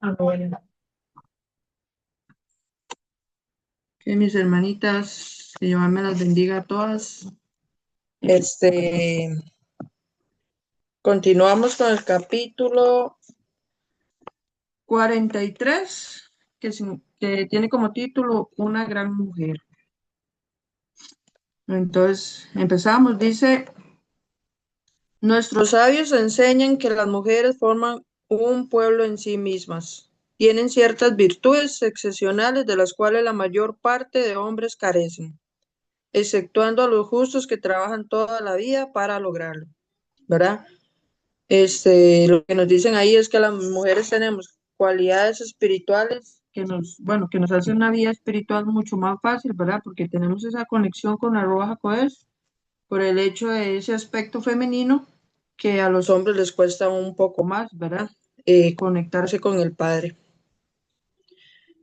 Bueno, que mis hermanitas, que Jehová me las bendiga a todas. Este, continuamos con el capítulo 43, que tiene como título Una gran mujer. Entonces, empezamos. Dice, nuestros sabios enseñan que las mujeres forman un pueblo en sí mismas. Tienen ciertas virtudes excepcionales de las cuales la mayor parte de hombres carecen, exceptuando a los justos que trabajan toda la vida para lograrlo, ¿verdad? Lo que nos dicen ahí es que las mujeres tenemos cualidades espirituales que bueno, que nos hacen una vida espiritual mucho más fácil, ¿verdad? Porque tenemos esa conexión con la Ruach HaKodesh por el hecho de ese aspecto femenino que a los hombres les cuesta un poco más, ¿verdad? Conectarse con el Padre,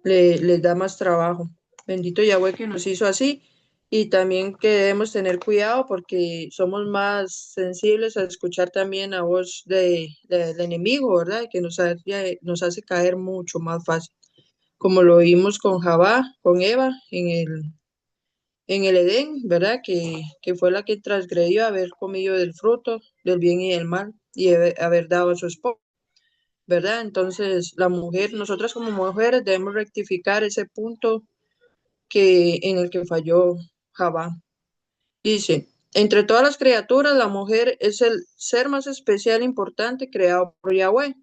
les da más trabajo. Bendito Yahweh que nos hizo así y también que debemos tener cuidado porque somos más sensibles a escuchar también la voz del enemigo, ¿verdad? Que nos hace caer mucho más fácil, como lo vimos con Javá, con Eva en el Edén, ¿verdad? Que fue la que transgredió haber comido del fruto del bien y del mal y haber dado a su esposo. ¿Verdad? Entonces, nosotras como mujeres debemos rectificar ese punto en el que falló Javá. Dice, entre todas las criaturas, la mujer es el ser más especial e importante creado por Yahweh,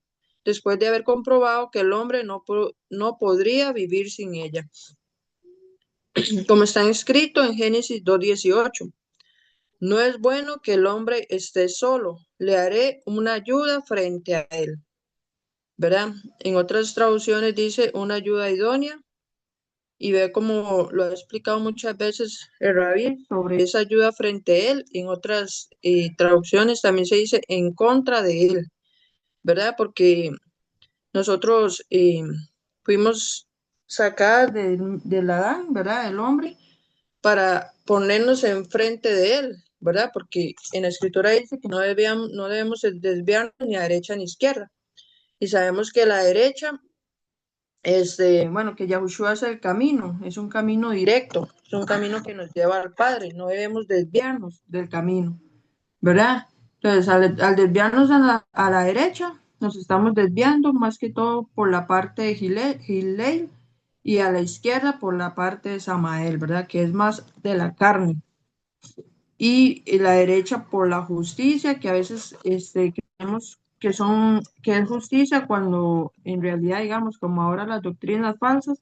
después de haber comprobado que el hombre no podría vivir sin ella. Como está escrito en Génesis 2:18, no es bueno que el hombre esté solo, le haré una ayuda frente a él, ¿verdad? En otras traducciones dice una ayuda idónea y ve como lo ha explicado muchas veces el rabí sobre esa ayuda frente a él. En otras traducciones también se dice en contra de él, ¿verdad? Porque nosotros fuimos sacadas del Adán, ¿verdad? El hombre, para ponernos enfrente de él, ¿verdad? Porque en la escritura dice que no debemos desviarnos ni a derecha ni a izquierda. Y sabemos que la derecha bueno, que Yahushua es el camino, es un camino directo, es un camino que nos lleva al Padre, no debemos desviarnos del camino, ¿verdad? Entonces, al desviarnos a la derecha, nos estamos desviando más que todo por la parte de Gileel y a la izquierda por la parte de Samael, ¿verdad? Que es más de la carne. Y la derecha por la justicia, que a veces creemos que es justicia cuando en realidad, digamos, como ahora las doctrinas falsas,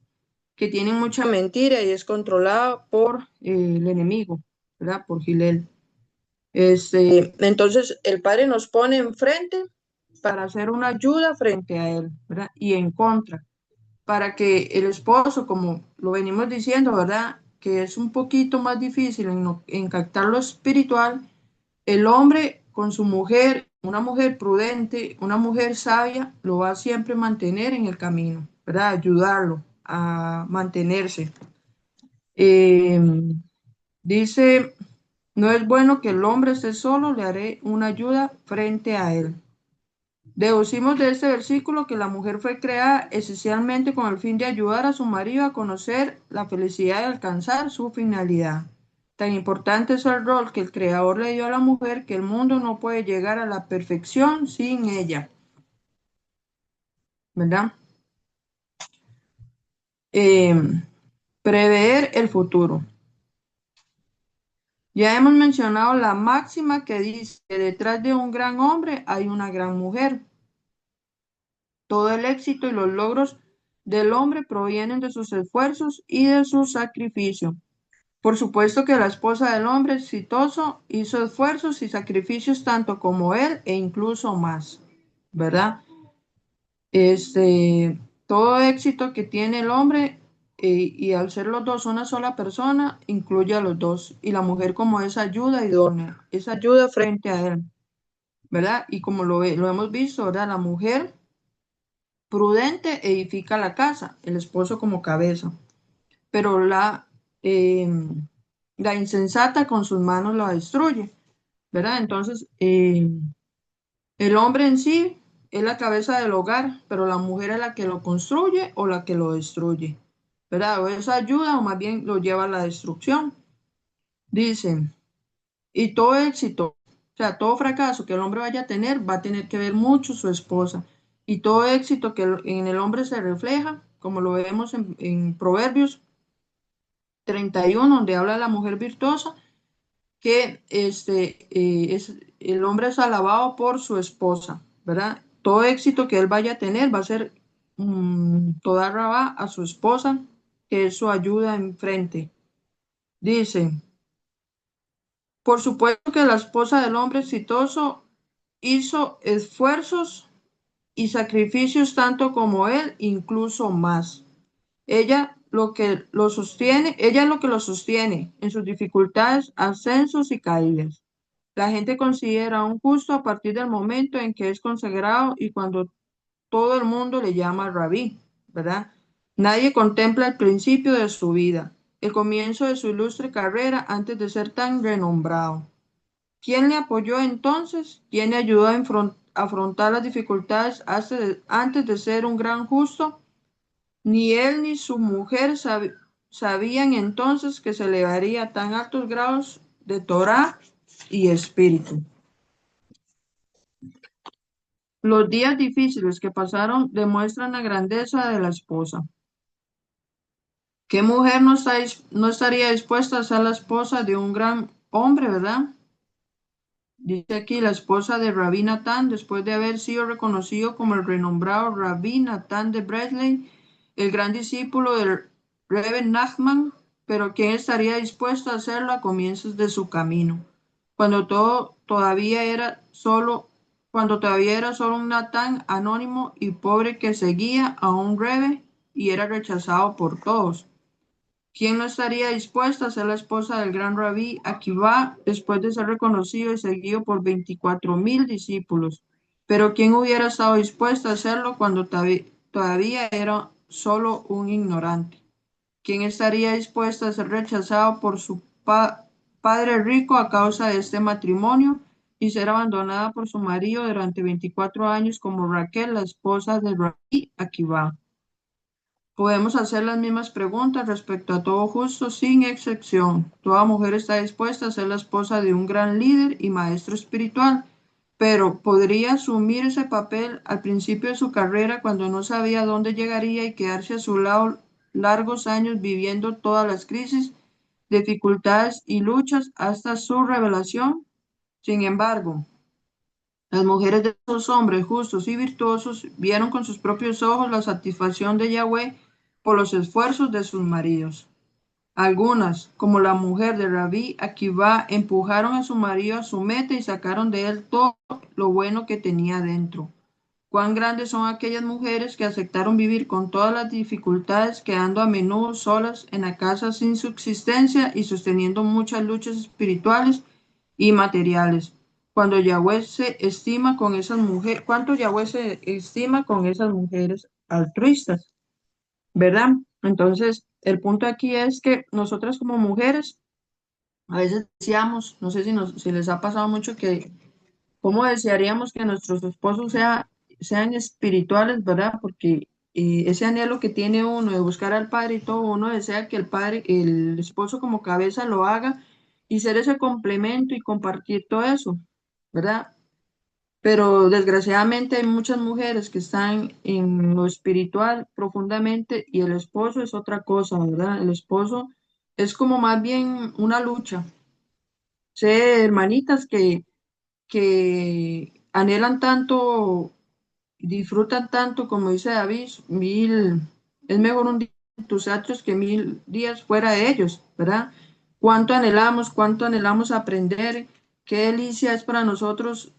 que tienen mucha mentira y es controlada por el enemigo, ¿verdad? Por Gilel. Entonces, el Padre nos pone enfrente para hacer una ayuda frente a él, ¿verdad? Y en contra, para que el esposo, como lo venimos diciendo, ¿verdad? Que es un poquito más difícil en captar lo espiritual, el hombre con su mujer, una mujer prudente, una mujer sabia, lo va a siempre mantener en el camino, ¿verdad? Ayudarlo a mantenerse. Eh, Dice, no es bueno que el hombre esté solo, le haré una ayuda frente a él. Deducimos de este versículo que la mujer fue creada esencialmente con el fin de ayudar a su marido a conocer la felicidad y alcanzar su finalidad. Tan importante es el rol que el Creador le dio a la mujer que el mundo no puede llegar a la perfección sin ella, ¿verdad? Eh, Prever el futuro. Ya hemos mencionado la máxima que dice que detrás de un gran hombre hay una gran mujer. Todo el éxito y los logros del hombre provienen de sus esfuerzos y de su sacrificio. Por supuesto que la esposa del hombre exitoso hizo esfuerzos y sacrificios tanto como él e incluso más, ¿verdad? Todo éxito que tiene el hombre y al ser los dos una sola persona, incluye a los dos. Y la mujer como esa ayuda idónea, esa ayuda frente a él, ¿verdad? Y como lo hemos visto, ¿verdad? La mujer prudente edifica la casa, el esposo como cabeza, pero eh, la insensata con sus manos la destruye, ¿verdad? Entonces, el hombre en sí. es la cabeza del hogar, pero la mujer es la que lo construye o la que lo destruye, ¿verdad? O eso ayuda o más bien lo lleva a la destrucción. Dicen, y todo éxito, o sea, todo fracaso que el hombre vaya a tener, va a tener que ver mucho su esposa. Y todo éxito que en el hombre se refleja, como lo vemos en Proverbios 31, donde habla de la mujer virtuosa, que el hombre es alabado por su esposa, ¿verdad? Todo éxito que él vaya a tener va a ser toda raba a su esposa, que es su ayuda enfrente. Dice, por supuesto que la esposa del hombre exitoso hizo esfuerzos y sacrificios tanto como él, incluso más. Ella es lo que lo sostiene en sus dificultades, ascensos y caídas. La gente considera un justo a partir del momento en que es consagrado y cuando todo el mundo le llama rabí, ¿verdad? Nadie contempla el principio de su vida, el comienzo de su ilustre carrera antes de ser tan renombrado. ¿Quién le apoyó entonces? ¿Quién le ayudó a afrontar las dificultades antes de ser un gran justo? Ni él ni su mujer sabían entonces que se elevaría a tan altos grados de Torah y espíritu. Los días difíciles que pasaron demuestran la grandeza de la esposa. ¿Qué mujer no estaría dispuesta a ser la esposa de un gran hombre, verdad? Dice aquí la esposa de Rabí Natán, después de haber sido reconocido como el renombrado Rabí Natán de Bresley, el gran discípulo del Rebbe Nachman, pero ¿quién estaría dispuesto a hacerlo a comienzos de su camino? Cuando cuando todavía era solo un Natán anónimo y pobre que seguía a un Rebbe y era rechazado por todos. ¿Quién no estaría dispuesta a ser la esposa del gran rabí Akiva después de ser reconocido y seguido por 24.000 discípulos? Pero ¿quién hubiera estado dispuesta a hacerlo cuando todavía era solo un ignorante? ¿Quién estaría dispuesta a ser rechazado por su padre rico a causa de este matrimonio y ser abandonada por su marido durante 24 años como Raquel, la esposa de rabí Akiva? Podemos hacer las mismas preguntas respecto a todo justo sin excepción. Toda mujer está dispuesta a ser la esposa de un gran líder y maestro espiritual, pero podría asumir ese papel al principio de su carrera cuando no sabía dónde llegaría y quedarse a su lado largos años viviendo todas las crisis, dificultades y luchas hasta su revelación. Sin embargo, las mujeres de esos hombres justos y virtuosos vieron con sus propios ojos la satisfacción de Yahweh por los esfuerzos de sus maridos. Algunas, como la mujer de Rabí Akiva, empujaron a su marido a su meta y sacaron de él todo lo bueno que tenía dentro. Cuán grandes son aquellas mujeres que aceptaron vivir con todas las dificultades, quedando a menudo solas en la casa sin subsistencia y sosteniendo muchas luchas espirituales y materiales. Cuando Yahweh se estima con esas mujeres, ¿cuánto Yahweh se estima con esas mujeres altruistas? ¿Verdad? Entonces, el punto aquí es que nosotras como mujeres, a veces decíamos, no sé si les ha pasado mucho que, ¿cómo desearíamos que nuestros esposos sean espirituales, ¿verdad? Porque ese anhelo que tiene uno de buscar al padre y todo, uno desea que el esposo como cabeza lo haga y ser ese complemento y compartir todo eso, ¿verdad? Pero desgraciadamente hay muchas mujeres que están en lo espiritual profundamente y el esposo es otra cosa, ¿verdad? El esposo es como más bien una lucha. Sé, hermanitas que anhelan tanto, disfrutan tanto, como dice David, es mejor un día en tus atrios que 1.000 días fuera de ellos, ¿verdad? Cuánto anhelamos aprender, qué delicia es para nosotros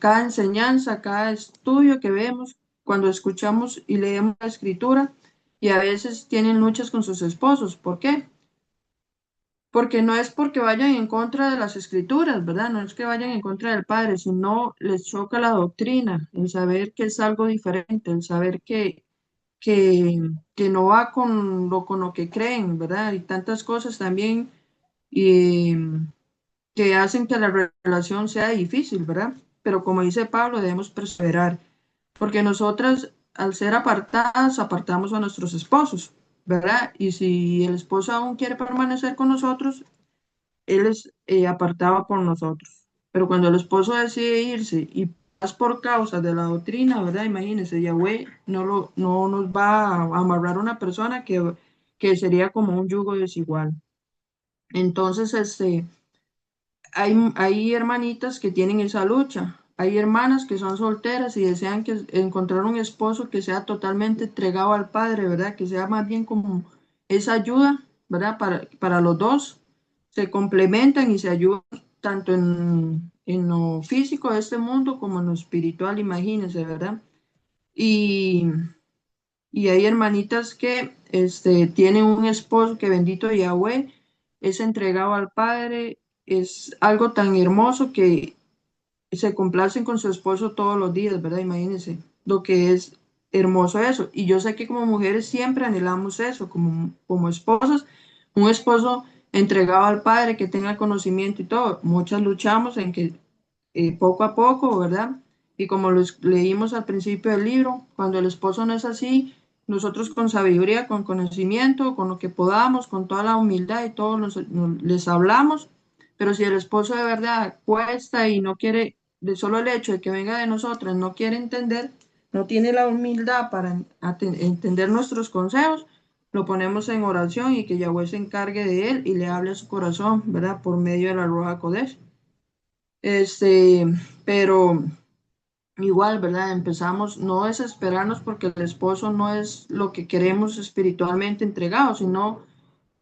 cada enseñanza, cada estudio que vemos, cuando escuchamos y leemos la escritura, y a veces tienen luchas con sus esposos. ¿Por qué? Porque no es porque vayan en contra de las escrituras, ¿verdad? No es que vayan en contra del Padre, sino les choca la doctrina, el saber que es algo diferente, el saber que no va con lo que creen, ¿verdad? Y tantas cosas también y, que hacen que la relación sea difícil, ¿verdad? pero como dice Pablo, debemos perseverar, porque nosotras, al ser apartadas, apartamos a nuestros esposos, ¿verdad? Y si el esposo aún quiere permanecer con nosotros, él es apartado por nosotros. Pero cuando el esposo decide irse y es por causa de la doctrina, ¿verdad? Imagínense, Yahweh no nos va a amarrar a una persona que sería como un yugo desigual. Entonces, hay hermanitas que tienen esa lucha. Hay hermanas que son solteras y desean encontrar un esposo que sea totalmente entregado al Padre, ¿verdad? Que sea más bien como esa ayuda, ¿verdad? Para los dos. Se complementan y se ayudan tanto en lo físico de este mundo como en lo espiritual, imagínense, ¿verdad? Y, y hay hermanitas que tienen un esposo que bendito Yahweh es entregado al Padre, es algo tan hermoso que se complacen con su esposo todos los días, ¿verdad? Imagínense lo que es hermoso eso. Y yo sé que como mujeres siempre anhelamos eso, como esposas, un esposo entregado al Padre que tenga conocimiento y todo. Muchas luchamos en que poco a poco, ¿verdad? Y como leímos al principio del libro, cuando el esposo no es así, nosotros con sabiduría, con conocimiento, con lo que podamos, con toda la humildad y todo, les hablamos, pero si el esposo de verdad cuesta y no quiere, de solo el hecho de que venga de nosotros, no quiere entender, no tiene la humildad para entender nuestros consejos, lo ponemos en oración y que Yahweh se encargue de él y le hable a su corazón, ¿verdad? Por medio de la Ruach Kodesh. Este, pero igual, ¿verdad? Empezamos no desesperarnos porque el esposo no es lo que queremos espiritualmente entregado, sino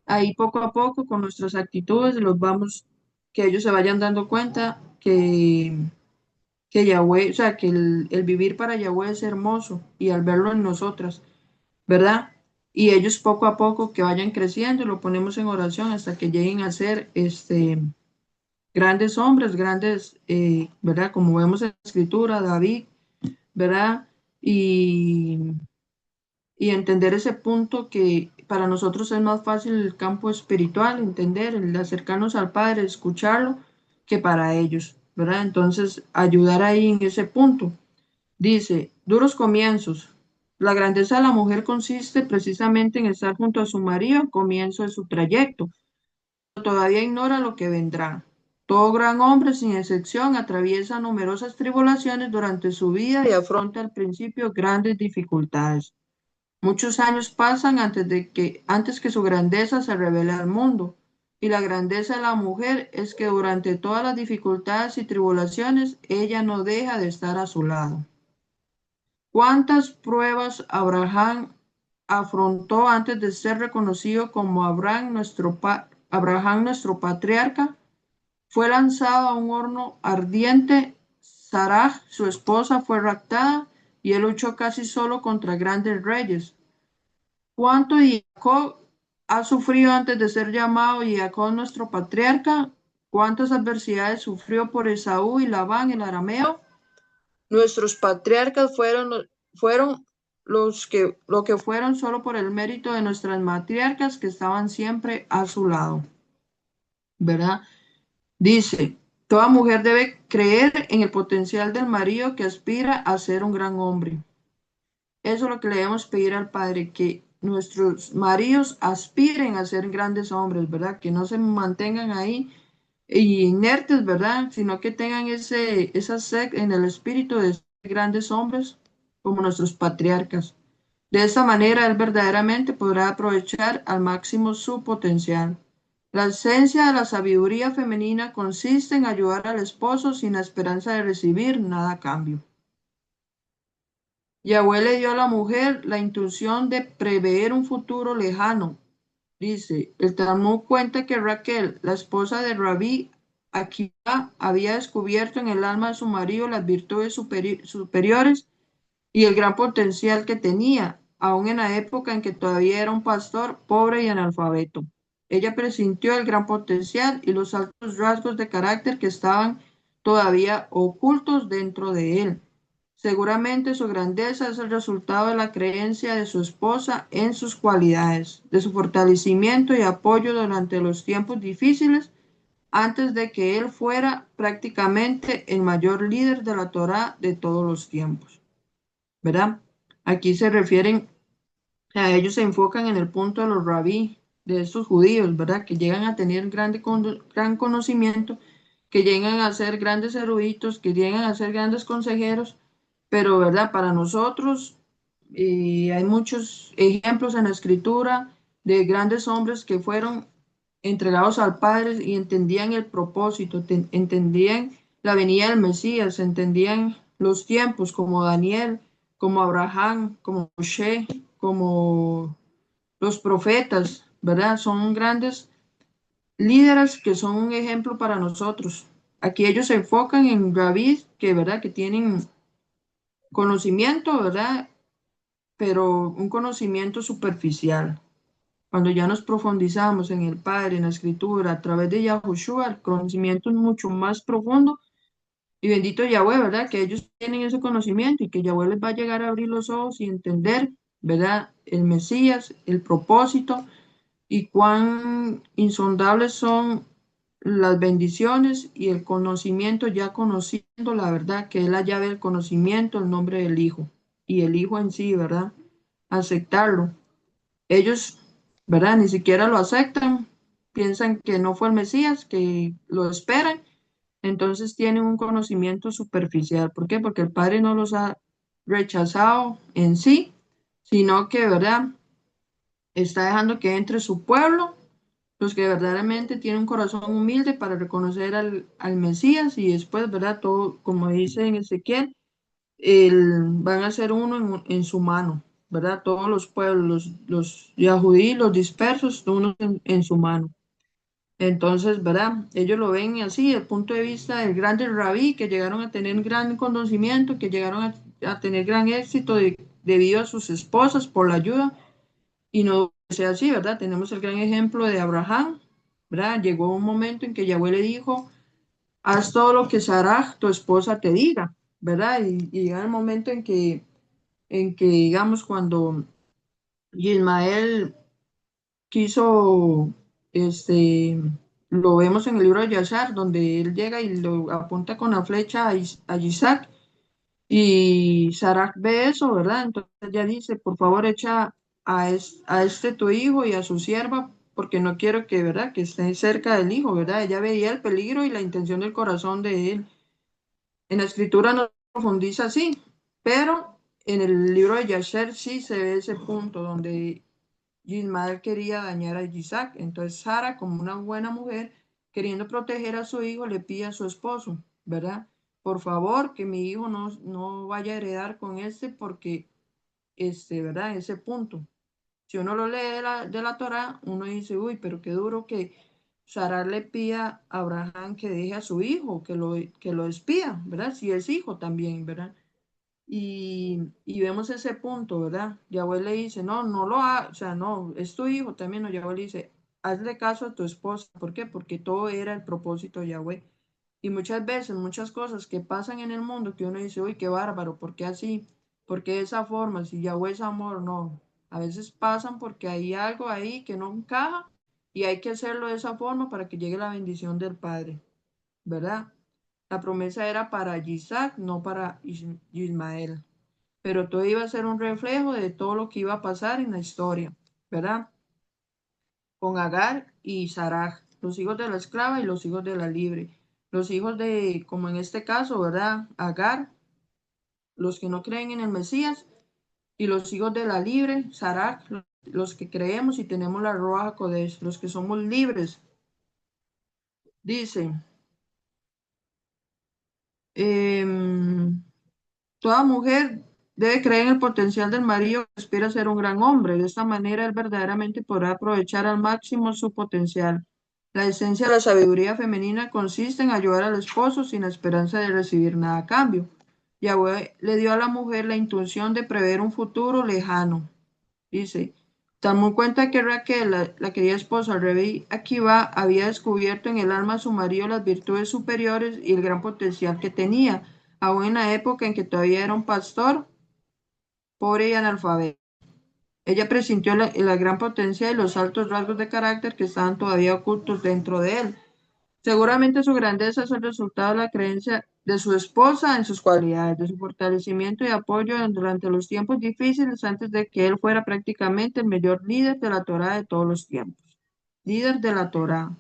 ahí poco a poco con nuestras actitudes los vamos, que ellos se vayan dando cuenta que Yahweh, o sea, que el vivir para Yahweh es hermoso y al verlo en nosotras, ¿verdad? Y ellos poco a poco que vayan creciendo, lo ponemos en oración hasta que lleguen a ser grandes hombres, grandes, ¿verdad? Como vemos en la escritura, David, ¿verdad? Y, y entender ese punto que para nosotros es más fácil el campo espiritual, entender, el acercarnos al Padre, escucharlo, que para ellos, ¿verdad? Entonces, ayudar ahí en ese punto. Dice, duros comienzos. La grandeza de la mujer consiste precisamente en estar junto a su marido al comienzo de su trayecto. Todavía ignora lo que vendrá. Todo gran hombre, sin excepción, atraviesa numerosas tribulaciones durante su vida y afronta al principio grandes dificultades. Muchos años pasan antes que su grandeza se revele al mundo. Y la grandeza de la mujer es que durante todas las dificultades y tribulaciones, ella no deja de estar a su lado. ¿Cuántas pruebas Abraham afrontó antes de ser reconocido como Abraham, nuestro patriarca? Fue lanzado a un horno ardiente. Sarah, su esposa, fue raptada y él luchó casi solo contra grandes reyes. ¿Cuánto Jacob ha sufrido antes de ser llamado Jacob nuestro patriarca? ¿Cuántas adversidades sufrió por Esaú y Labán el arameo? Nuestros patriarcas fueron lo que fueron solo por el mérito de nuestras matriarcas que estaban siempre a su lado, ¿verdad? Dice, toda mujer debe creer en el potencial del marido que aspira a ser un gran hombre. Eso es lo que le debemos pedir al Padre, que nuestros maridos aspiren a ser grandes hombres, ¿verdad? Que no se mantengan ahí inertes, ¿verdad? Sino que tengan esa sed en el espíritu de ser grandes hombres como nuestros patriarcas. De esta manera, él verdaderamente podrá aprovechar al máximo su potencial. La esencia de la sabiduría femenina consiste en ayudar al esposo sin la esperanza de recibir nada a cambio. Yahweh le dio a la mujer la intuición de prever un futuro lejano. Dice, el Talmud cuenta que Raquel, la esposa de Rabí Akiva, había descubierto en el alma de su marido las virtudes superiores y el gran potencial que tenía, aun en la época en que todavía era un pastor pobre y analfabeto. Ella presintió el gran potencial y los altos rasgos de carácter que estaban todavía ocultos dentro de él. Seguramente su grandeza es el resultado de la creencia de su esposa en sus cualidades, de su fortalecimiento y apoyo durante los tiempos difíciles antes de que él fuera prácticamente el mayor líder de la Torá de todos los tiempos, ¿verdad? Aquí se refieren a ellos, se enfocan en el punto de los rabí, de estos judíos, ¿verdad? Que llegan a tener gran conocimiento, que llegan a ser grandes eruditos, que llegan a ser grandes consejeros, pero, ¿verdad? Para nosotros hay muchos ejemplos en la escritura de grandes hombres que fueron entregados al Padre y entendían el propósito, entendían la venida del Mesías, entendían los tiempos, como Daniel, como Abraham, como Moshe, como los profetas, ¿verdad? Son grandes líderes que son un ejemplo para nosotros. Aquí ellos se enfocan en rabís que, ¿verdad? Que tienen conocimiento, ¿verdad? Pero un conocimiento superficial. Cuando ya nos profundizamos en el Padre, en la Escritura, a través de Yahushua, el conocimiento es mucho más profundo. Y bendito Yahweh, ¿verdad? Que ellos tienen ese conocimiento y que Yahweh les va a llegar a abrir los ojos y entender, ¿verdad? El Mesías, el propósito y cuán insondables son las bendiciones y el conocimiento, ya conociendo la verdad, que es la llave del conocimiento, el nombre del Hijo y el Hijo en sí, ¿verdad? Aceptarlo. Ellos, ¿verdad? Ni siquiera lo aceptan, piensan que no fue el Mesías, que lo esperan, entonces tienen un conocimiento superficial. ¿Por qué? Porque el Padre no los ha rechazado en sí, sino que, ¿verdad? Está dejando que entre su pueblo, los que verdaderamente tienen un corazón humilde para reconocer al Mesías y después, ¿verdad? Todo, como dice en Ezequiel, van a ser uno en su mano, ¿verdad? Todos los pueblos, los yahudí, los dispersos, uno en su mano. Entonces, ¿verdad? Ellos lo ven así, desde el punto de vista del grande rabí, que llegaron a tener gran conocimiento, que llegaron a tener gran éxito debido a sus esposas por la ayuda, y no sea así, ¿verdad? Tenemos el gran ejemplo de Abraham, ¿verdad? Llegó un momento en que Yahweh le dijo, haz todo lo que Sarah, tu esposa, te diga, ¿verdad? Y llega el momento digamos, cuando Ismael quiso, lo vemos en el libro de Yashar, donde él llega y lo apunta con la flecha a Isaac, y Sarah ve eso, ¿verdad? Entonces ella dice, por favor, echa a este tu hijo y a su sierva, porque no quiero que, ¿verdad? Que esté cerca del hijo, ¿verdad? Ella veía el peligro y la intención del corazón de él. En la escritura no profundiza así, pero en el libro de Yasher sí se ve ese punto donde Ismael quería dañar a Isaac. Entonces Sara, como una buena mujer, queriendo proteger a su hijo, le pide a su esposo, ¿verdad? Por favor, que mi hijo no vaya a heredar con este porque, ¿verdad? Ese punto. Si uno lo lee de la Torá, uno dice, uy, pero qué duro que Sara le pida a Abraham que deje a su hijo, que lo espía, ¿verdad? Si es hijo también, ¿verdad? Y vemos ese punto, ¿verdad? Yahweh le dice, no, no lo hagas, o sea, no, es tu hijo también, no, Yahweh le dice, hazle caso a tu esposa. ¿Por qué? Porque todo era el propósito de Yahweh. Y muchas veces, muchas cosas que pasan en el mundo que uno dice, uy, qué bárbaro, ¿por qué así? ¿Por qué de esa forma? Si Yahweh es amor, no. A veces pasan porque hay algo ahí que no encaja y hay que hacerlo de esa forma para que llegue la bendición del Padre, ¿verdad? La promesa era para Isaac, no para Ismael, pero todo iba a ser un reflejo de todo lo que iba a pasar en la historia, ¿verdad? Con Agar y Saraj, los hijos de la esclava y los hijos de la libre. Los hijos de, como en este caso, ¿verdad? Agar, los que no creen en el Mesías, y los hijos de la libre, Saraj, los que creemos y tenemos la Ruach Kodesh, los que somos libres. Dice, em, toda mujer debe creer en el potencial del marido que aspira a ser un gran hombre. De esta manera, él verdaderamente podrá aprovechar al máximo su potencial. La esencia de la sabiduría femenina consiste en ayudar al esposo sin la esperanza de recibir nada a cambio. Yahweh le dio a la mujer la intuición de prever un futuro lejano. Dice, tomó en cuenta que Raquel, la querida esposa del rey Akiva, había descubierto en el alma de su marido las virtudes superiores y el gran potencial que tenía, aún en la época en que todavía era un pastor pobre y analfabeto. Ella presintió la gran potencia y los altos rasgos de carácter que estaban todavía ocultos dentro de él. Seguramente su grandeza es el resultado de la creencia de su esposa en sus cualidades, de su fortalecimiento y apoyo durante los tiempos difíciles antes de que él fuera prácticamente el mayor líder de la Torá de todos los tiempos. Líder de la Torá.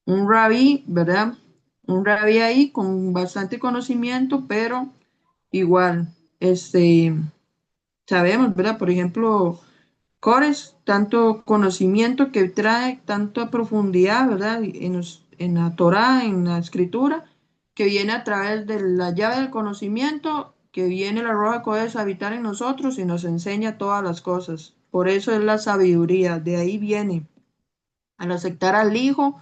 Un rabí, ¿verdad? Un rabí ahí con bastante conocimiento, pero igual, sabemos, ¿verdad? Por ejemplo, Cores, tanto conocimiento que trae, tanta profundidad, ¿verdad? En la Torá, en la escritura, que viene a través de la llave del conocimiento, que viene la Roja Codes a habitar en nosotros y nos enseña todas las cosas. Por eso es la sabiduría, de ahí viene. Al aceptar al Hijo,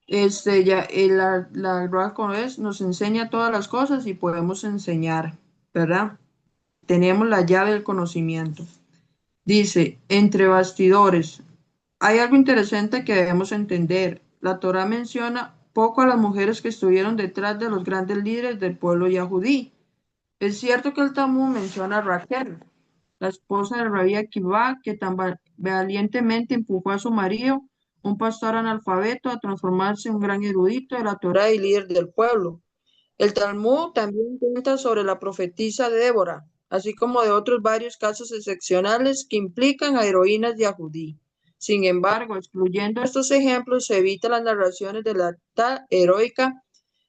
la Ruach Codes nos enseña todas las cosas y podemos enseñar, ¿verdad? Tenemos la llave del conocimiento. Dice, entre bastidores, hay algo interesante que debemos entender. La Torá menciona poco a las mujeres que estuvieron detrás de los grandes líderes del pueblo yahudí. Es cierto que el Talmud menciona a Raquel, la esposa de Rabí Akiva, que tan valientemente empujó a su marido, un pastor analfabeto, a transformarse en un gran erudito de la Torá y líder del pueblo. El Talmud también cuenta sobre la profetisa Débora, así como de otros varios casos excepcionales que implican a heroínas yahudí. Sin embargo, excluyendo estos ejemplos, se evita las narraciones de la lealtad heroica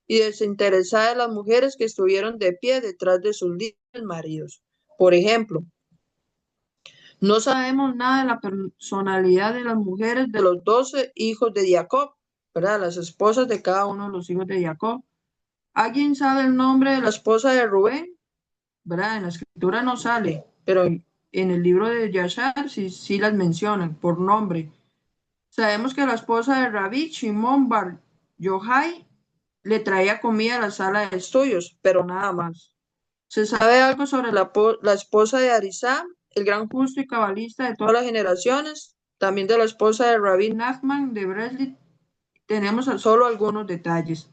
y desinteresada de las mujeres que estuvieron de pie detrás de sus líderes maridos. Por ejemplo, no sabemos nada de la personalidad de las mujeres de los 12 hijos de Jacob, ¿verdad? Las esposas de cada uno de los hijos de Jacob. ¿Alguien sabe el nombre de la esposa de Rubén? ¿Verdad? En la escritura no sale, pero en el libro de Yashar sí las mencionan por nombre. Sabemos que la esposa de Rabí, Shimon Bar Yochai, le traía comida a la sala de estudios, pero nada más. ¿Se sabe algo sobre la esposa de Arizam, el gran justo y cabalista de todas las generaciones? También de la esposa de Rabí Nachman de Breslin tenemos solo algunos detalles.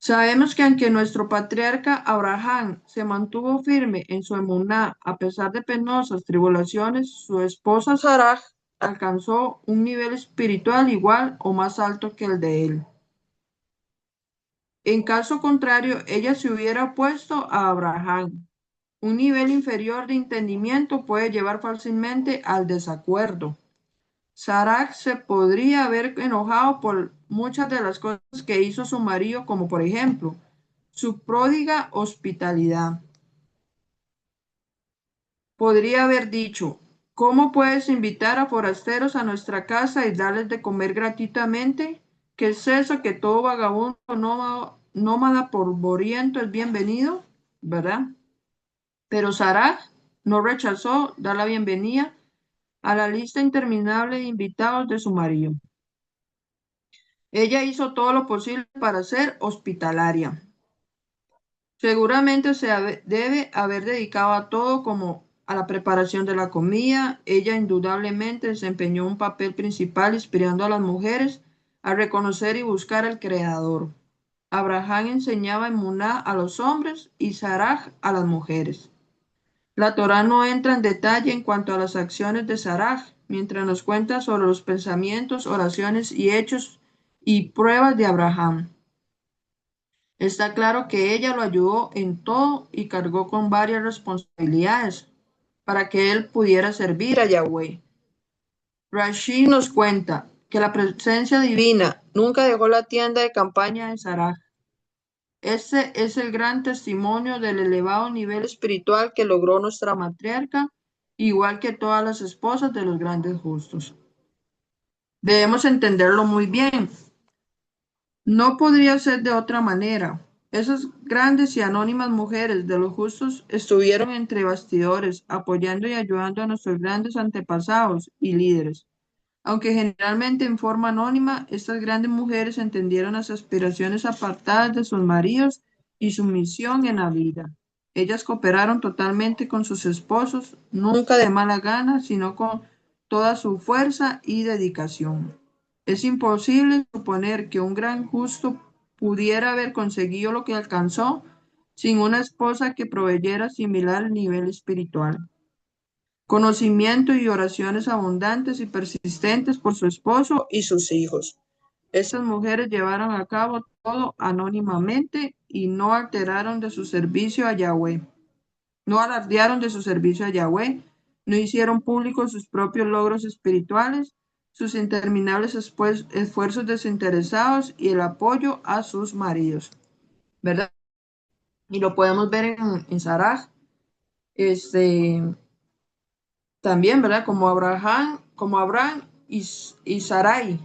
Sabemos que aunque nuestro patriarca Abraham se mantuvo firme en su emuná a pesar de penosas tribulaciones, su esposa Sarah alcanzó un nivel espiritual igual o más alto que el de él. En caso contrario, ella se hubiera opuesto a Abraham. Un nivel inferior de entendimiento puede llevar fácilmente al desacuerdo. Sarah se podría haber enojado por muchas de las cosas que hizo su marido, como por ejemplo, su pródiga hospitalidad. Podría haber dicho, ¿cómo puedes invitar a forasteros a nuestra casa y darles de comer gratuitamente? ¿Qué es eso que todo vagabundo nómada polvoriento es bienvenido? ¿Verdad? Pero Sarah no rechazó dar la bienvenida a la lista interminable de invitados de su marido. Ella hizo todo lo posible para ser hospitalaria. Seguramente debe haber dedicado a todo como a la preparación de la comida. Ella indudablemente desempeñó un papel principal inspirando a las mujeres a reconocer y buscar al Creador. Abraham enseñaba emuná a los hombres y Saraj a las mujeres. La Torá no entra en detalle en cuanto a las acciones de Saraj, mientras nos cuenta sobre los pensamientos, oraciones y hechos y pruebas de Abraham. Está claro que ella lo ayudó en todo y cargó con varias responsabilidades para que él pudiera servir a Yahweh. Rashi nos cuenta que la presencia divina nunca dejó la tienda de campaña de Sarah. Este es el gran testimonio del elevado nivel espiritual que logró nuestra matriarca, igual que todas las esposas de los grandes justos. Debemos entenderlo muy bien. No podría ser de otra manera. Esas grandes y anónimas mujeres de los justos estuvieron entre bastidores, apoyando y ayudando a nuestros grandes antepasados y líderes. Aunque generalmente en forma anónima, estas grandes mujeres entendieron las aspiraciones apartadas de sus maridos y su misión en la vida. Ellas cooperaron totalmente con sus esposos, nunca de mala gana, sino con toda su fuerza y dedicación. Es imposible suponer que un gran justo pudiera haber conseguido lo que alcanzó sin una esposa que proveyera similar nivel espiritual. Conocimiento y oraciones abundantes y persistentes por su esposo y sus hijos. Estas mujeres llevaron a cabo todo anónimamente y no alteraron de su servicio a Yahweh. No alardearon de su servicio a Yahweh, no hicieron públicos sus propios logros espirituales, sus interminables esfuerzos desinteresados y el apoyo a sus maridos, ¿verdad? Y lo podemos ver en Saraj, este, también, ¿verdad? Como Abraham y Sarai.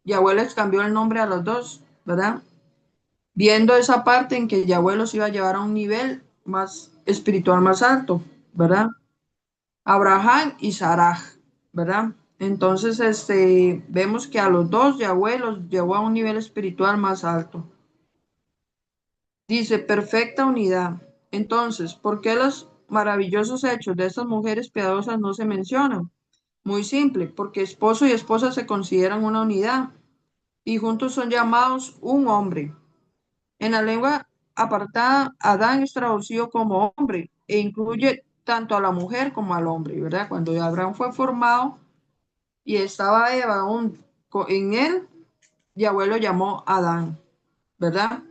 Yahweh les cambió el nombre a los dos, ¿verdad? Viendo esa parte en que Yahweh los iba a llevar a un nivel más espiritual más alto, ¿verdad? Abraham y Saraj, ¿verdad? Entonces, vemos que a los dos Yahweh los llevó a un nivel espiritual más alto. Dice, perfecta unidad. Entonces, ¿por qué los maravillosos hechos de estas mujeres piadosas no se mencionan? Muy simple, porque esposo y esposa se consideran una unidad y juntos son llamados un hombre. En la lengua apartada, Adán es traducido como hombre e incluye tanto a la mujer como al hombre, ¿verdad? Cuando Abraham fue formado y estaba Eva aún en él, Yahweh lo llamó Adán, ¿verdad?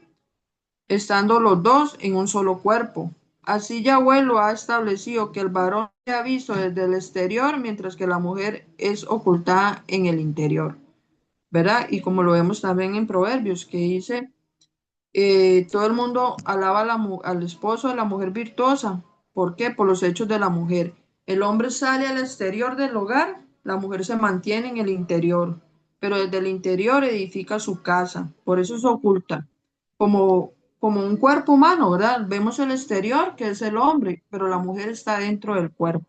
Estando los dos en un solo cuerpo. Así Yahweh lo ha establecido que el varón se ha visto desde el exterior, mientras que la mujer es ocultada en el interior, ¿verdad? Y como lo vemos también en Proverbios, que dice, todo el mundo alaba al esposo de la mujer virtuosa. ¿Por qué? Por los hechos de la mujer. El hombre sale al exterior del hogar, la mujer se mantiene en el interior, pero desde el interior edifica su casa. Por eso se oculta, como un cuerpo humano, ¿verdad? Vemos el exterior, que es el hombre, pero la mujer está dentro del cuerpo.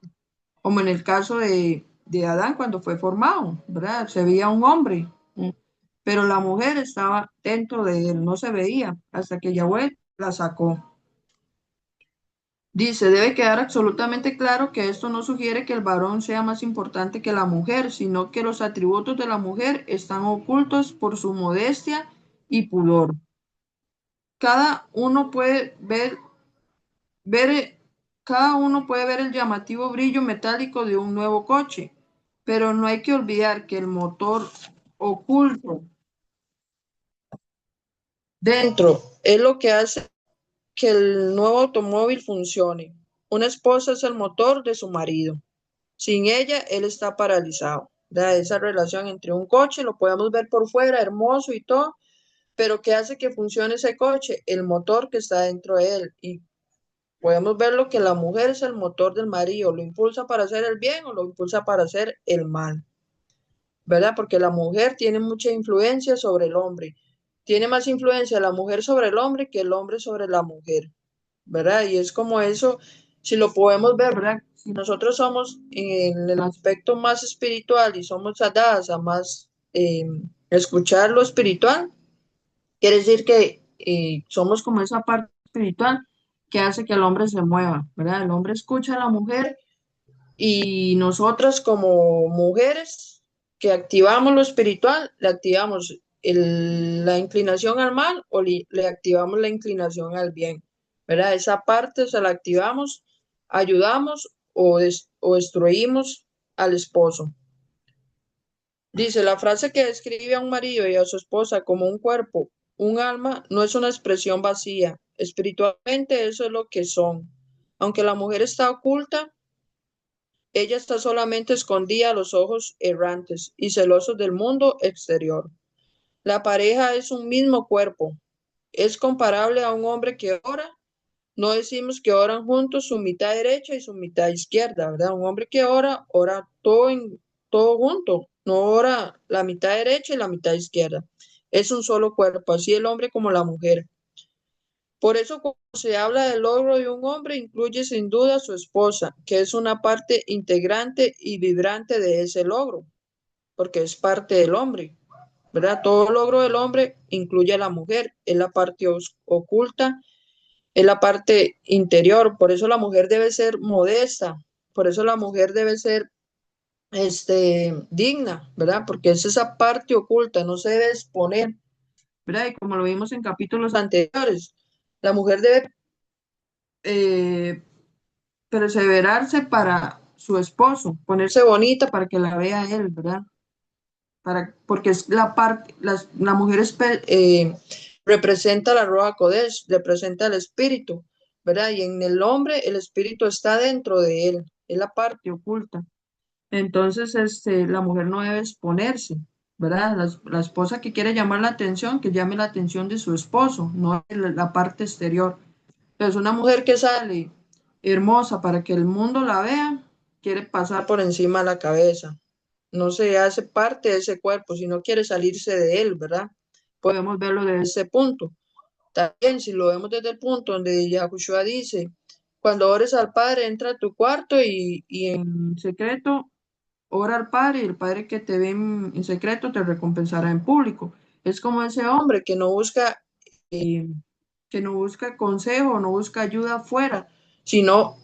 Como en el caso de Adán cuando fue formado, ¿verdad? Se veía un hombre, pero la mujer estaba dentro de él, no se veía hasta que Yahweh la sacó. Dice, debe quedar absolutamente claro que esto no sugiere que el varón sea más importante que la mujer, sino que los atributos de la mujer están ocultos por su modestia y pudor. Cada uno puede ver, cada uno puede ver el llamativo brillo metálico de un nuevo coche, pero no hay que olvidar que el motor oculto dentro es lo que hace que el nuevo automóvil funcione. Una esposa es el motor de su marido. Sin ella, él está paralizado. ¿Verdad? Esa relación entre un coche, lo podemos ver por fuera, hermoso y todo, pero ¿qué hace que funcione ese coche? El motor que está dentro de él. Y podemos ver lo que la mujer es el motor del marido, lo impulsa para hacer el bien o lo impulsa para hacer el mal, ¿verdad? Porque la mujer tiene mucha influencia sobre el hombre. Tiene más influencia la mujer sobre el hombre que el hombre sobre la mujer, ¿verdad? Y es como eso, si lo podemos ver, ¿verdad? Si nosotros somos en el aspecto más espiritual y somos dadas a más escuchar lo espiritual, quiere decir que somos como esa parte espiritual que hace que el hombre se mueva, ¿verdad? El hombre escucha a la mujer y nosotras como mujeres que activamos lo espiritual, le activamos la inclinación al mal o le activamos la inclinación al bien, ¿verdad? Esa parte se la activamos, ayudamos o destruimos al esposo. Dice, la frase que describe a un marido y a su esposa como un cuerpo, un alma, no es una expresión vacía. Espiritualmente eso es lo que son. Aunque la mujer está oculta, ella está solamente escondida a los ojos errantes y celosos del mundo exterior. La pareja es un mismo cuerpo. Es comparable a un hombre que ora. No decimos que oran juntos su mitad derecha y su mitad izquierda, ¿verdad? Un hombre que ora, ora todo junto. No ora la mitad derecha y la mitad izquierda. Es un solo cuerpo, así el hombre como la mujer. Por eso, cuando se habla del logro de un hombre, incluye sin duda a su esposa, que es una parte integrante y vibrante de ese logro, porque es parte del hombre, ¿verdad? Todo logro del hombre incluye a la mujer, es la parte oculta, es la parte interior, por eso la mujer debe ser modesta, por eso la mujer debe ser digna, ¿verdad? Porque es esa parte oculta, no se debe exponer, ¿verdad? Y como lo vimos en capítulos anteriores, la mujer debe eh, perseverarse para su esposo, ponerse bonita para que la vea él, ¿verdad? porque es la parte, la mujer representa la Ruach Kodesh, representa el espíritu, ¿verdad? Y en el hombre el espíritu está dentro de él, es la parte oculta. Entonces, la mujer no debe exponerse, ¿verdad? La esposa que quiere llamar la atención, que llame la atención de su esposo, no la parte exterior. Entonces, una mujer que sale hermosa para que el mundo la vea, quiere pasar por encima de la cabeza. No se hace parte de ese cuerpo, sino quiere salirse de él, ¿verdad? Podemos verlo desde ese punto. También, si lo vemos desde el punto donde Yahushua dice, cuando ores al Padre, entra a tu cuarto y en secreto ora al Padre, y el Padre que te ve en secreto te recompensará en público. Es como ese hombre eh, que no busca consejo, no busca ayuda afuera, sino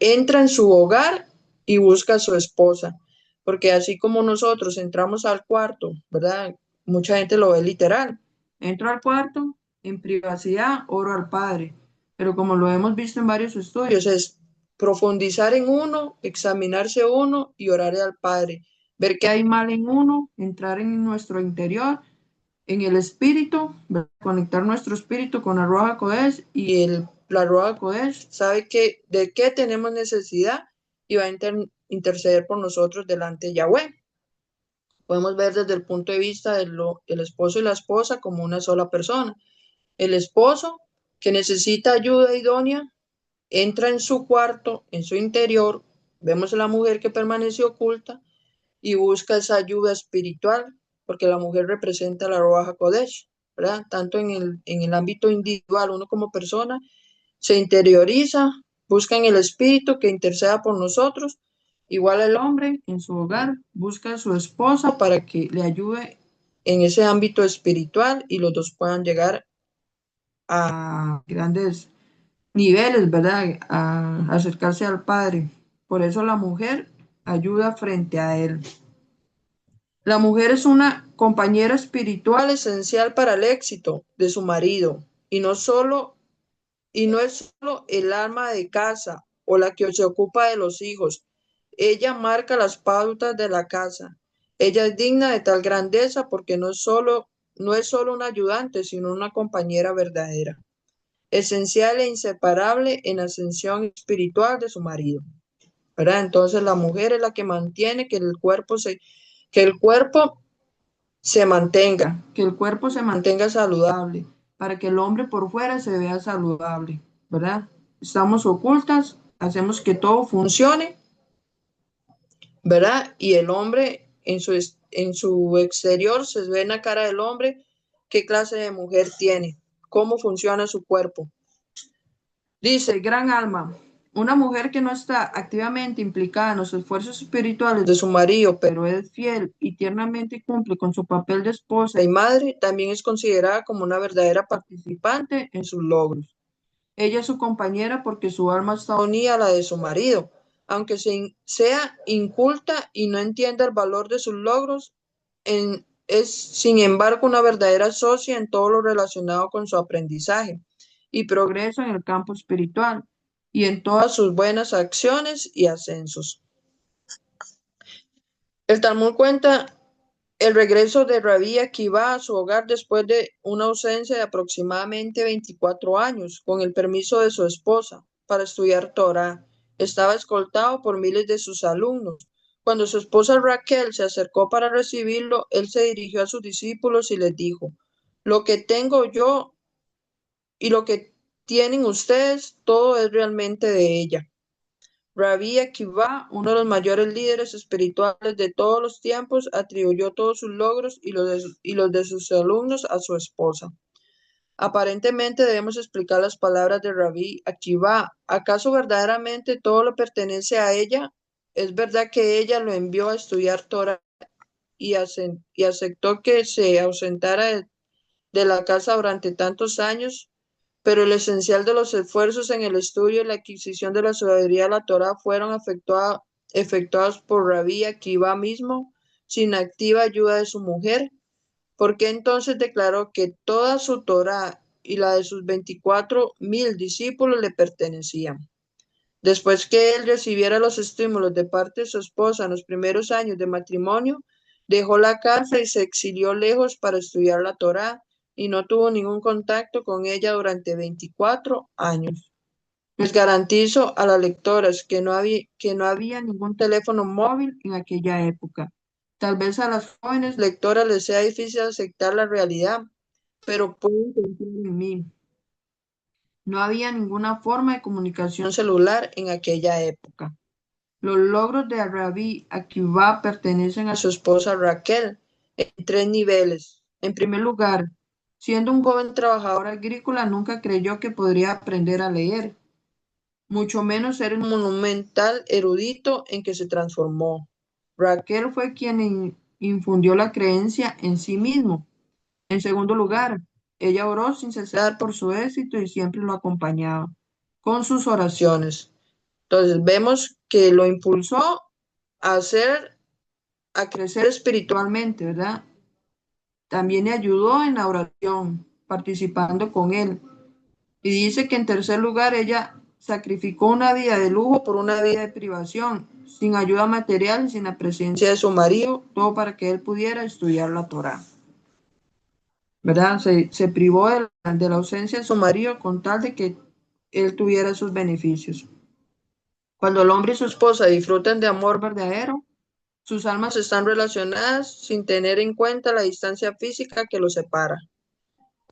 entra en su hogar y busca a su esposa. Porque así como nosotros entramos al cuarto, ¿verdad? Mucha gente lo ve literal. Entro al cuarto, en privacidad, oro al Padre. Pero como lo hemos visto en varios estudios, es profundizar en uno, examinarse uno y orar al Padre. Ver qué hay mal en uno, entrar en nuestro interior, en el espíritu, conectar nuestro espíritu con la Ruach Kodesh, y la Ruach Kodesh sabe de qué tenemos necesidad y va a interceder por nosotros delante de Yahweh. Podemos ver desde el punto de vista del esposo y la esposa como una sola persona. El esposo que necesita ayuda idónea entra en su cuarto, en su interior, vemos a la mujer que permanece oculta y busca esa ayuda espiritual, porque la mujer representa la Ruach HaKodesh, ¿verdad? Tanto en el ámbito individual, uno como persona se interioriza, busca en el espíritu que interceda por nosotros, igual el hombre en su hogar busca a su esposa para que le ayude en ese ámbito espiritual y los dos puedan llegar a grandes niveles, ¿verdad? A acercarse al Padre. Por eso la mujer ayuda frente a Él. La mujer es una compañera espiritual esencial para el éxito de su marido y no es solo el alma de casa o la que se ocupa de los hijos. Ella marca las pautas de la casa. Ella es digna de tal grandeza porque no es solo una ayudante, sino una compañera verdadera, esencial e inseparable en la ascensión espiritual de su marido, ¿verdad? Entonces la mujer es la que mantiene que que el cuerpo se mantenga saludable, para que el hombre por fuera se vea saludable, ¿verdad? Estamos ocultas, hacemos que todo funcione, ¿verdad? Y el hombre en su exterior se ve en la cara del hombre qué clase de mujer tiene, cómo funciona su cuerpo. Dice, gran alma, una mujer que no está activamente implicada en los esfuerzos espirituales de su marido, pero es fiel y tiernamente cumple con su papel de esposa y madre, también es considerada como una verdadera participante en sus logros. Ella es su compañera porque su alma está unida a la de su marido. Aunque sea inculta y no entienda el valor de sus logros, es sin embargo una verdadera socia en todo lo relacionado con su aprendizaje y progreso en el campo espiritual y en todas sus buenas acciones y ascensos. El Talmud cuenta el regreso de Rabí Akiva a su hogar después de una ausencia de aproximadamente 24 años, con el permiso de su esposa, para estudiar Torah. Estaba escoltado por miles de sus alumnos. Cuando su esposa Raquel se acercó para recibirlo, él se dirigió a sus discípulos y les dijo, lo que tengo yo y lo que tienen ustedes, todo es realmente de ella. Rabí Akiva, uno de los mayores líderes espirituales de todos los tiempos, atribuyó todos sus logros y los de sus alumnos a su esposa. Aparentemente debemos explicar las palabras de Rabí Akiva. ¿Acaso verdaderamente todo le pertenece a ella? ¿Es verdad que ella lo envió a estudiar Torah y aceptó que se ausentara de la casa durante tantos años? Pero el esencial de los esfuerzos en el estudio y la adquisición de la sabiduría de la Torah fueron efectuados por Rabí Akiva mismo, sin activa ayuda de su mujer, porque entonces declaró que toda su Torah y la de sus 24.000 discípulos le pertenecían. Después que él recibiera los estímulos de parte de su esposa en los primeros años de matrimonio, Dejó la casa y se exilió lejos para estudiar la Torá y no tuvo ningún contacto con ella durante 24 años. Les garantizo a las lectoras que no había ningún teléfono móvil en aquella época. Tal vez a las jóvenes lectoras les sea difícil aceptar la realidad, pero pueden confiar en mí. No había ninguna forma de comunicación celular en aquella época. Los logros de Rabbi Akiva pertenecen a su esposa Raquel en tres niveles. En primer lugar, siendo un joven trabajador agrícola, nunca creyó que podría aprender a leer, mucho menos ser el monumental erudito en que se transformó. Raquel fue quien infundió la creencia en sí mismo. En segundo lugar, ella oró sin cesar por su éxito y siempre lo acompañaba con sus oraciones. Entonces vemos que lo impulsó a hacer, a crecer espiritualmente, ¿verdad? También le ayudó en la oración, participando con él. Y dice que en tercer lugar ella sacrificó una vida de lujo por una vida de privación, sin ayuda material y sin la presencia de su marido, todo para que él pudiera estudiar la Torá. ¿Verdad? Se privó de la ausencia de su marido con tal de que él tuviera sus beneficios. Cuando el hombre y su esposa disfrutan de amor verdadero, sus almas están relacionadas sin tener en cuenta la distancia física que los separa.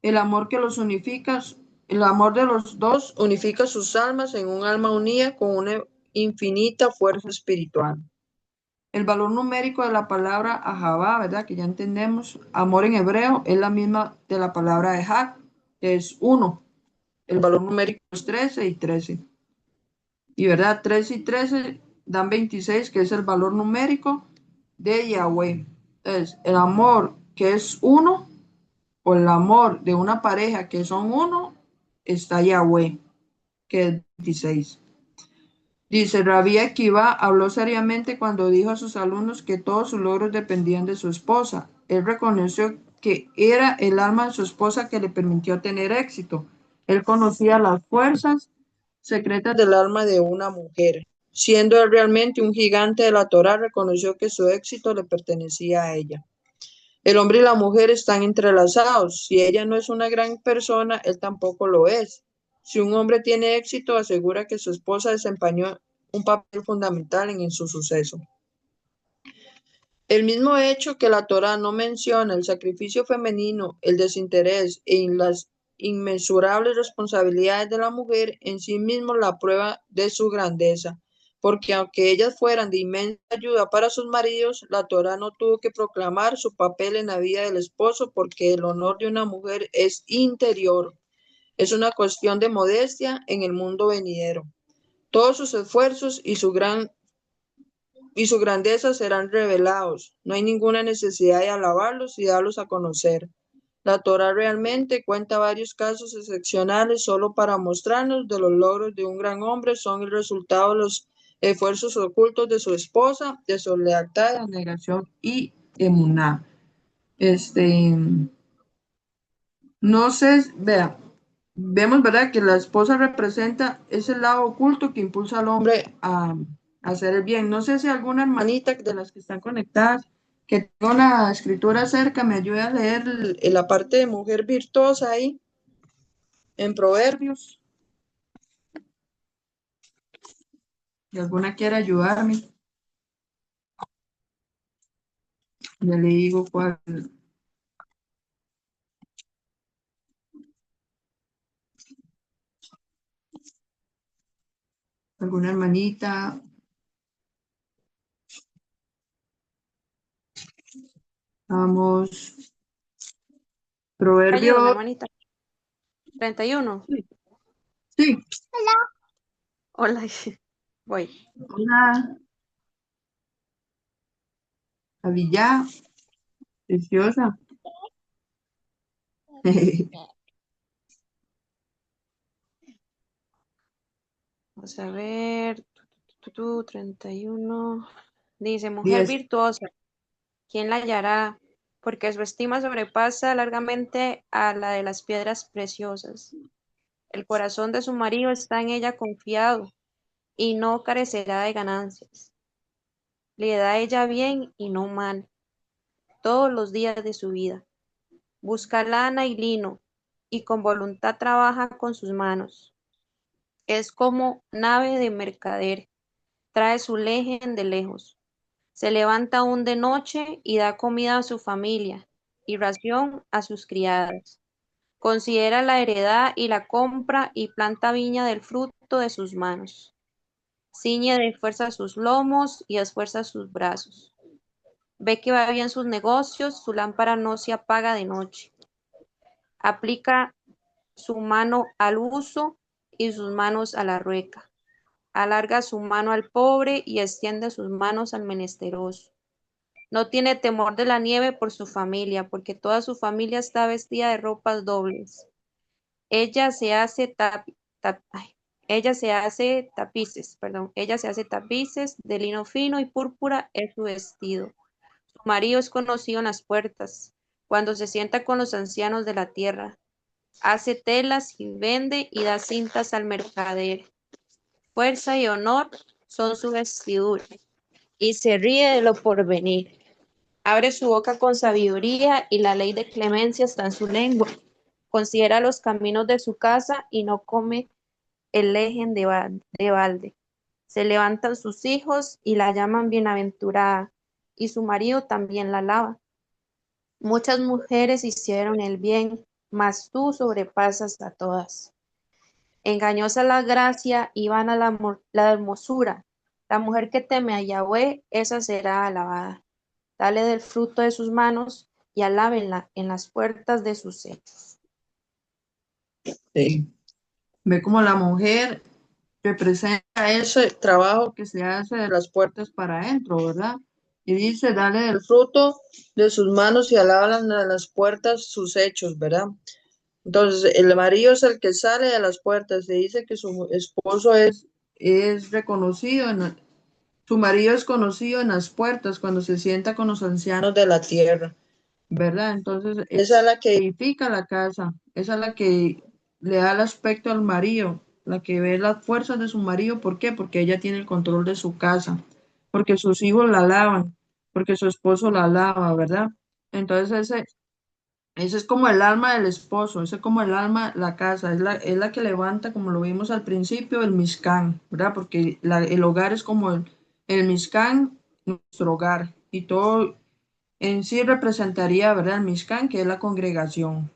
El amor que los unifica, el amor de los dos unifica sus almas en un alma unida con una infinita fuerza espiritual. El valor numérico de la palabra ahabá, ¿verdad? Que ya entendemos, amor en hebreo es la misma de la palabra ejad, que es uno. El valor numérico es 13 y 13. Y verdad, 13 y 13 dan 26, que es el valor numérico de Yahweh. Entonces, el amor que es uno, o el amor de una pareja que son uno, está Yahweh, que es 26. Dice, Rabbi Akiva habló seriamente cuando dijo a sus alumnos que todos sus logros dependían de su esposa. Él reconoció que era el alma de su esposa que le permitió tener éxito. Él conocía las fuerzas secretas del alma de una mujer. Siendo él realmente un gigante de la Torá, reconoció que su éxito le pertenecía a ella. El hombre y la mujer están entrelazados. Si ella no es una gran persona, él tampoco lo es. Si un hombre tiene éxito, asegura que su esposa desempeñó un papel fundamental en su suceso. El mismo hecho que la Torá no menciona el sacrificio femenino, el desinterés y las inmensurables responsabilidades de la mujer en sí mismo la prueba de su grandeza, porque aunque ellas fueran de inmensa ayuda para sus maridos, la Torá no tuvo que proclamar su papel en la vida del esposo porque el honor de una mujer es interior, es una cuestión de modestia en el mundo venidero. Todos sus esfuerzos y su grandeza serán revelados. No hay ninguna necesidad de alabarlos y darlos a conocer. La Torá realmente cuenta varios casos excepcionales solo para mostrarnos de los logros de un gran hombre son el resultado de los esfuerzos ocultos de su esposa, de su lealtad, abnegación y emuná. Este, no sé, vea, vemos, ¿verdad? Que la esposa representa ese lado oculto que impulsa al hombre a hacer el bien. No sé si alguna hermanita de las que están conectadas, que tenga una escritura cerca, me ayude a leer la parte de mujer virtuosa ahí, en Proverbios. Si alguna quiere ayudarme, ya le digo cuál. Alguna hermanita. Vamos. Ayúdame, Proverbios. hermanita. 31. Sí. Sí. Hola. Voy. Hola. Avilla. Preciosa. Vamos a ver. 31. Dice, mujer 10. virtuosa, ¿quién la hallará? Porque su estima sobrepasa largamente a la de las piedras preciosas. El corazón de su marido está en ella confiado y no carecerá de ganancias. Le da a ella bien y no mal. todos los días de su vida. Busca lana y lino, y con voluntad trabaja con sus manos. Es como nave de mercader, trae su lejen de lejos. Se levanta aún de noche y da comida a su familia y ración a sus criadas. Considera la heredad y la compra y planta viña del fruto de sus manos. Ciñe de fuerza sus lomos y esfuerza sus brazos. Ve que va bien sus negocios, su lámpara no se apaga de noche. Aplica su mano al uso y sus manos a la rueca. Alarga su mano al pobre y extiende sus manos al menesteroso. No tiene temor de la nieve por su familia, porque toda su familia está vestida de ropas dobles. Ella se hace ella se hace tapices de lino fino y púrpura es su vestido. Su marido es conocido en las puertas, cuando se sienta con los ancianos de la tierra. Hace telas y vende y da cintas al mercader. Fuerza y honor son su vestidura, y se ríe de lo porvenir. Abre su boca con sabiduría y la ley de clemencia está en su lengua. Considera los caminos de su casa y no come el lejen de balde. Se levantan sus hijos y la llaman bienaventurada, y su marido también la alaba. Muchas mujeres hicieron el bien, mas tú sobrepasas a todas. Engañosa la gracia y vana la hermosura. La mujer que teme a Yahweh, esa será alabada. Dale del fruto de sus manos y alábenla en las puertas de sus hechos. Sí. Ve como la mujer representa ese trabajo que se hace de las puertas para adentro, ¿verdad? Y dice, dale del fruto de sus manos y alábalan a las puertas sus hechos, ¿verdad? Entonces, el marido es el que sale de las puertas, se dice que su esposo es reconocido, su marido es conocido en las puertas cuando se sienta con los ancianos de la tierra, ¿verdad? Entonces, esa es la que edifica la casa, esa es la que le da el aspecto al marido, la que ve las fuerzas de su marido. ¿Por qué? Porque ella tiene el control de su casa, porque sus hijos la alaban, porque su esposo la alaba, ¿verdad? Entonces, ese es como el alma del esposo, ese es como el alma, la casa, es la que levanta, como lo vimos al principio, el Mishkan, ¿verdad? Porque el hogar es como el Mishkan, nuestro hogar, y todo en sí representaría, ¿verdad? El Mishkan, que es la congregación,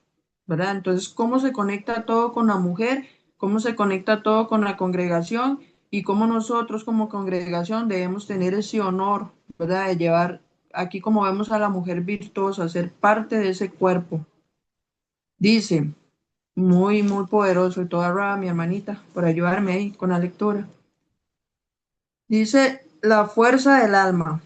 ¿verdad? Entonces, ¿cómo se conecta todo con la mujer? ¿Cómo se conecta todo con la congregación? Y cómo nosotros como congregación debemos tener ese honor, ¿verdad? De llevar, aquí como vemos a la mujer virtuosa, ser parte de ese cuerpo. Dice, muy, muy poderoso, y toda rara mi hermanita, por ayudarme ahí con la lectura. Dice, la fuerza del alma.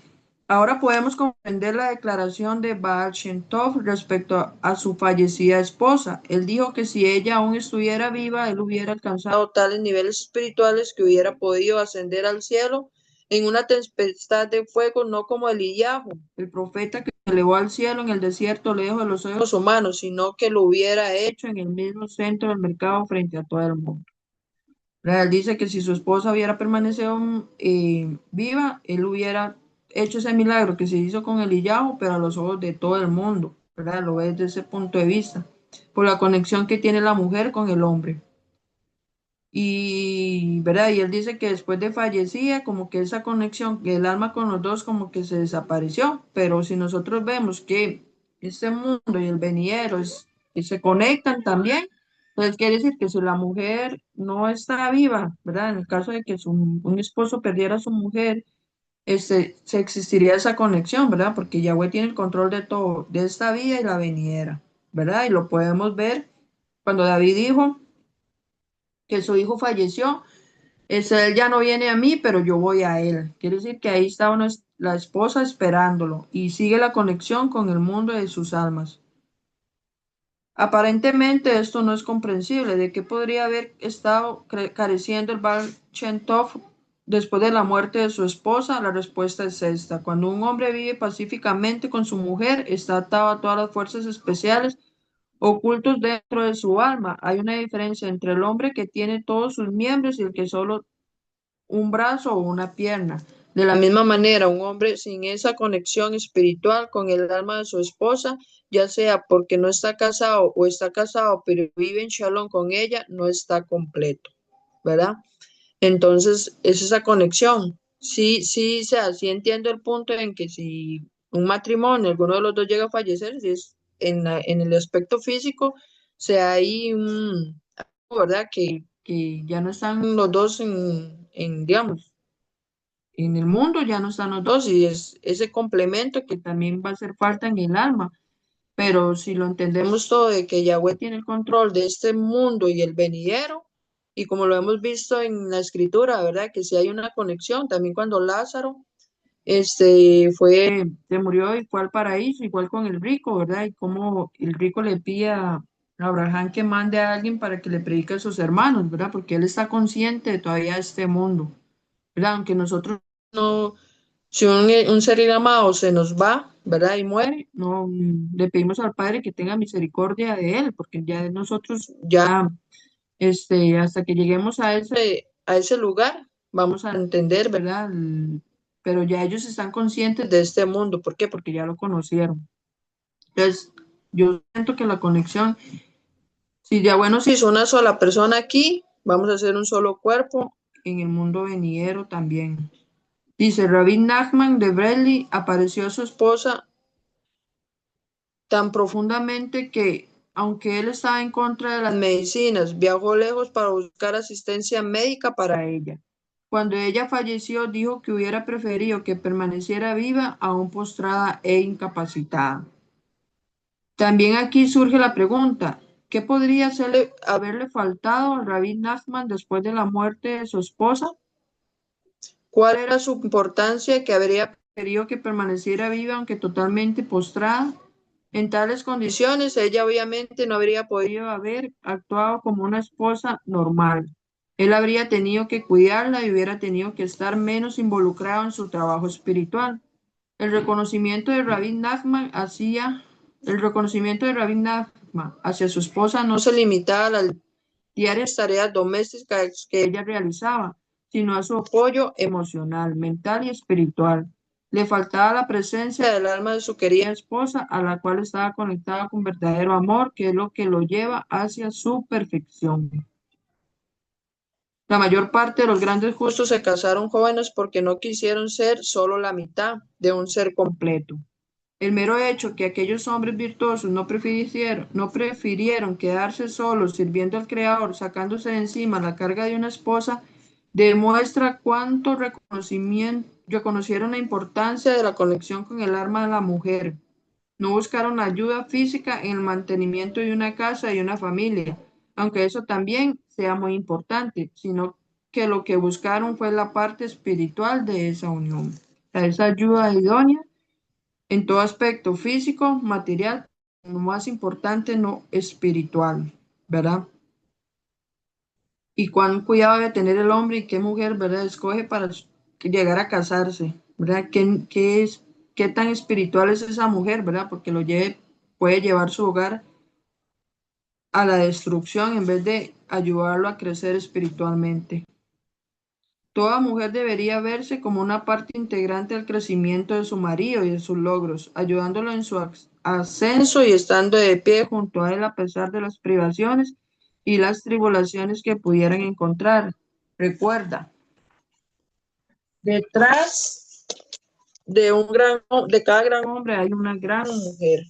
Ahora podemos comprender la declaración de Baal Shem Tov respecto a su fallecida esposa. Él dijo que si ella aún estuviera viva, él hubiera alcanzado tales niveles espirituales que hubiera podido ascender al cielo en una tempestad de fuego, no como Eliyahu, el profeta que se elevó al cielo en el desierto lejos de los ojos humanos, sino que lo hubiera hecho en el mismo centro del mercado frente a todo el mundo. Él dice que si su esposa hubiera permanecido viva, él hubiera hecho ese milagro que se hizo con Eliyahu, pero a los ojos de todo el mundo, ¿verdad? Lo ve desde ese punto de vista, por la conexión que tiene la mujer con el hombre. Y, ¿verdad? Y él dice que después de fallecida, como que esa conexión, que el alma con los dos como que se desapareció, pero si nosotros vemos que este mundo y el venidero que se conectan también, entonces quiere decir que si la mujer no está viva, ¿verdad? En el caso de que un esposo perdiera a su mujer, se existiría esa conexión, ¿verdad? Porque Yahweh tiene el control de todo, de esta vida y la venidera, ¿verdad? Y lo podemos ver cuando David dijo que su hijo falleció. Él ya no viene a mí, pero yo voy a él. Quiere decir que ahí está la esposa esperándolo y sigue la conexión con el mundo de sus almas. Aparentemente esto no es comprensible. ¿De qué podría haber estado careciendo el Baal Shem Tov después de la muerte de su esposa? La respuesta es esta. Cuando un hombre vive pacíficamente con su mujer, está atado a todas las fuerzas especiales ocultos dentro de su alma. Hay una diferencia entre el hombre que tiene todos sus miembros y el que solo un brazo o una pierna. De la misma manera, un hombre sin esa conexión espiritual con el alma de su esposa, ya sea porque no está casado o está casado, pero vive en shalom con ella, no está completo, ¿verdad? Entonces, es esa conexión. Sí, sí, o sea, sí entiendo el punto en que si un matrimonio, alguno de los dos llega a fallecer, si es en el aspecto físico, o sea, hay un, ¿verdad? Que ya no están los dos digamos, en el mundo, ya no están los dos, y es ese complemento que también va a hacer falta en el alma. Pero si lo entendemos todo de que Yahweh tiene el control de este mundo y el venidero, y como lo hemos visto en la escritura, ¿verdad? Que si hay una conexión, también cuando Lázaro, se murió y fue al paraíso, igual con el rico, ¿verdad? Y como el rico le pide a Abraham que mande a alguien para que le predique a sus hermanos, ¿verdad? Porque él está consciente de todavía este mundo, ¿verdad? Aunque nosotros no, si un ser amado se nos va, ¿verdad? Y muere, no, le pedimos al Padre que tenga misericordia de él, porque ya nosotros, ya, hasta que lleguemos a ese lugar, vamos a entender, ¿verdad? Pero ya ellos están conscientes de este mundo. ¿Por qué? Porque ya lo conocieron. Entonces, yo siento que la conexión, si ya bueno, si es una sola persona aquí, vamos a ser un solo cuerpo en el mundo venidero también. Dice, Rabbi Nachman de Bradley apareció a su esposa tan profundamente que, aunque él estaba en contra de las medicinas, viajó lejos para buscar asistencia médica para ella. Cuando ella falleció, dijo que hubiera preferido que permaneciera viva aún postrada e incapacitada. También aquí surge la pregunta, ¿qué podría haberle faltado a Rabbi Nachman después de la muerte de su esposa? ¿Cuál era su importancia que habría querido que permaneciera viva aunque totalmente postrada? En tales condiciones, ella obviamente no habría podido haber actuado como una esposa normal. Él habría tenido que cuidarla y hubiera tenido que estar menos involucrado en su trabajo espiritual. El reconocimiento de Rabbi Nachman el reconocimiento de Rabbi Nachman hacia su esposa no se limitaba a las diarias tareas domésticas que ella realizaba, sino a su apoyo emocional, mental y espiritual. Le faltaba la presencia del alma de su querida esposa, a la cual estaba conectada con verdadero amor, que es lo que lo lleva hacia su perfección. La mayor parte de los grandes justos se casaron jóvenes porque no quisieron ser solo la mitad de un ser completo. El mero hecho que aquellos hombres virtuosos no prefirieron quedarse solos sirviendo al Creador, sacándose de encima la carga de una esposa, demuestra cuánto reconocieron la importancia de la conexión con el alma de la mujer. No buscaron ayuda física en el mantenimiento de una casa y una familia, aunque eso también sea muy importante, sino que lo que buscaron fue la parte espiritual de esa unión, esa ayuda idónea en todo aspecto físico, material, lo más importante, no espiritual, ¿verdad? Y cuán cuidado debe tener el hombre y qué mujer, ¿verdad? Escoge para llegar a casarse, ¿verdad? ¿Qué tan espiritual es esa mujer, ¿verdad? Porque puede llevar su hogar a la destrucción en vez de ayudarlo a crecer espiritualmente. Toda mujer debería verse como una parte integrante del crecimiento de su marido y de sus logros, ayudándolo en su ascenso y estando de pie junto a él a pesar de las privaciones y las tribulaciones que pudieran encontrar. Recuerda, detrás de cada gran hombre hay una gran mujer.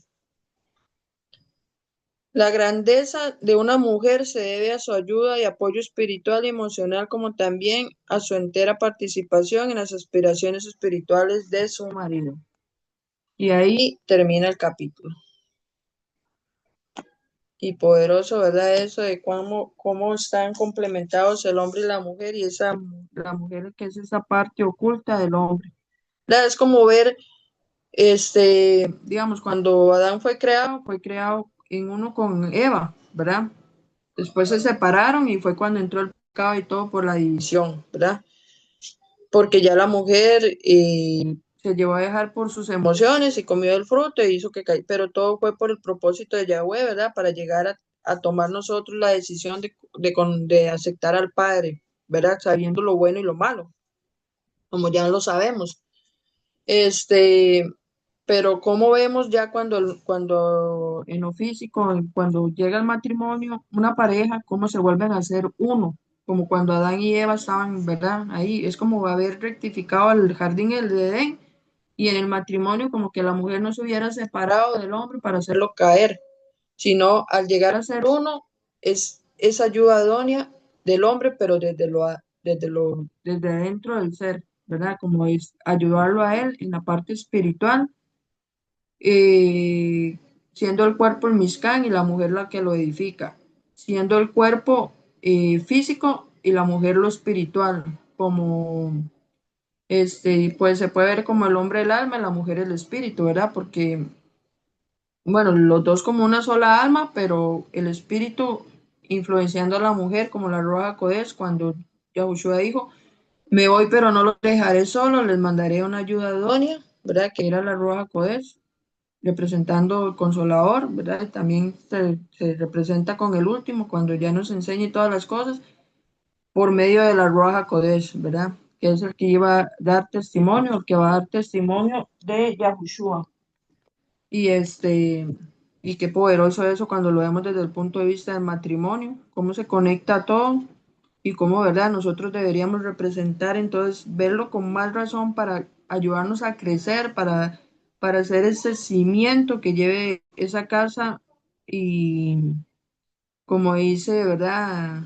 La grandeza de una mujer se debe a su ayuda y apoyo espiritual y emocional, como también a su entera participación en las aspiraciones espirituales de su marido. Y ahí termina el capítulo. Y poderoso, ¿verdad? Eso de cómo están complementados el hombre y la mujer, y la mujer que es esa parte oculta del hombre. ¿Verdad? Es como ver, digamos, cuando Adán fue creado en uno con Eva, ¿verdad? Después se separaron y fue cuando entró el pecado y todo por la división, ¿verdad? Porque ya la mujer se llevó a dejar por sus emociones y comió el fruto e hizo que cayera, pero todo fue por el propósito de Yahweh, ¿verdad? Para llegar a tomar nosotros la decisión de aceptar al Padre, ¿verdad? Sabiendo lo bueno y lo malo. como ya lo sabemos. Este, pero ¿cómo vemos ya cuando en lo físico, cuando llega el matrimonio, una pareja, cómo se vuelven a ser uno? Como cuando Adán y Eva estaban, ¿verdad? Ahí es como haber rectificado el jardín del Edén y en el matrimonio como que la mujer no se hubiera separado del hombre para hacerlo caer, sino al llegar a ser uno es esa ayuda idónea del hombre, pero desde dentro del ser, ¿verdad? Como es ayudarlo a él en la parte espiritual, eh, siendo el cuerpo el Mishkan y la mujer la que lo edifica, siendo el cuerpo físico y la mujer lo espiritual, como pues se puede ver como el hombre el alma y la mujer el espíritu, ¿verdad? Porque bueno, los dos como una sola alma, pero el espíritu influenciando a la mujer, como la Roja Codes, cuando Yahushua dijo, me voy, pero no los dejaré solos, les mandaré una ayuda idónea, ¿verdad? Que era la Roja Codes, representando el Consolador, ¿verdad? Y también se representa con el último, cuando ya nos enseñe todas las cosas, por medio de la Roja Codes, ¿verdad? Que es el que iba a dar testimonio, el que va a dar testimonio de Yahushua. Y y qué poderoso eso cuando lo vemos desde el punto de vista del matrimonio, cómo se conecta todo y cómo, ¿verdad? Nosotros deberíamos representar, entonces, verlo con más razón para ayudarnos a crecer, para hacer ese cimiento que lleve esa casa y, como dice, ¿verdad?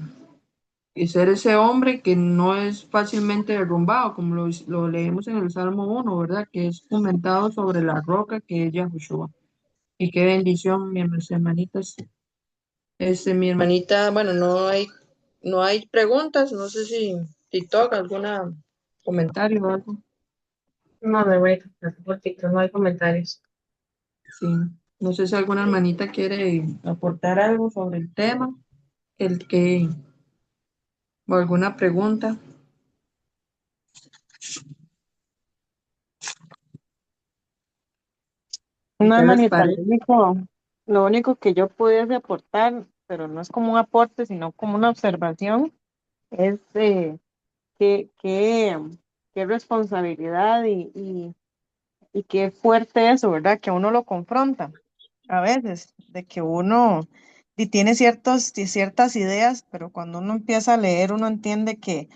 Y ser ese hombre que no es fácilmente derrumbado, como lo leemos en el Salmo 1, ¿verdad? Que es fundamentado sobre la roca que es Yahushua. Y qué bendición, mis hermanitas. Mi hermanita, bueno, no hay preguntas, no sé si TikTok, alguna comentario o algo. No, me voy a por TikTok, no hay comentarios. Sí. No sé si alguna hermanita quiere aportar algo sobre el tema, el que, o alguna pregunta. No, ¿Qué les hermanita, parece? lo único que yo pudiese aportar, pero no es como un aporte, sino como una observación, es qué, qué, qué responsabilidad y qué fuerte eso, ¿verdad? Que uno lo confronta a veces, de que uno tiene ciertas ideas, pero cuando uno empieza a leer, uno entiende que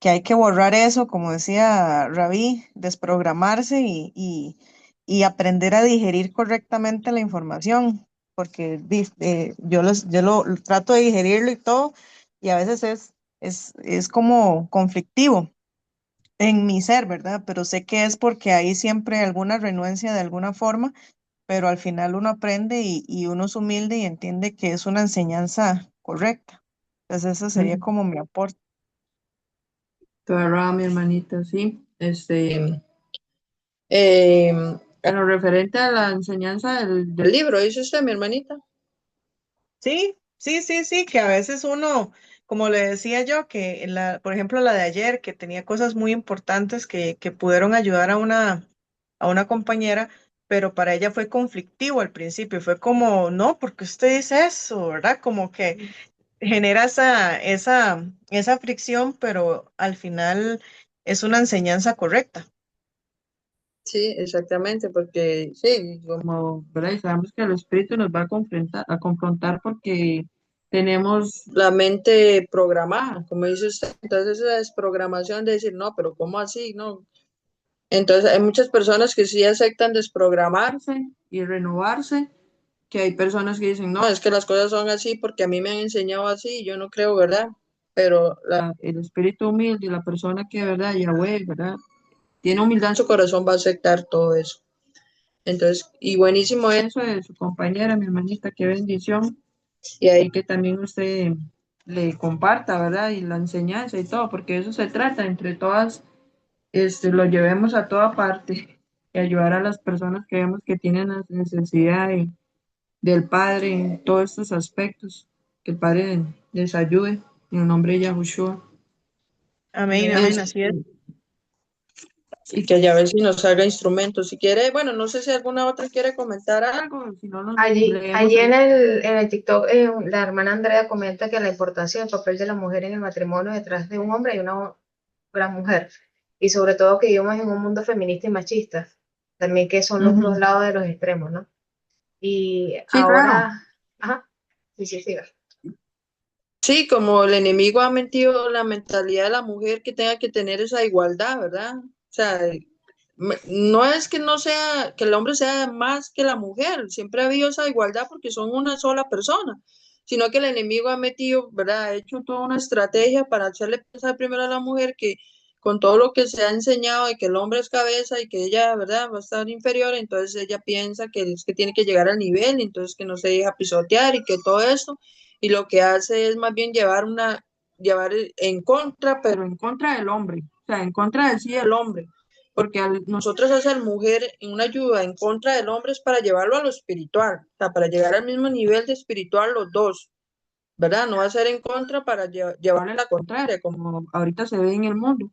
hay que borrar eso, como decía Rabí, desprogramarse y aprender a digerir correctamente la información, porque yo lo trato de digerirlo y todo, y a veces es como conflictivo en mi ser, ¿verdad? Pero sé que es porque hay siempre alguna renuencia de alguna forma, pero al final uno aprende y uno es humilde y entiende que es una enseñanza correcta. Entonces, eso sería Mm, como mi aporte. toda rara, mi hermanita, sí. En lo referente a la enseñanza del libro, dice usted, mi hermanita. Sí, sí, sí, sí, que a veces uno, como le decía yo, que por ejemplo, la de ayer, que tenía cosas muy importantes que pudieron ayudar a una compañera, pero para ella fue conflictivo al principio, fue como, no, porque usted dice eso, ¿verdad? Como que genera esa fricción, pero al final es una enseñanza correcta. Sí, exactamente, porque sí, como, ¿verdad? Y sabemos que el espíritu nos va a confrontar porque tenemos la mente programada, como dice usted. Entonces, esa desprogramación de decir, no, pero ¿cómo así? No. Entonces, hay muchas personas que sí aceptan desprogramarse y renovarse, que hay personas que dicen, no, es que las cosas son así porque a mí me han enseñado así y yo no creo, ¿verdad? Pero el espíritu humilde y la persona que, ¿verdad? Yahweh, ¿verdad? Tiene humildad en su corazón, va a aceptar todo eso. Entonces, y buenísimo eso de su compañera, mi hermanita, qué bendición. Y ahí que también usted le comparta, ¿verdad? Y la enseñanza y todo, porque de eso se trata, entre todas, lo llevemos a toda parte y ayudar a las personas que vemos que tienen la necesidad del Padre en todos estos aspectos, que el Padre les ayude en el nombre de Yahushua. Amén, amén, así es. Y que allá a ver si nos haga instrumentos. Si quiere, bueno, no sé si alguna otra quiere comentar algo, si no nos Allí leemos el... en el TikTok, la hermana Andrea comenta que la importancia del papel de la mujer en el matrimonio detrás de un hombre y una gran mujer. y sobre todo que vivimos en un mundo feminista y machista, también que son los dos Ujú. lados de los extremos, ¿no? Y Sí, claro. ahora, ajá, sí, sí, sí. Sí, como el enemigo ha metido la mentalidad de la mujer que tenga que tener esa igualdad, ¿verdad? O sea, no es que no sea, que el hombre sea más que la mujer, siempre ha habido esa igualdad porque son una sola persona, sino que el enemigo ha metido, ¿verdad? Ha hecho toda una estrategia para hacerle pensar primero a la mujer que con todo lo que se ha enseñado de que el hombre es cabeza y que ella, ¿verdad? Va a estar inferior, entonces ella piensa que es que tiene que llegar al nivel, entonces que no se deja pisotear y que todo esto, y lo que hace es más bien llevar en contra, pero en contra del hombre, o sea, en contra de sí del hombre porque nosotros hacer mujer en una ayuda en contra del hombre es para llevarlo a lo espiritual, o sea, para llegar al mismo nivel de espiritual los dos, ¿verdad? No va a ser en contra para llevarle la contraria, como ahorita se ve en el mundo,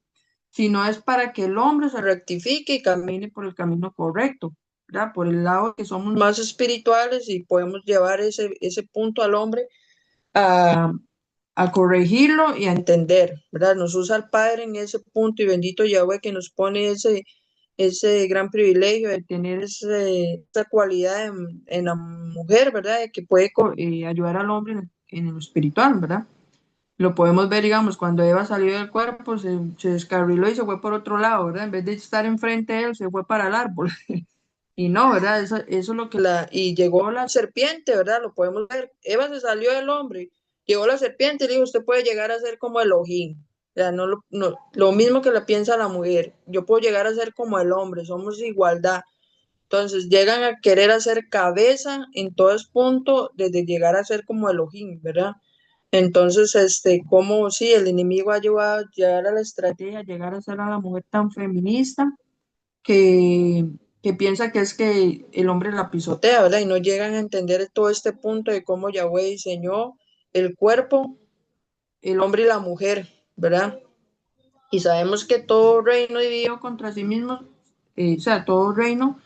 sino es para que el hombre se rectifique y camine por el camino correcto, ¿verdad? Por el lado que somos más espirituales y podemos llevar ese punto al hombre a, a corregirlo y a entender, ¿verdad? Nos usa el Padre en ese punto y bendito Yahweh que nos pone ese gran privilegio de tener esa cualidad en la mujer, ¿verdad? De que puede ayudar al hombre en lo espiritual, ¿verdad? Lo podemos ver, digamos, cuando Eva salió del cuerpo, se descarriló y se fue por otro lado, ¿verdad? En vez de estar enfrente de él, se fue para el árbol. Y no, ¿verdad? Eso es lo que y llegó la serpiente, ¿verdad? Lo podemos ver. Eva se salió del hombre, llegó la serpiente y le dijo, usted puede llegar a ser como Elohim. O sea, lo mismo que la piensa la mujer. Yo puedo llegar a ser como el hombre, somos igualdad. Entonces llegan a querer hacer cabeza en todo punto, desde llegar a ser como Elohim, ¿verdad? Entonces, como sí, el enemigo ha llevado a llegar a la estrategia, llegar a ser a la mujer tan feminista que, que piensa que es que el hombre la pisotea, ¿verdad? Y no llegan a entender todo este punto de cómo Yahweh diseñó el cuerpo, el hombre y la mujer, ¿verdad? Y sabemos que todo reino dividido contra sí mismo, o sea, todo reino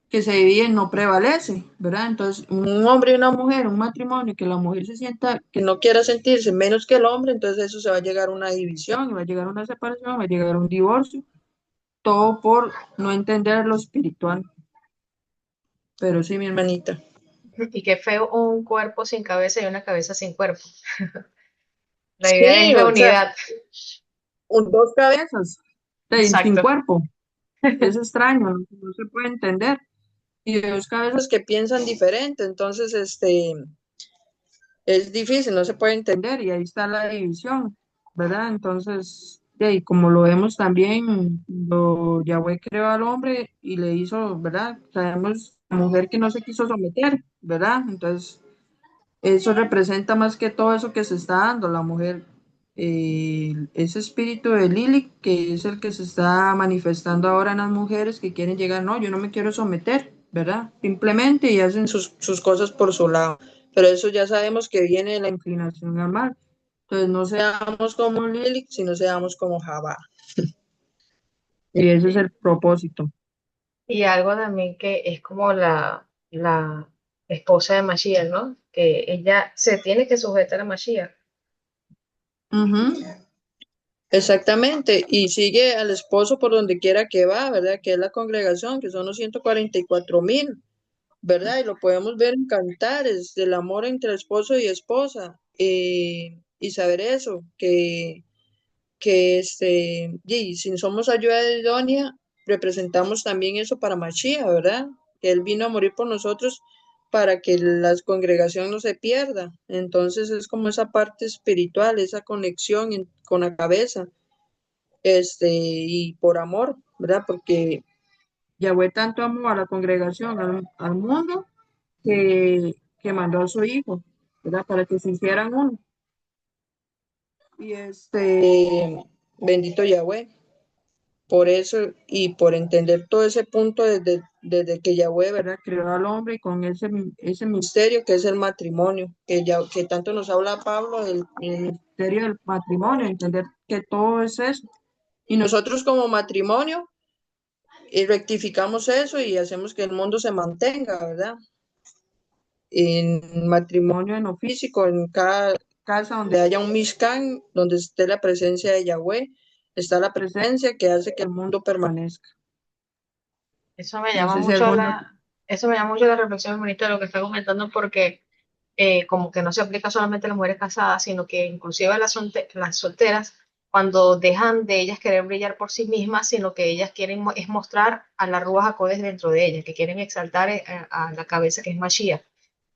que se divide no prevalece, ¿verdad? Entonces, un hombre y una mujer, un matrimonio, que la mujer se sienta, que no quiera sentirse menos que el hombre, entonces eso se va a llegar a una división, y va a llegar a una separación, va a llegar a un divorcio, todo por no entender lo espiritual. Pero sí, mi hermanita. Y qué feo un cuerpo sin cabeza y una cabeza sin cuerpo. La idea es Sí, la o sea, unidad. dos cabezas, sin Exacto. cuerpo. Es extraño, no se puede entender. Y dos cabezas que piensan diferente, entonces, es difícil, no se puede entender y ahí está la división, ¿verdad? Entonces, y como lo vemos también, Yahweh creó al hombre y le hizo, ¿verdad? Sabemos la mujer que no se quiso someter, ¿verdad? Entonces, eso representa más que todo eso que se está dando, la mujer, ese espíritu de Lilith, que es el que se está manifestando ahora en las mujeres que quieren llegar, no, yo no me quiero someter, ¿verdad? Simplemente y hacen sus cosas por su lado. Pero eso ya sabemos que viene de la inclinación al mal. Entonces no seamos como Lilith, sino seamos como Jabá. Y ese es el propósito. Y algo también que es como la esposa de Mashiach, ¿no? Que ella se tiene que sujetar a Mashiach. Ujú. Exactamente, y sigue al esposo por donde quiera que va, ¿verdad? Que es la congregación, que son los 144.000, ¿verdad? Y lo podemos ver en cantares del amor entre esposo y esposa, y saber eso, y si somos ayuda idónea, representamos también eso para Mashiach, ¿verdad? Que Él vino a morir por nosotros para que la congregación no se pierda. Entonces es como esa parte espiritual, esa conexión con la cabeza y por amor, ¿verdad? Porque Yahweh tanto amó a la congregación, al mundo, que mandó a su hijo, ¿verdad? Para que se hicieran uno. Y bendito Yahweh, por eso y por entender todo ese punto desde que Yahweh, ¿verdad? Creó al hombre y con ese misterio que es el matrimonio, que tanto nos habla Pablo el misterio del matrimonio, entender que todo es eso. Y nosotros como matrimonio, y rectificamos eso y hacemos que el mundo se mantenga, ¿verdad? En matrimonio, en lo físico, en cada casa donde haya un Mishkan, donde esté la presencia de Yahweh, está la presencia que hace que el mundo permanezca. Eso me No llama sé si mucho alguna... eso me llama mucho la reflexión bonita de lo que está comentando porque como que no se aplica solamente a las mujeres casadas, sino que inclusive a las solteras, cuando dejan de ellas querer brillar por sí mismas, sino que ellas quieren es mostrar a la Ruach HaKodesh dentro de ellas, que quieren exaltar a la cabeza que es Mashiach.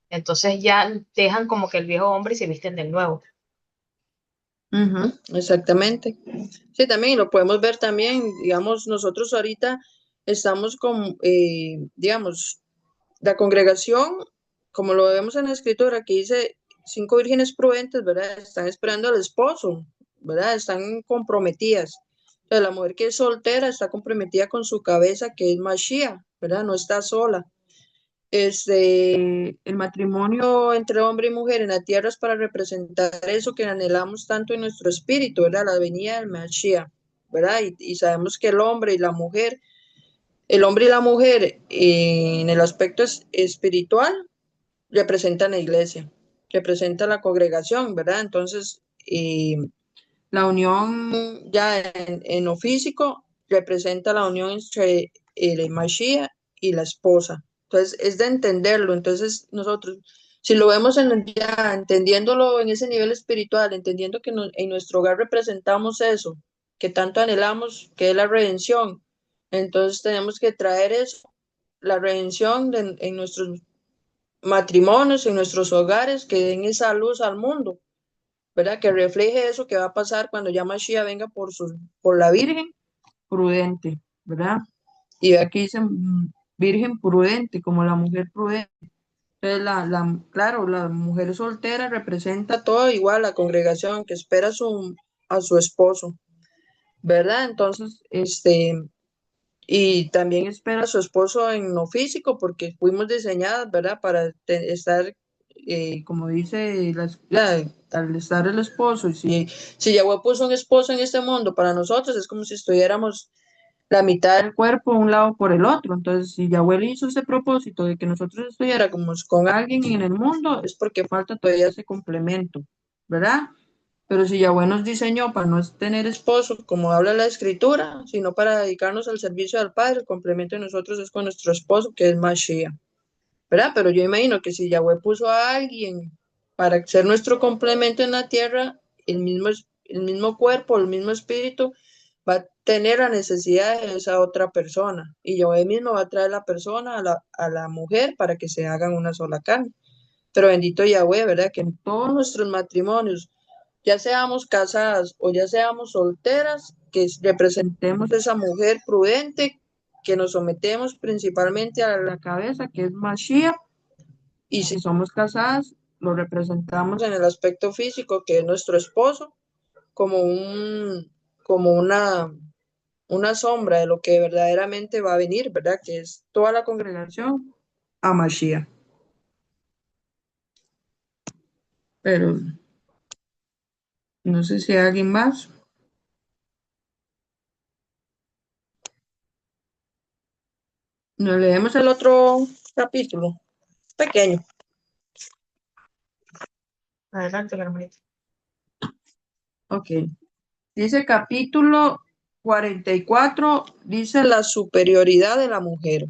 Entonces ya dejan como que el viejo hombre y se visten del nuevo. Ujú, exactamente. Sí, también lo podemos ver también, digamos, nosotros ahorita estamos con, digamos, la congregación, como lo vemos en la escritura, que dice 5 vírgenes prudentes, ¿verdad? Están esperando al esposo, ¿verdad? Están comprometidas. Entonces, la mujer que es soltera está comprometida con su cabeza, que es Mashiach, ¿verdad? No está sola. El matrimonio entre hombre y mujer en la tierra es para representar eso que anhelamos tanto en nuestro espíritu, ¿verdad? La venida del Mashiach, ¿verdad? Y sabemos que el hombre y la mujer en el aspecto espiritual representan la iglesia, representan la congregación, ¿verdad? Entonces, la unión ya en lo físico representa la unión entre el Mashiach y la esposa. Entonces, es de entenderlo. Entonces, nosotros, si lo vemos ya entendiéndolo en ese nivel espiritual, entendiendo que en nuestro hogar representamos eso, que tanto anhelamos, que es la redención, entonces tenemos que traer eso, la redención en nuestros matrimonios, en nuestros hogares, que den esa luz al mundo, ¿verdad? Que refleje eso que va a pasar cuando ya Mashiach venga por la Virgen prudente, ¿verdad? Y aquí dicen Virgen prudente, como la mujer prudente. Entonces, claro, la mujer soltera representa todo igual, la congregación que espera a su esposo, ¿verdad? Entonces, y también espera a su esposo en lo físico, porque fuimos diseñadas, ¿verdad? Para estar, como dice, al estar el esposo, y si Yahweh puso un esposo en este mundo para nosotros, es como si estuviéramos la mitad del cuerpo un lado por el otro. Entonces, si Yahweh hizo ese propósito de que nosotros estuviéramos con alguien en el mundo, es porque falta todavía ese complemento, ¿verdad? Pero si Yahweh nos diseñó para no tener esposo, como habla la escritura, sino para dedicarnos al servicio del Padre, el complemento de nosotros es con nuestro esposo, que es Mashiach, ¿verdad? Pero yo imagino que si Yahweh puso a alguien para ser nuestro complemento en la tierra, el mismo cuerpo, el mismo espíritu, va a tener la necesidad de esa otra persona. Y Yahweh mismo va a traer la persona a la mujer para que se hagan una sola carne. Pero bendito Yahweh, ¿verdad? Que en todos nuestros matrimonios, ya seamos casadas o ya seamos solteras, que representemos esa mujer prudente, que nos sometemos principalmente a la cabeza, que es Mashiach, y si somos casadas, lo representamos en el aspecto físico, que es nuestro esposo, como como una sombra de lo que verdaderamente va a venir, ¿verdad? Que es toda la congregación a Mashiach. Pero no sé si hay alguien más. Nos leemos el otro capítulo, pequeño. Adelante, hermanita. Ok. Dice capítulo 44, dice la superioridad de la mujer.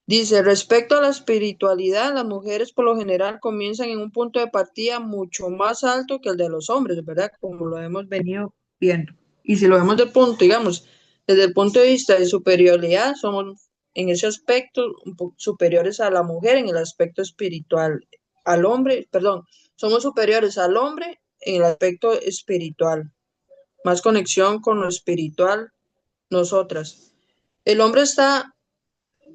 Dice, respecto a la espiritualidad, las mujeres por lo general comienzan en un punto de partida mucho más alto que el de los hombres, ¿verdad? Como lo hemos venido viendo. Y si lo vemos digamos, desde el punto de vista de superioridad, somos en ese aspecto un poco superiores a la mujer en el aspecto espiritual. Al hombre, perdón, somos superiores al hombre en el aspecto espiritual. Más conexión con lo espiritual, nosotras. El hombre está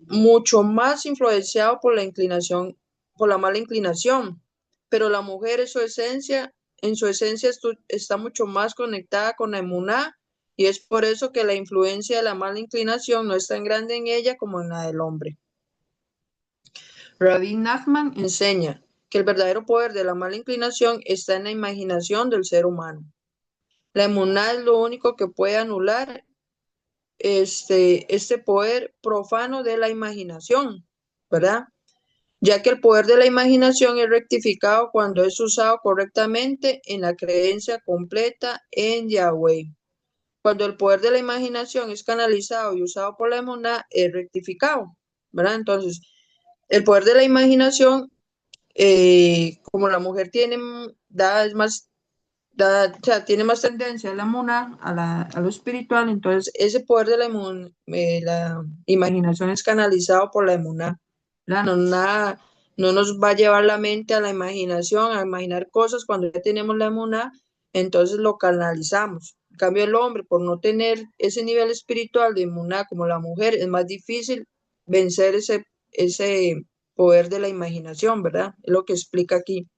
mucho más influenciado por la inclinación, por la mala inclinación, pero la mujer en su esencia está mucho más conectada con la emuná, y es por eso que la influencia de la mala inclinación no es tan grande en ella como en la del hombre. Rabbi Nachman enseña que el verdadero poder de la mala inclinación está en la imaginación del ser humano. La emuná es lo único que puede anular este poder profano de la imaginación, ¿verdad? Ya que el poder de la imaginación es rectificado cuando es usado correctamente en la creencia completa en Yahweh. Cuando el poder de la imaginación es canalizado y usado por la emuná, es rectificado, ¿verdad? Entonces, el poder de la imaginación, como la mujer tiene, es más, o sea, tiene más tendencia a la emuná, a lo espiritual, entonces ese poder de la imaginación es canalizado por la emuná, ¿verdad? No nos va a llevar la mente a la imaginación, a imaginar cosas cuando ya tenemos la emuná, entonces lo canalizamos. En cambio, el hombre, por no tener ese nivel espiritual de emuná como la mujer, es más difícil vencer ese poder de la imaginación, ¿verdad? Es lo que explica aquí.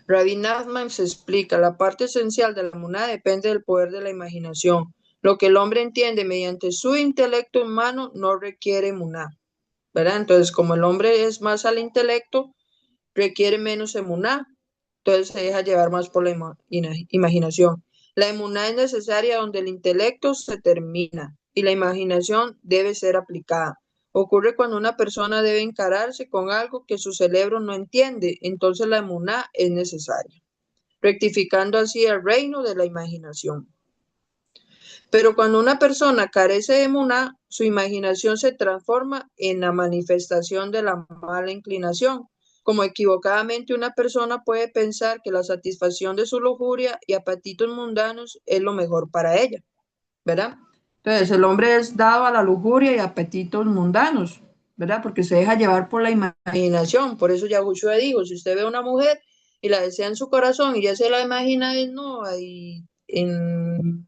Rabbi Nachman se explica, la parte esencial de la emuná depende del poder de la imaginación. Lo que el hombre entiende mediante su intelecto humano no requiere emuná, ¿verdad? Entonces, como el hombre es más al intelecto, requiere menos emuná, entonces se deja llevar más por la imaginación. La emuná es necesaria donde el intelecto se termina y la imaginación debe ser aplicada. Ocurre cuando una persona debe encararse con algo que su cerebro no entiende, entonces la emuná es necesaria, rectificando así el reino de la imaginación. Pero cuando una persona carece de emuná, su imaginación se transforma en la manifestación de la mala inclinación. Como equivocadamente una persona puede pensar que la satisfacción de su lujuria y apetitos mundanos es lo mejor para ella, ¿verdad? Entonces, el hombre es dado a la lujuria y apetitos mundanos, ¿verdad? Porque se deja llevar por la imaginación. Por eso Yahushua dijo, si usted ve a una mujer y la desea en su corazón y ya se la imagina desnuda y en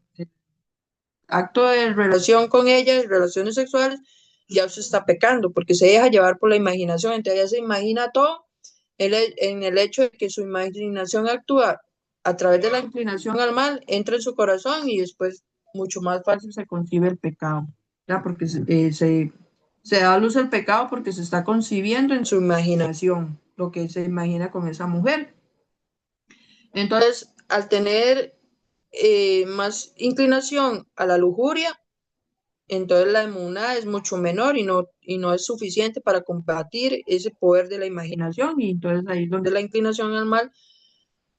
acto de relación con ella, relaciones sexuales, ya usted está pecando, porque se deja llevar por la imaginación, entonces ella se imagina todo en el hecho de que su imaginación actúa a través de la inclinación al mal, entra en su corazón y después mucho más fácil se concibe el pecado, ¿ya? Porque se da a luz el pecado porque se está concibiendo en su imaginación, lo que se imagina con esa mujer. Entonces, al tener más inclinación a la lujuria, entonces la emuná es mucho menor y no es suficiente para combatir ese poder de la imaginación. Y entonces ahí es donde la inclinación al mal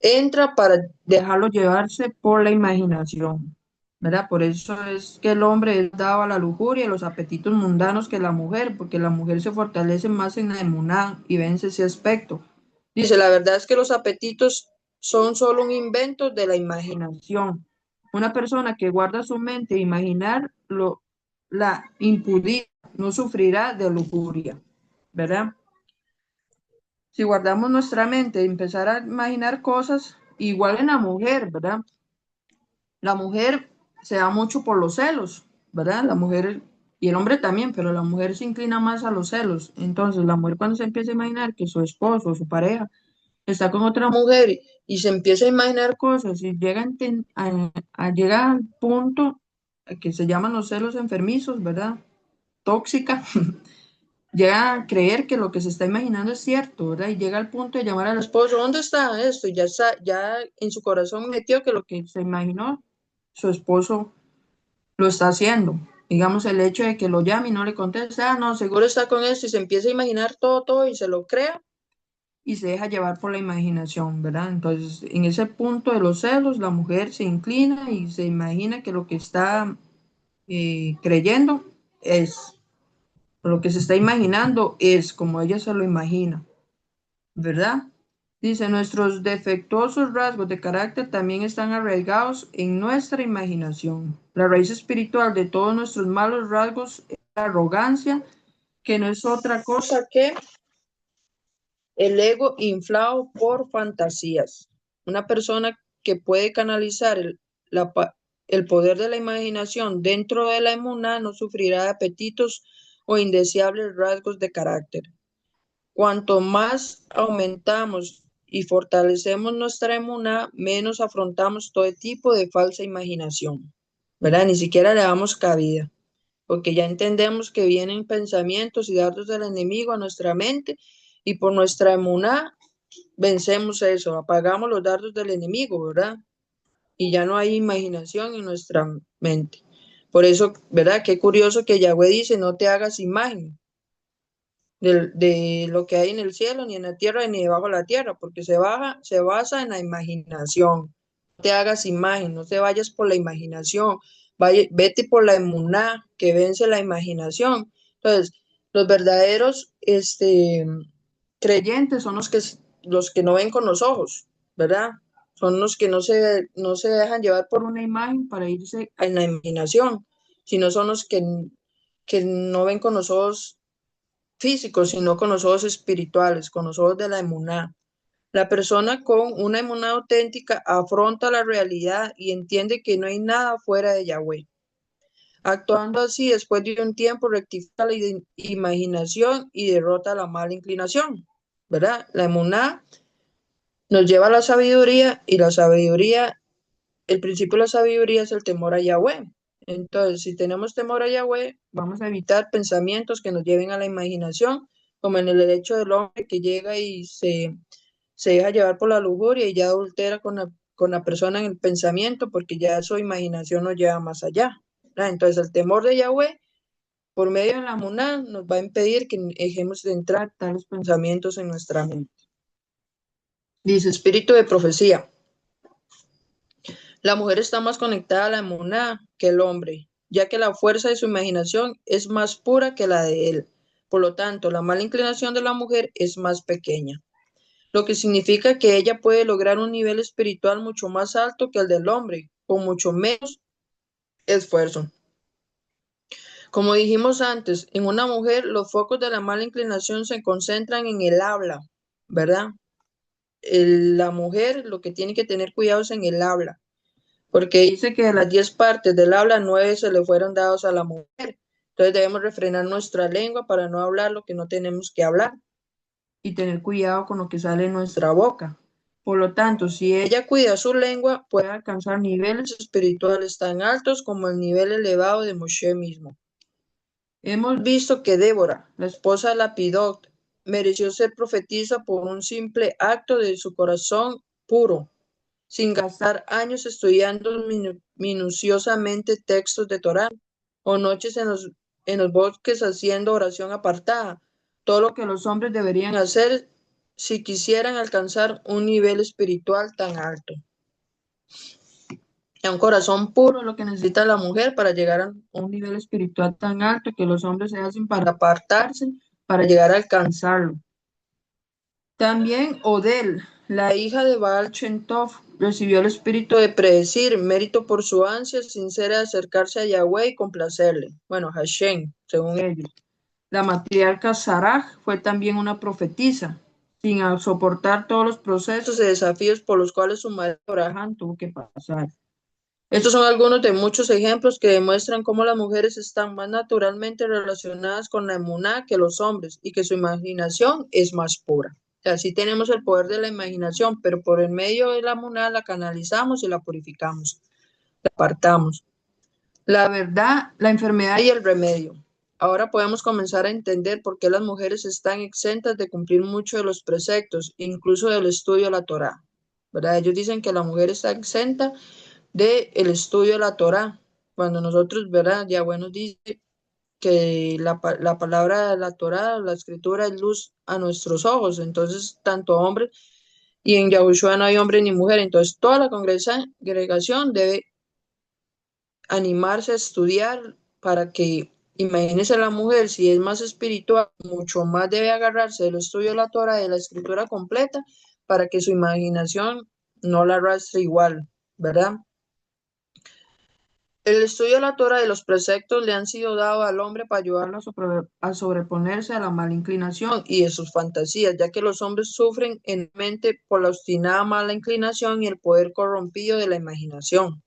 entra para dejarlo llevarse por la imaginación, ¿verdad? Por eso es que el hombre es dado a la lujuria y los apetitos mundanos que la mujer, porque la mujer se fortalece más en la emuná y vence ese aspecto. Dice, la verdad es que los apetitos son solo un invento de la imaginación. Una persona que guarda su mente e imaginar la impudida no sufrirá de lujuria, ¿verdad? Si guardamos nuestra mente y empezar a imaginar cosas, igual en la mujer, ¿verdad? La mujer se da mucho por los celos, ¿verdad? La mujer y el hombre también, pero la mujer se inclina más a los celos. Entonces, la mujer cuando se empieza a imaginar que su esposo, su pareja, está con otra mujer y se empieza a imaginar cosas y llega al punto que se llaman los celos enfermizos, ¿verdad? Tóxica, llega a creer que lo que se está imaginando es cierto, ¿verdad? Y llega al punto de llamar al esposo, ¿dónde está esto? Y ya en su corazón metió que lo que se imaginó, su esposo lo está haciendo. Digamos, el hecho de que lo llame y no le conteste, no, seguro está con esto y se empieza a imaginar todo y se lo crea y se deja llevar por la imaginación, ¿verdad? Entonces, en ese punto de los celos, la mujer se inclina y se imagina que lo que está creyendo es, lo que se está imaginando es como ella se lo imagina, ¿verdad? Dice, nuestros defectuosos rasgos de carácter también están arraigados en nuestra imaginación. La raíz espiritual de todos nuestros malos rasgos es la arrogancia, que no es otra cosa que el ego inflado por fantasías. Una persona que puede canalizar el poder de la imaginación dentro de la emuná no sufrirá de apetitos o indeseables rasgos de carácter. Cuanto más aumentamos y fortalecemos nuestra emuná, menos afrontamos todo tipo de falsa imaginación, ¿verdad? Ni siquiera le damos cabida, porque ya entendemos que vienen pensamientos y dardos del enemigo a nuestra mente y por nuestra emuná vencemos eso, apagamos los dardos del enemigo, ¿verdad? Y ya no hay imaginación en nuestra mente. Por eso, ¿verdad? Qué curioso que Yahweh dice, no te hagas imagen de lo que hay en el cielo, ni en la tierra, ni debajo de la tierra, porque se basa en la imaginación. te hagas imagen, no te vayas por la imaginación, vete por la emuná que vence la imaginación. Entonces, los verdaderos creyentes son los que no ven con los ojos, ¿verdad? Son los que no se dejan llevar por una imagen para irse en la imaginación, sino son los que no ven con los ojos físicos, sino con los ojos espirituales, con los ojos de la emuná. La persona con una emuná auténtica afronta la realidad y entiende que no hay nada fuera de Yahweh. Actuando así, después de un tiempo, rectifica la imaginación y derrota la mala inclinación, ¿verdad? La emuná nos lleva a la sabiduría y la sabiduría, el principio de la sabiduría es el temor a Yahweh. Entonces, si tenemos temor a Yahweh, vamos a evitar pensamientos que nos lleven a la imaginación, como en el hecho del hombre que llega y se deja llevar por la lujuria y ya adultera con la persona en el pensamiento, porque ya su imaginación nos lleva más allá, ¿verdad? Entonces, el temor de Yahweh, por medio de la muná, nos va a impedir que dejemos de entrar tales pensamientos en nuestra mente. Dice, espíritu de profecía. La mujer está más conectada a la emuná que el hombre, ya que la fuerza de su imaginación es más pura que la de él. Por lo tanto, la mala inclinación de la mujer es más pequeña, lo que significa que ella puede lograr un nivel espiritual mucho más alto que el del hombre, con mucho menos esfuerzo. Como dijimos antes, en una mujer los focos de la mala inclinación se concentran en el habla, ¿verdad? La mujer lo que tiene que tener cuidado es en el habla, porque dice que de las 10 partes del habla, 9 se le fueron dados a la mujer. Entonces debemos refrenar nuestra lengua para no hablar lo que no tenemos que hablar y tener cuidado con lo que sale de nuestra boca. Por lo tanto, si ella cuida su lengua, puede alcanzar niveles espirituales tan altos como el nivel elevado de Moshe mismo. Hemos visto que Débora, la esposa de Lapidot, mereció ser profetisa por un simple acto de su corazón puro, sin gastar años estudiando minuciosamente textos de Torá o noches en los bosques haciendo oración apartada, todo lo que los hombres deberían hacer si quisieran alcanzar un nivel espiritual tan alto. Un corazón puro es lo que necesita la mujer para llegar a un nivel espiritual tan alto que los hombres se hacen para apartarse, para llegar a alcanzarlo. También Odel, la hija de Baal Shem Tov, recibió el espíritu de predecir, mérito por su ansia sincera de acercarse a Yahweh y complacerle. Bueno, Hashem, según ellos. La matriarca Sarah fue también una profetisa, sin soportar todos los procesos y desafíos por los cuales su madre Abraham tuvo que pasar. Estos son algunos de muchos ejemplos que demuestran cómo las mujeres están más naturalmente relacionadas con la emuná que los hombres y que su imaginación es más pura. O sea, sí tenemos el poder de la imaginación, pero por el medio de la emuná la canalizamos y la purificamos, la apartamos. La verdad, la enfermedad y el remedio. Ahora podemos comenzar a entender por qué las mujeres están exentas de cumplir muchos de los preceptos, incluso del estudio de la Torá, ¿verdad? Ellos dicen que la mujer está exenta del estudio de la Torá, cuando nosotros, ¿verdad? Yahweh nos dice que la palabra de la Torá, la escritura es luz a nuestros ojos, entonces tanto hombre y en Yahushua no hay hombre ni mujer, entonces toda la congregación debe animarse a estudiar para que, imagínese la mujer, si es más espiritual, mucho más debe agarrarse del estudio de la Torá, de la escritura completa, para que su imaginación no la arrastre igual, ¿verdad? El estudio de la Torá y los preceptos le han sido dados al hombre para ayudarlo a sobreponerse a la mala inclinación y de sus fantasías, ya que los hombres sufren en mente por la obstinada mala inclinación y el poder corrompido de la imaginación.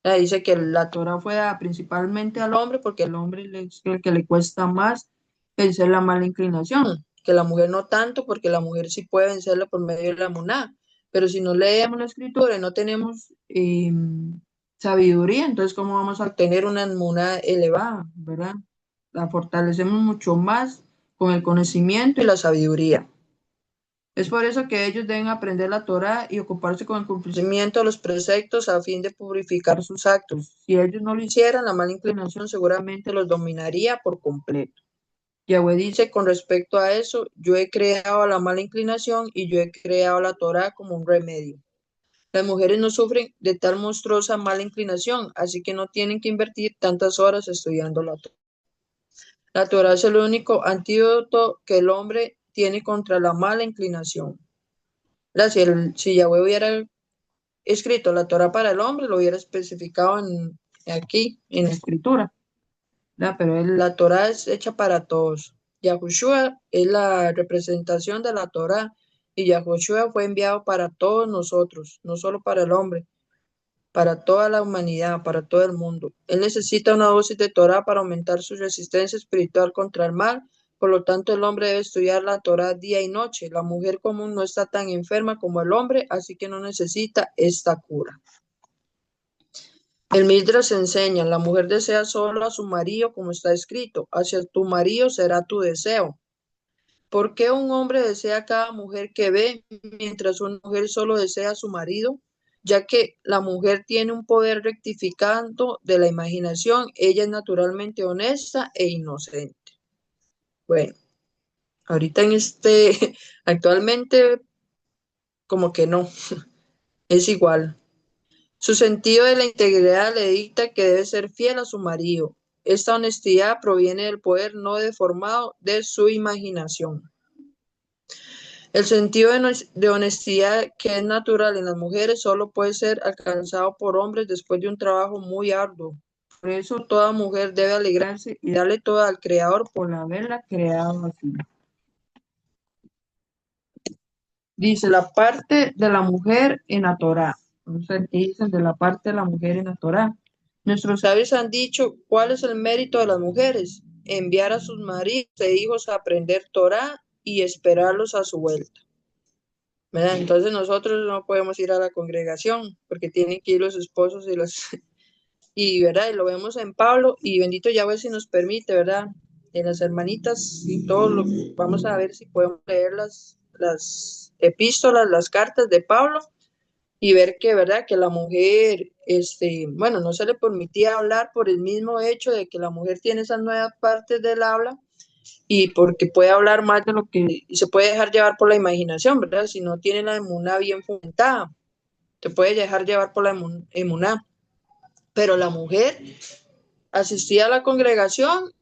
Dice que la Torá fue dada principalmente al hombre porque el hombre es el que le cuesta más vencer la mala inclinación, que la mujer no tanto porque la mujer sí puede vencerla por medio de la muná, pero si no leemos la escritura y no tenemos sabiduría, entonces ¿cómo vamos a obtener una muná elevada, verdad? La fortalecemos mucho más con el conocimiento y la sabiduría. Es por eso que ellos deben aprender la Torá y ocuparse con el cumplimiento de los preceptos a fin de purificar sus actos. Si ellos no lo hicieran, la mala inclinación seguramente los dominaría por completo. Yahweh dice con respecto a eso, yo he creado la mala inclinación y yo he creado la Torá como un remedio. Las mujeres no sufren de tal monstruosa mala inclinación, así que no tienen que invertir tantas horas estudiando la Torá. La Torá es el único antídoto que el hombre tiene contra la mala inclinación. Si Yahweh hubiera escrito la Torá para el hombre, lo hubiera especificado aquí, en la escritura. Pero la Torá es hecha para todos. Yahushua es la representación de la Torá y Yahushua fue enviado para todos nosotros, no solo para el hombre, para toda la humanidad, para todo el mundo. Él necesita una dosis de Torá para aumentar su resistencia espiritual contra el mal. Por lo tanto, el hombre debe estudiar la Torá día y noche. La mujer común no está tan enferma como el hombre, así que no necesita esta cura. El Midrash enseña, la mujer desea solo a su marido, como está escrito, hacia tu marido será tu deseo. ¿Por qué un hombre desea a cada mujer que ve, mientras una mujer solo desea a su marido? Ya que la mujer tiene un poder rectificando de la imaginación, ella es naturalmente honesta e inocente. Bueno, ahorita actualmente, como que no, es igual. Su sentido de la integridad le dicta que debe ser fiel a su marido. Esta honestidad proviene del poder no deformado de su imaginación. El sentido de honestidad que es natural en las mujeres solo puede ser alcanzado por hombres después de un trabajo muy arduo. Por eso toda mujer debe alegrarse y darle todo al Creador por haberla creado así. Dice la parte de la mujer en la Torá. Vamos a ver qué dicen de la parte de la mujer en la Torá. Nuestros sabios han dicho, ¿cuál es el mérito de las mujeres? Enviar a sus maridos e hijos a aprender Torá y esperarlos a su vuelta. ¿Verdad? Entonces nosotros no podemos ir a la congregación porque tienen que ir los esposos y ¿verdad? Y lo vemos en Pablo y bendito Yahweh si nos permite, ¿verdad? En las hermanitas y vamos a ver si podemos leer las epístolas, las cartas de Pablo y ver que, ¿verdad? Que la mujer, bueno, no se le permitía hablar por el mismo hecho de que la mujer tiene esas nuevas partes del habla y porque puede hablar más de lo que, y se puede dejar llevar por la imaginación, ¿verdad? Si no tiene la emuná bien fundamentada, te puede dejar llevar por la emuná. Pero la mujer asistía a la congregación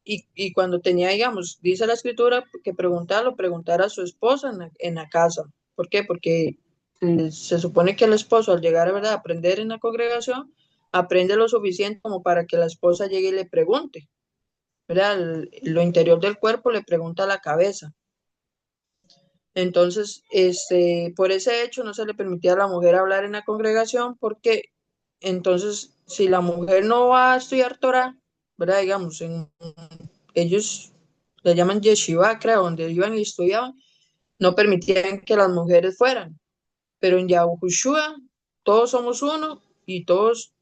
y cuando tenía, digamos, dice la escritura que preguntara a su esposa en la casa. ¿Por qué? Porque se supone que el esposo al llegar, ¿verdad?, a aprender en la congregación, aprende lo suficiente como para que la esposa llegue y le pregunte, ¿verdad? Lo interior del cuerpo le pregunta a la cabeza. Entonces, por ese hecho no se le permitía a la mujer hablar en la congregación porque entonces, si la mujer no va a estudiar Torah, ¿verdad? Digamos, ellos le llaman yeshiva, creo, donde iban y estudiaban, no permitían que las mujeres fueran. Pero en Yahushua todos somos uno y todos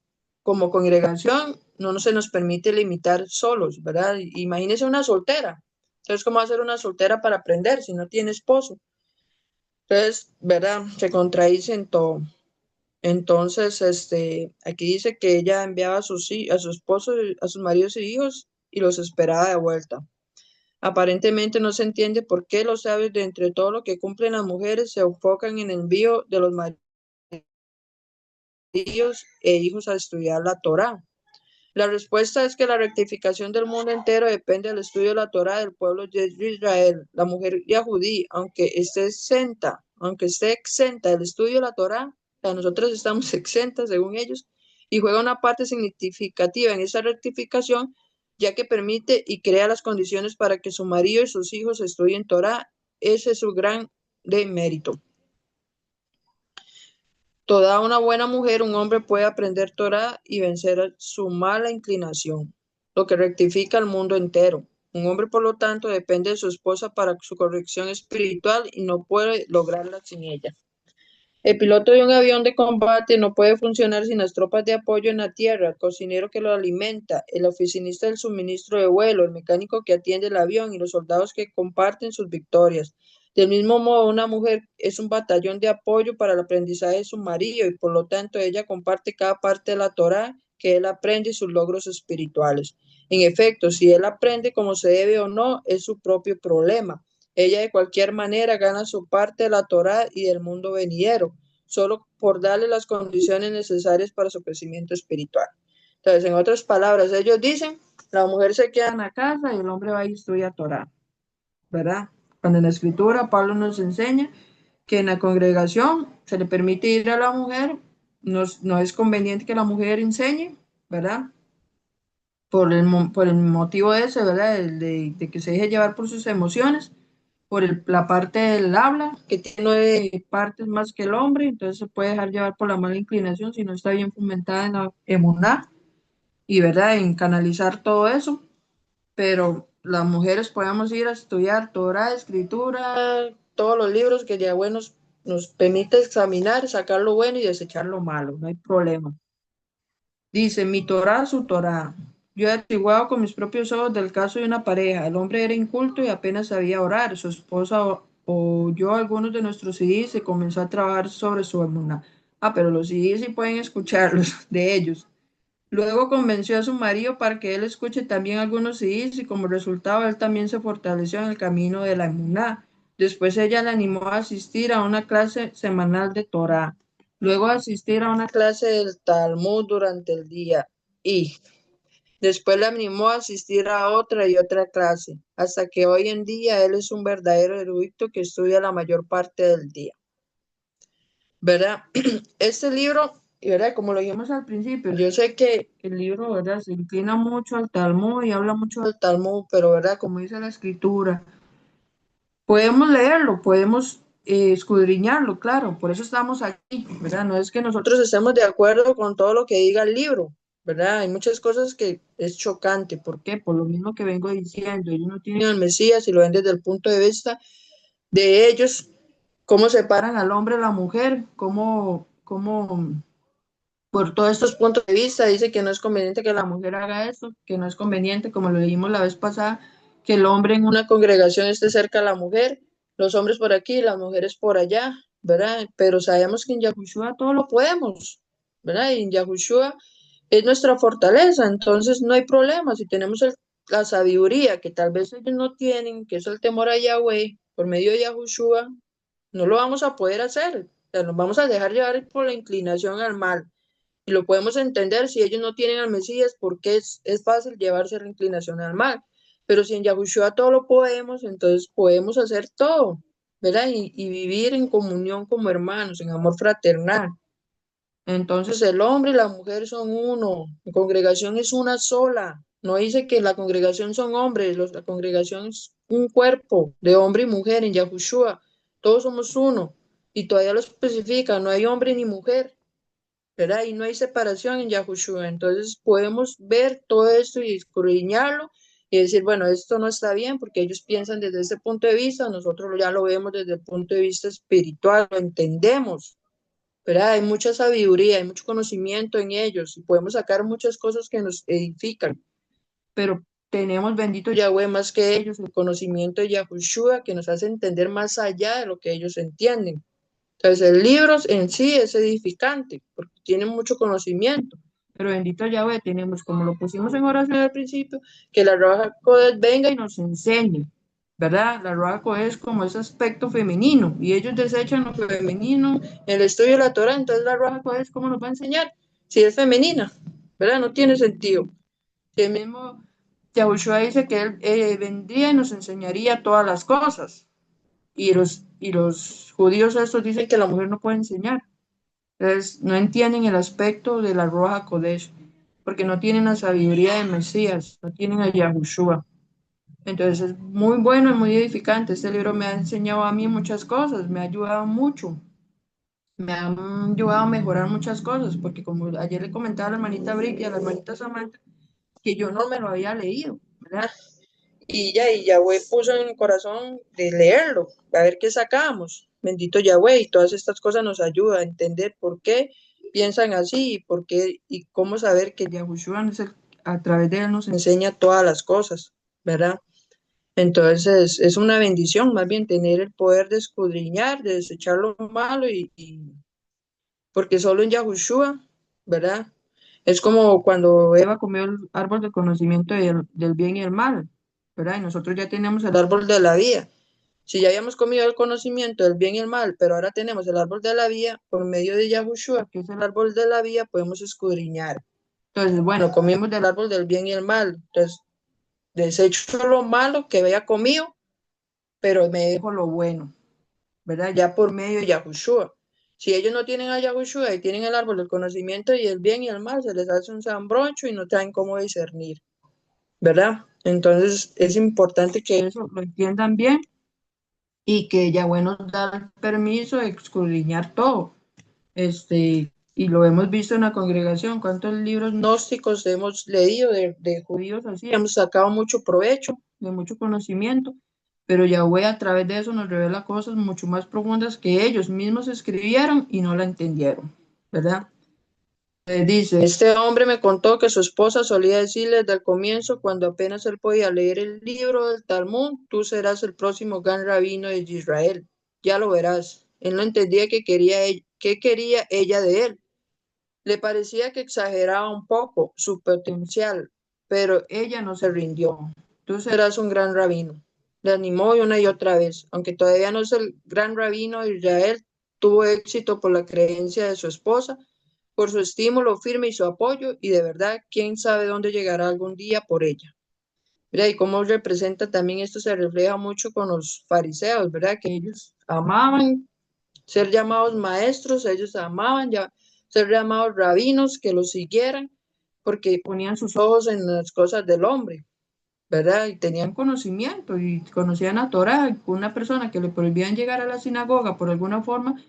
como congregación no se nos permite limitar solos, ¿verdad? Imagínese una soltera. Entonces, ¿cómo va a ser una soltera para aprender si no tiene esposo? Entonces, ¿verdad? Se contradice en todo. Entonces, aquí dice que ella enviaba a su esposo, a sus maridos y hijos y los esperaba de vuelta. Aparentemente no se entiende por qué los sabios de entre todo lo que cumplen las mujeres se enfocan en el envío de los maridos e hijos a estudiar la Torá. La respuesta es que la rectificación del mundo entero depende del estudio de la Torá del pueblo de Israel. La mujer yahudí, aunque esté exenta del estudio de la Torá, nosotros estamos exentas según ellos, y juega una parte significativa en esa rectificación, ya que permite y crea las condiciones para que su marido y sus hijos estudien Torá. Ese es su gran mérito. Toda una buena mujer, un hombre puede aprender Torá y vencer su mala inclinación, lo que rectifica al mundo entero. Un hombre, por lo tanto, depende de su esposa para su corrección espiritual y no puede lograrla sin ella. El piloto de un avión de combate no puede funcionar sin las tropas de apoyo en la tierra, el cocinero que lo alimenta, el oficinista del suministro de vuelo, el mecánico que atiende el avión y los soldados que comparten sus victorias. Del mismo modo, una mujer es un batallón de apoyo para el aprendizaje de su marido y por lo tanto ella comparte cada parte de la Torá que él aprende y sus logros espirituales. En efecto, si él aprende como se debe o no, es su propio problema. Ella de cualquier manera gana su parte de la Torá y del mundo venidero. solo por darle las condiciones necesarias para su crecimiento espiritual. Entonces, en otras palabras, ellos dicen, la mujer se queda en la casa y el hombre va y estudia Torah, ¿verdad? Cuando en la escritura Pablo nos enseña que en la congregación se le permite ir a la mujer, no es conveniente que la mujer enseñe, ¿verdad? Por el motivo ese, ¿verdad? De que se deje llevar por sus emociones, la parte del habla, que tiene 9 partes más que el hombre, entonces se puede dejar llevar por la mala inclinación si no está bien fomentada en la emuná, y, ¿verdad? En canalizar todo eso, pero las mujeres podemos ir a estudiar Torah, escritura, todos los libros que Yahweh nos permite examinar, sacar lo bueno y desechar lo malo, no hay problema. Dice, mi Torah, su Torah. Yo he atestiguado con mis propios ojos del caso de una pareja. El hombre era inculto y apenas sabía orar. Su esposa oyó algunos de nuestros CDs y comenzó a trabajar sobre su emuná. Pero los CDs sí pueden escucharlos, de ellos. Luego convenció a su marido para que él escuche también algunos CDs y como resultado él también se fortaleció en el camino de la emuná. Después ella le animó a asistir a una clase semanal de Torah. Luego asistir a una clase del Talmud durante el día y después le animó a asistir a otra y otra clase, hasta que hoy en día él es un verdadero erudito que estudia la mayor parte del día. ¿Verdad? Este libro, y verdad, como lo dijimos al principio, yo sé que el libro, ¿verdad? Se inclina mucho al Talmud y habla mucho del Talmud, pero, ¿verdad? Como dice la escritura, podemos leerlo, podemos escudriñarlo, claro, por eso estamos aquí, ¿verdad? No es que nosotros estemos de acuerdo con todo lo que diga el libro, ¿verdad? Hay muchas cosas que es chocante, ¿por qué? Por lo mismo que vengo diciendo, ellos no tienen al Mesías y lo ven desde el punto de vista de ellos, cómo separan al hombre y la mujer, cómo por todos estos puntos de vista, dice que no es conveniente que la mujer haga eso, que no es conveniente, como lo dijimos la vez pasada, que el hombre en una congregación esté cerca a la mujer, los hombres por aquí, las mujeres por allá, ¿verdad? Pero sabemos que en Yahushua todo lo podemos, ¿verdad? Y en Yahushua es nuestra fortaleza, entonces no hay problema si tenemos la sabiduría que tal vez ellos no tienen, que es el temor a Yahweh, por medio de Yahushua, no lo vamos a poder hacer, o sea, nos vamos a dejar llevar por la inclinación al mal. Y lo podemos entender si ellos no tienen al Mesías, porque es fácil llevarse la inclinación al mal. Pero si en Yahushua todo lo podemos, entonces podemos hacer todo, ¿verdad? Y vivir en comunión como hermanos, en amor fraternal. Entonces el hombre y la mujer son uno, la congregación es una sola. No dice que la congregación son hombres, la congregación es un cuerpo de hombre y mujer en Yahushua. Todos somos uno. Y todavía lo especifica, no hay hombre ni mujer, ¿verdad? Y no hay separación en Yahushua. Entonces podemos ver todo esto y escudriñarlo y decir, bueno, esto no está bien porque ellos piensan desde ese punto de vista, nosotros ya lo vemos desde el punto de vista espiritual, lo entendemos, ¿verdad? Hay mucha sabiduría, hay mucho conocimiento en ellos y podemos sacar muchas cosas que nos edifican, pero tenemos bendito Yahweh más que ellos, el conocimiento de Yahushua que nos hace entender más allá de lo que ellos entienden. Entonces, el libro en sí es edificante, porque tiene mucho conocimiento. Pero bendito Yahweh, tenemos, como lo pusimos en oración al principio, que la Ruach HaKodesh venga y nos enseñe, ¿verdad? La Ruach HaKodesh es como ese aspecto femenino, y ellos desechan lo femenino en el estudio de la Torah, entonces la Ruach HaKodesh, ¿cómo nos va a enseñar? Si es femenina, ¿verdad? No tiene sentido. Si el mismo Yahushua dice que él vendría y nos enseñaría todas las cosas y los judíos estos dicen que la mujer no puede enseñar. Entonces, no entienden el aspecto de la Ruach HaKodesh, porque no tienen la sabiduría de Mesías, no tienen a Yahushua. Entonces, es muy bueno y muy edificante. Este libro me ha enseñado a mí muchas cosas, me ha ayudado mucho, me ha ayudado a mejorar muchas cosas, porque como ayer le comentaba a la hermanita Brick y a la hermanita Samantha, que yo no me lo había leído, ¿verdad? Y Yahweh puso en el corazón de leerlo, a ver qué sacamos. Bendito Yahweh, y todas estas cosas nos ayudan a entender por qué piensan así y por qué y cómo saber que Yahushua a través de él nos enseña todas las cosas, ¿verdad? Entonces es una bendición más bien tener el poder de escudriñar, de desechar lo malo porque solo en Yahushua, ¿verdad? Es como cuando Eva comió el árbol del conocimiento del bien y el mal, ¿verdad? Y nosotros ya tenemos el árbol de la vida. Si ya habíamos comido el conocimiento del bien y el mal, pero ahora tenemos el árbol de la vida, por medio de Yahushua, que es el árbol de la vida, podemos escudriñar. Entonces, bueno, comimos del árbol del bien y el mal. Entonces, desecho lo malo que había comido, pero me dejo lo bueno, ¿verdad? Ya por medio de Yahushua. Si ellos no tienen a Yahushua y tienen el árbol del conocimiento y el bien y el mal, se les hace un zambrocho y no saben cómo discernir, ¿verdad? Entonces es importante que eso lo entiendan bien y que Yahweh nos da el permiso de escudriñar todo. Y lo hemos visto en la congregación, cuántos libros gnósticos hemos leído de judíos así, hemos sacado mucho provecho, de mucho conocimiento, pero Yahweh a través de eso nos revela cosas mucho más profundas que ellos mismos escribieron y no la entendieron, ¿verdad? Dice, este hombre me contó que su esposa solía decirle desde el comienzo, cuando apenas él podía leer el libro del Talmud, tú serás el próximo gran rabino de Israel, ya lo verás. Él no entendía qué quería ella de él. Le parecía que exageraba un poco su potencial, pero ella no se rindió. Tú serás un gran rabino. Le animó una y otra vez, aunque todavía no es el gran rabino de Israel, tuvo éxito por la creencia de su esposa, por su estímulo firme y su apoyo, y de verdad, quién sabe dónde llegará algún día por ella. Mira, y cómo representa también esto se refleja mucho con los fariseos, ¿verdad? Que ellos amaban ser llamados maestros, ellos amaban ya ser llamados rabinos, que los siguieran, porque ponían sus ojos en las cosas del hombre, ¿verdad? Y tenían conocimiento y conocían a Torah. Una persona que le prohibían llegar a la sinagoga por alguna forma,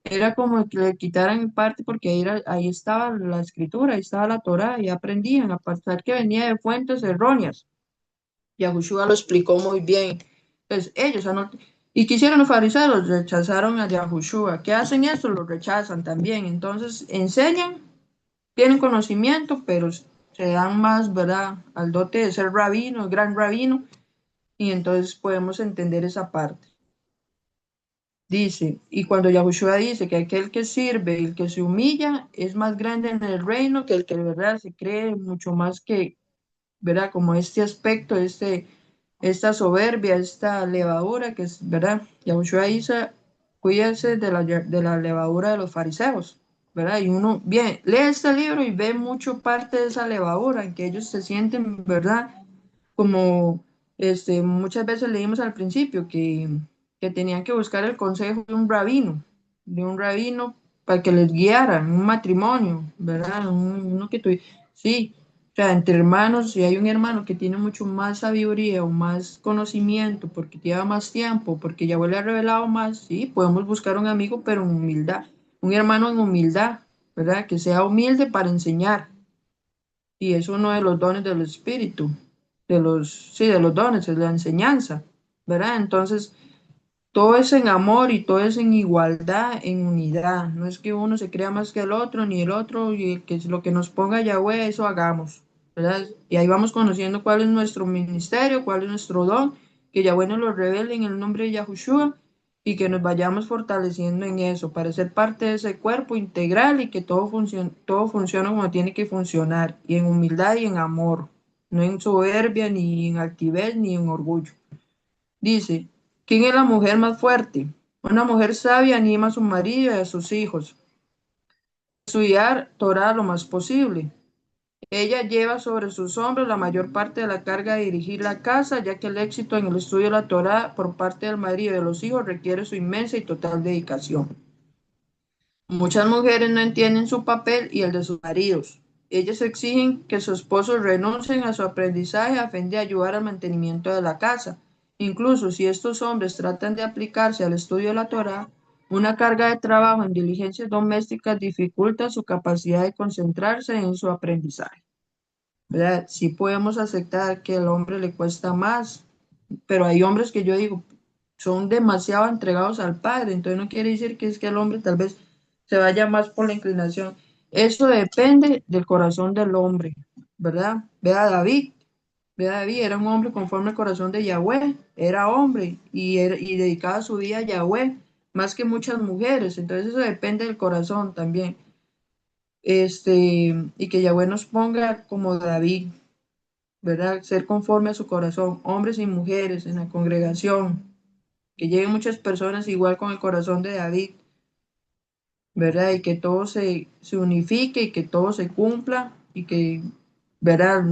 era como que le quitaran parte porque ahí estaba la escritura, ahí estaba la Torah y aprendían, a pesar que venía de fuentes erróneas. Yahushua lo explicó muy bien. Entonces, ellos y quisieron los fariseos, rechazaron a Yahushua. ¿Qué hacen esto? Lo rechazan también. Entonces, enseñan, tienen conocimiento, pero se dan más, ¿verdad? Al dote de ser rabino, gran rabino, y entonces podemos entender esa parte. Dice, y cuando Yahushua dice que aquel que sirve y el que se humilla es más grande en el reino que el que de verdad se cree mucho más que, ¿verdad? Como este aspecto, esta soberbia, esta levadura que es, ¿verdad? Yahushua dice, cuídese de la levadura de los fariseos, ¿verdad? Y uno, bien, lee este libro y ve mucho parte de esa levadura, en que ellos se sienten, ¿verdad? Como muchas veces leímos al principio que tenían que buscar el consejo de un rabino para que les guiara en un matrimonio, ¿verdad? Uno que tuviera, sí, o sea, entre hermanos, si hay un hermano que tiene mucho más sabiduría o más conocimiento, porque lleva más tiempo, porque ya le ha revelado más, sí, podemos buscar un amigo, pero en humildad, un hermano en humildad, ¿verdad? Que sea humilde para enseñar. Y es uno de los dones del Espíritu, sí, de los dones, es la enseñanza, ¿verdad? Entonces, todo es en amor y todo es en igualdad, en unidad. No es que uno se crea más que el otro, ni el otro, y que lo que nos ponga Yahweh, eso hagamos, ¿verdad? Y ahí vamos conociendo cuál es nuestro ministerio, cuál es nuestro don, que Yahweh nos lo revele en el nombre de Yahushua y que nos vayamos fortaleciendo en eso, para ser parte de ese cuerpo integral y que todo funcione como tiene que funcionar, y en humildad y en amor, no en soberbia, ni en altivez, ni en orgullo. Dice, ¿quién es la mujer más fuerte? Una mujer sabia anima a su marido y a sus hijos a estudiar Torah lo más posible. Ella lleva sobre sus hombros la mayor parte de la carga de dirigir la casa, ya que el éxito en el estudio de la Torah por parte del marido y de los hijos requiere su inmensa y total dedicación. Muchas mujeres no entienden su papel y el de sus maridos. Ellas exigen que sus esposos renuncien a su aprendizaje a fin de ayudar al mantenimiento de la casa. Incluso si estos hombres tratan de aplicarse al estudio de la Torá, una carga de trabajo en diligencias domésticas dificulta su capacidad de concentrarse en su aprendizaje. ¿Verdad? Sí podemos aceptar que al hombre le cuesta más, pero hay hombres que yo digo son demasiado entregados al padre, entonces no quiere decir que es que el hombre tal vez se vaya más por la inclinación. Eso depende del corazón del hombre, ¿verdad? Ve a David, era un hombre conforme al corazón de Yahweh, era hombre y dedicaba su vida a Yahweh, más que muchas mujeres, entonces eso depende del corazón también. Y que Yahweh nos ponga como David, ¿verdad? Ser conforme a su corazón, hombres y mujeres en la congregación, que lleguen muchas personas igual con el corazón de David, ¿verdad? Y que todo se unifique y que todo se cumpla y que, ¿verdad?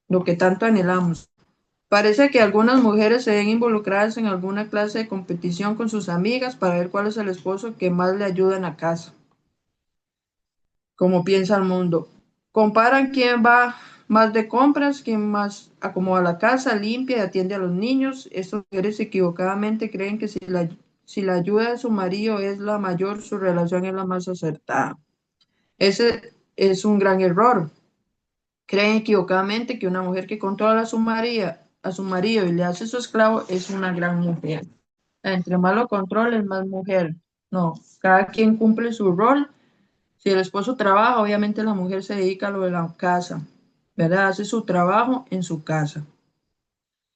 Lo que tanto anhelamos. Parece que algunas mujeres se ven involucradas en alguna clase de competición con sus amigas para ver cuál es el esposo que más le ayuda en la casa, como piensa el mundo. Comparan quién va más de compras, quién más acomoda la casa, limpia y atiende a los niños. Estas mujeres equivocadamente creen que si la ayuda de su marido es la mayor, su relación es la más acertada. Ese es un gran error. Creen equivocadamente que una mujer que controla a su marido y le hace su esclavo es una gran mujer. Entre más lo controla, es más mujer. No, cada quien cumple su rol. Si el esposo trabaja, obviamente la mujer se dedica a lo de la casa, ¿verdad? Hace su trabajo en su casa.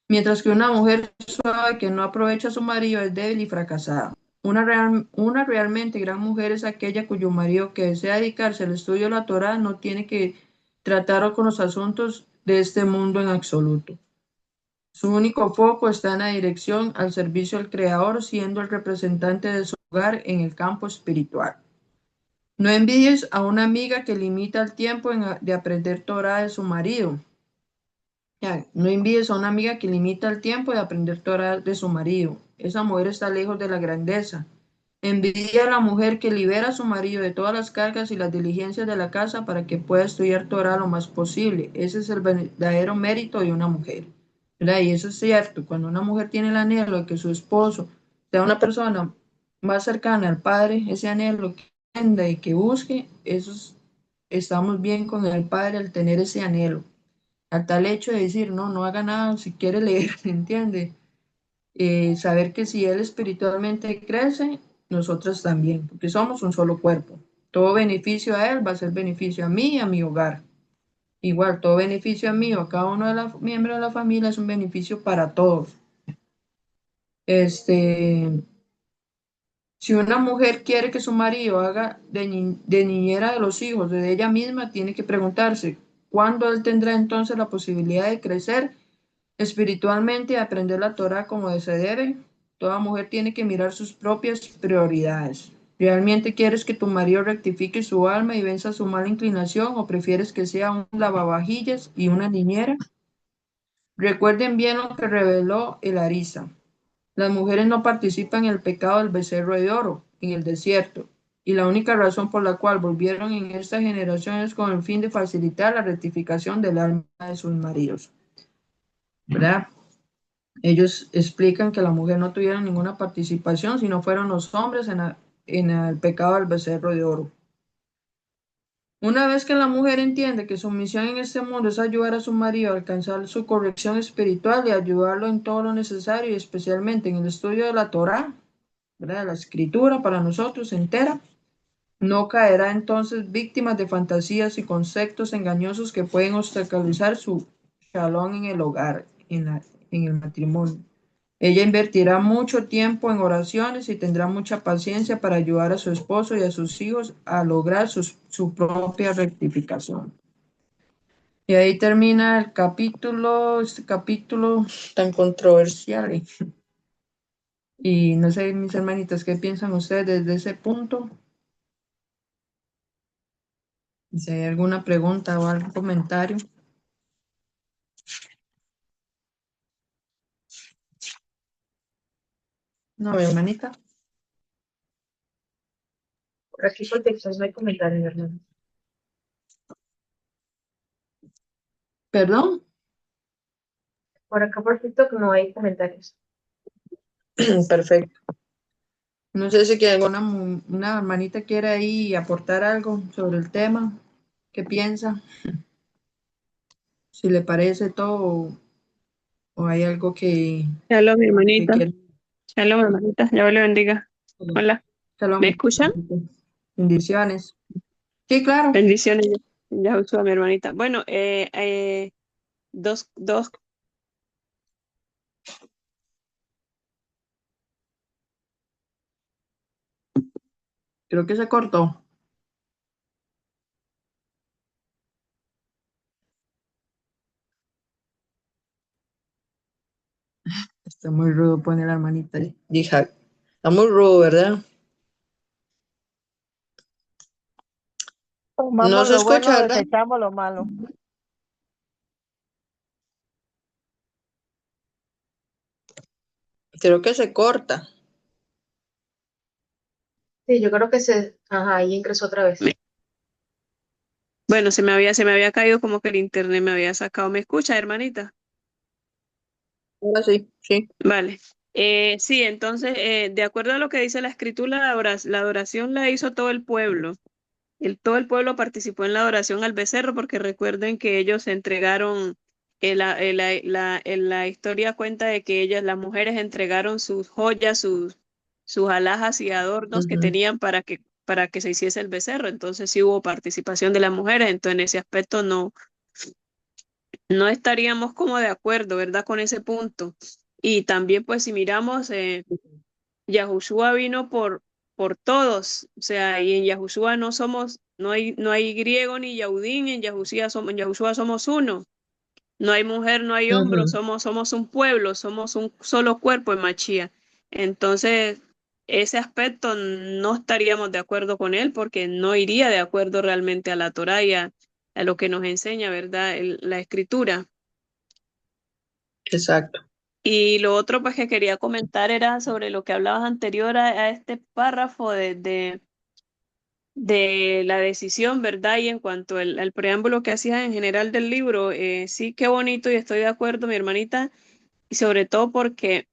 Mientras que una mujer suave que no aprovecha a su marido es débil y fracasada. Una realmente gran mujer es aquella cuyo marido que desea dedicarse al estudio de la Torá no tiene que tratar con los asuntos de este mundo en absoluto. Su único foco está en la dirección al servicio del Creador, siendo el representante de su hogar en el campo espiritual. No envidies a una amiga que limita el tiempo de aprender Torah de su marido. Ya, no envidies a una amiga que limita el tiempo de aprender Torah de su marido. Esa mujer está lejos de la grandeza. Envidia a la mujer que libera a su marido de todas las cargas y las diligencias de la casa para que pueda estudiar Torah lo más posible. Ese es el verdadero mérito de una mujer, ¿verdad? Y eso es cierto. Cuando una mujer tiene el anhelo de que su esposo sea una persona más cercana al Padre, ese anhelo que entienda y que busque, estamos bien con el Padre al tener ese anhelo. A tal hecho de decir, no, no haga nada si quiere leer, ¿entiende? Saber que si él espiritualmente crece, nosotros también, porque somos un solo cuerpo. Todo beneficio a él va a ser beneficio a mí y a mi hogar. Igual, todo beneficio a mí o a cada uno de los miembros de la familia es un beneficio para todos. Este, si una mujer quiere que su marido haga de niñera de los hijos de ella misma, tiene que preguntarse, ¿cuándo él tendrá entonces la posibilidad de crecer espiritualmente y aprender la Torah como se debe? Toda mujer tiene que mirar sus propias prioridades. ¿Realmente quieres que tu marido rectifique su alma y venza su mala inclinación o prefieres que sea un lavavajillas y una niñera? Recuerden bien lo que reveló el Arisa. Las mujeres no participan en el pecado del becerro de oro en el desierto, y la única razón por la cual volvieron en esta generación es con el fin de facilitar la rectificación del alma de sus maridos, ¿verdad? Ellos explican que la mujer no tuvieron ninguna participación, sino fueron los hombres en el pecado del becerro de oro. Una vez que la mujer entiende que su misión en este mundo es ayudar a su marido a alcanzar su corrección espiritual y ayudarlo en todo lo necesario, y especialmente en el estudio de la Torá, ¿verdad? La escritura para nosotros entera, no caerá entonces víctimas de fantasías y conceptos engañosos que pueden obstaculizar su shalom en el hogar, en el matrimonio. Ella invertirá mucho tiempo en oraciones y tendrá mucha paciencia para ayudar a su esposo y a sus hijos a lograr su propia rectificación. Y ahí termina el capítulo, este capítulo tan controversial. Y no sé, mis hermanitas, ¿qué piensan ustedes desde ese punto? Si hay alguna pregunta o algún comentario. No, mi hermanita. Por aquí por texto no hay comentarios, hermano. Perdón. Por acá por TikTok no hay comentarios. Perfecto. No sé si que alguna una hermanita quiere ahí aportar algo sobre el tema. ¿Qué piensa? Si le parece todo o hay algo Shalom, mi que hermanita. quiere. Shalom, hermanita. Dios le bendiga. Hola, ¿me Shalom. escuchan? Bendiciones. Sí, claro. Bendiciones, Yahushua, mi hermanita. Bueno, dos, Creo que se cortó. Está muy rudo poner la hermanita. Hija, está muy rudo, ¿verdad? No Tomamos se lo bueno, escucha, ¿verdad? desechamos lo malo. Creo que se corta. Sí, yo creo que ajá, ahí ingresó otra vez. Me- Bueno, se me había caído como que el internet me había sacado. ¿Me escucha, hermanita? Ahora sí, sí. Vale. Sí, entonces, de acuerdo a lo que dice la escritura, la adoración la hizo todo el pueblo. Todo el pueblo participó en la adoración al becerro porque recuerden que ellos se entregaron, la historia cuenta de que ellas, las mujeres, entregaron sus joyas, sus alhajas y adornos que Ujú. tenían para que se hiciese el becerro. Entonces sí hubo participación de las mujeres, entonces en ese aspecto no estaríamos como de acuerdo, ¿verdad? Con ese punto. Y también pues si miramos, Yahushua vino por todos, o sea, y en Yahushua no hay griego ni yaudín, en Yahushua somos uno. No hay mujer, no hay hombre, Ujú. somos un pueblo, somos un solo cuerpo en Machía. Entonces, ese aspecto no estaríamos de acuerdo con él porque no iría de acuerdo realmente a la Torá y a lo que nos enseña, ¿verdad? La escritura. Exacto. Y lo otro pues que quería comentar era sobre lo que hablabas anterior a este párrafo de la decisión, ¿verdad? Y en cuanto al preámbulo que hacías en general del libro, sí, qué bonito y estoy de acuerdo, mi hermanita, y sobre todo porque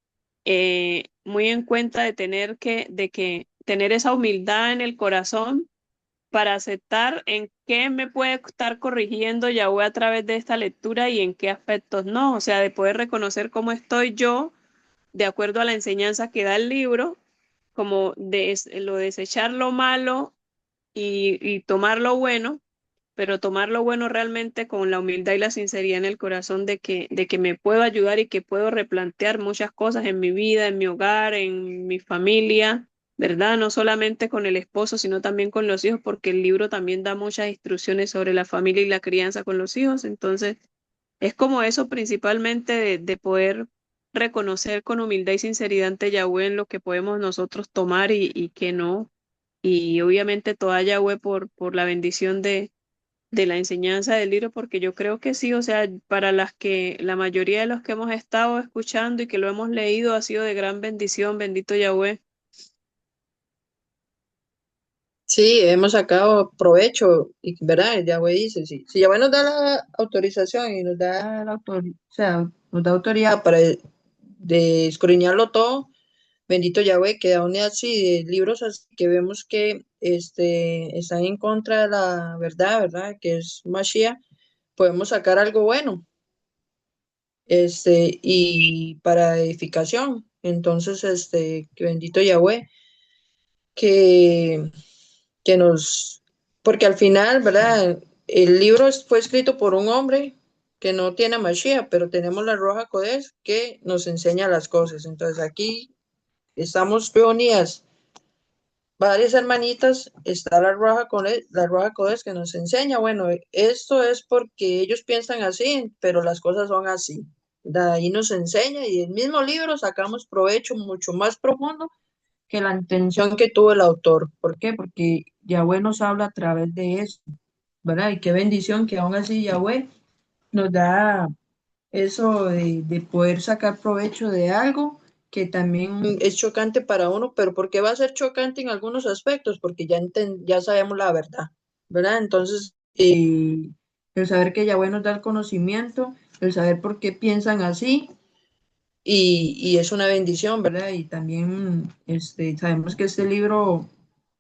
muy en cuenta de que tener esa humildad en el corazón para aceptar en qué me puede estar corrigiendo Yahweh a través de esta lectura y en qué aspectos no, o sea, de poder reconocer cómo estoy yo de acuerdo a la enseñanza que da el libro, como lo desechar lo malo y tomar lo bueno, pero tomar lo bueno realmente con la humildad y la sinceridad en el corazón de que me puedo ayudar y que puedo replantear muchas cosas en mi vida, en mi hogar, en mi familia, ¿verdad? No solamente con el esposo, sino también con los hijos, porque el libro también da muchas instrucciones sobre la familia y la crianza con los hijos. Entonces, es como eso principalmente de poder reconocer con humildad y sinceridad ante Yahweh en lo que podemos nosotros tomar y que no. Y obviamente toda Yahweh por la bendición de la enseñanza del libro, porque yo creo que sí, o sea, para la mayoría de los que hemos estado escuchando y que lo hemos leído ha sido de gran bendición, bendito Yahweh. Sí, hemos sacado provecho, y, ¿verdad? Yahweh dice, si Yahweh nos da la autorización y nos da o sea, nos da autoridad para de escudriñarlo todo, bendito Yahweh, que aún así de libros así que vemos que están en contra de la verdad, ¿verdad? Que es Mashiach, podemos sacar algo bueno, y para edificación. Entonces, que bendito Yahweh, que porque al final, ¿verdad? El libro fue escrito por un hombre que no tiene Mashiach, pero tenemos la Roja Codes que nos enseña las cosas. Entonces aquí estamos reunidas varias hermanitas, está la Roja Codes que nos enseña, bueno, esto es porque ellos piensan así, pero las cosas son así. De ahí nos enseña y del mismo libro sacamos provecho mucho más profundo que la intención que tuvo el autor. ¿Por qué? Porque Yahweh nos habla a través de eso, ¿verdad? Y qué bendición que aún así Yahweh nos da eso de poder sacar provecho de algo que también es chocante para uno, pero ¿por qué va a ser chocante en algunos aspectos? Porque ya sabemos la verdad, ¿verdad? Entonces, el saber que Yahweh nos da el conocimiento, el saber por qué piensan así, y es una bendición, ¿verdad? Y también sabemos que este libro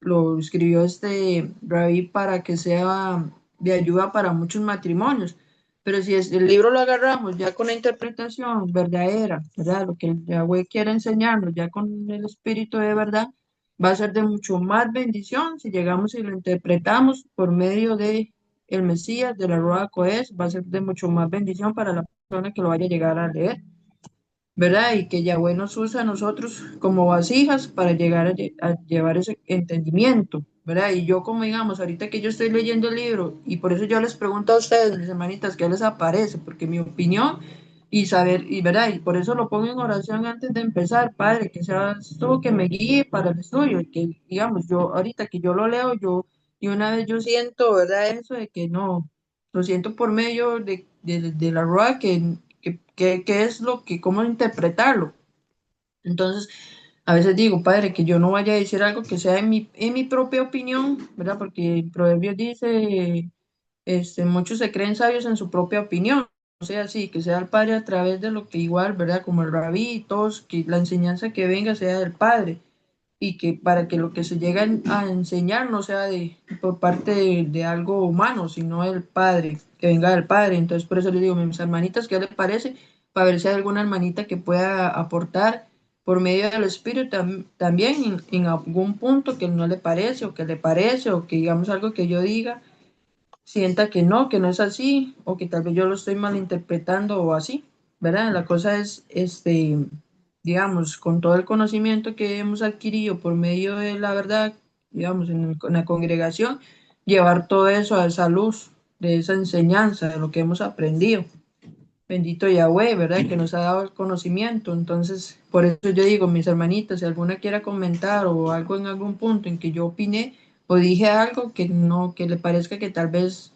lo escribió este Rabí para que sea de ayuda para muchos matrimonios. Pero si el libro lo agarramos ya con la interpretación verdadera, ¿verdad? Lo que el Yahweh quiere enseñarnos, ya con el espíritu de verdad, va a ser de mucho más bendición si llegamos y lo interpretamos por medio de el Mesías, de la Ruach Codes, va a ser de mucho más bendición para la persona que lo vaya a llegar a leer. ¿Verdad? Y que Yahweh nos usa a nosotros como vasijas para llegar a llevar ese entendimiento, ¿verdad? Y yo como digamos, ahorita que yo estoy leyendo el libro, y por eso yo les pregunto a ustedes, mis hermanitas, ¿qué les aparece? Porque mi opinión y saber, y verdad, y por eso lo pongo en oración antes de empezar, Padre, que seas tú que me guíe para el estudio, y que, digamos, yo ahorita que yo lo leo, yo, y una vez yo siento, ¿verdad? Eso de que no, lo siento por medio de la rueda, que es lo que, cómo interpretarlo. Entonces, a veces digo, Padre, que yo no vaya a decir algo que sea en mi propia opinión, ¿verdad? Porque el proverbio dice, muchos se creen sabios en su propia opinión. O sea, sí, que sea el Padre a través de lo que igual, ¿verdad? Como el rabí y todos, que la enseñanza que venga sea del Padre y que para que lo que se llega a enseñar no sea por parte de algo humano, sino del Padre, que venga del Padre. Entonces, por eso le digo a mis hermanitas, ¿qué les parece? Para ver si hay alguna hermanita que pueda aportar por medio del Espíritu también en algún punto que no le parece o que le parece o que digamos algo que yo diga sienta que no es así, o que tal vez yo lo estoy malinterpretando o así, ¿verdad? La cosa es, digamos, con todo el conocimiento que hemos adquirido por medio de la verdad, digamos, en la congregación, llevar todo eso a esa luz, de esa enseñanza, de lo que hemos aprendido. Bendito Yahweh, ¿verdad? Que nos ha dado el conocimiento. Entonces, por eso yo digo, mis hermanitas, si alguna quiera comentar o algo en algún punto en que yo opiné o dije algo que no, que le parezca que tal vez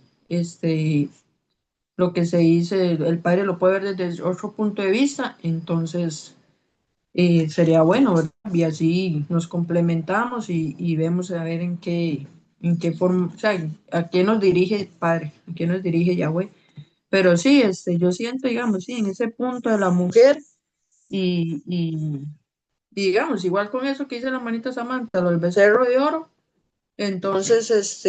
lo que se dice, el padre lo puede ver desde otro punto de vista, entonces sería bueno, ¿verdad? Y así nos complementamos y vemos a ver en qué forma, o sea, a qué nos dirige el Padre, a qué nos dirige Yahweh. Pero sí, yo siento, digamos, sí, en ese punto de la mujer y digamos, igual con eso que dice la manita Samantha, lo del becerro de oro, entonces,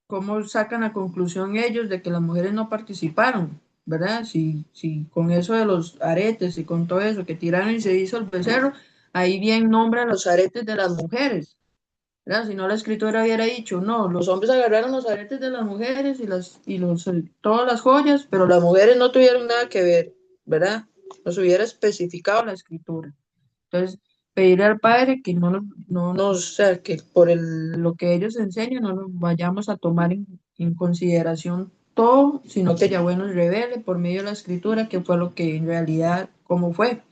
¿cómo sacan la conclusión ellos de que las mujeres no participaron? ¿Verdad? Si con eso de los aretes y con todo eso que tiraron y se hizo el becerro, ahí bien nombran los aretes de las mujeres. ¿Verdad? Si no, la escritura hubiera dicho, no, los hombres agarraron los aretes de las mujeres todas las joyas, pero las mujeres no tuvieron nada que ver, ¿verdad? Nos hubiera especificado la escritura. Entonces, pedirle al Padre que no nos, o sea, que por lo que ellos enseñan no nos vayamos a tomar en consideración todo, sino que Yahweh nos revele por medio de la escritura qué fue lo que en realidad, cómo fue.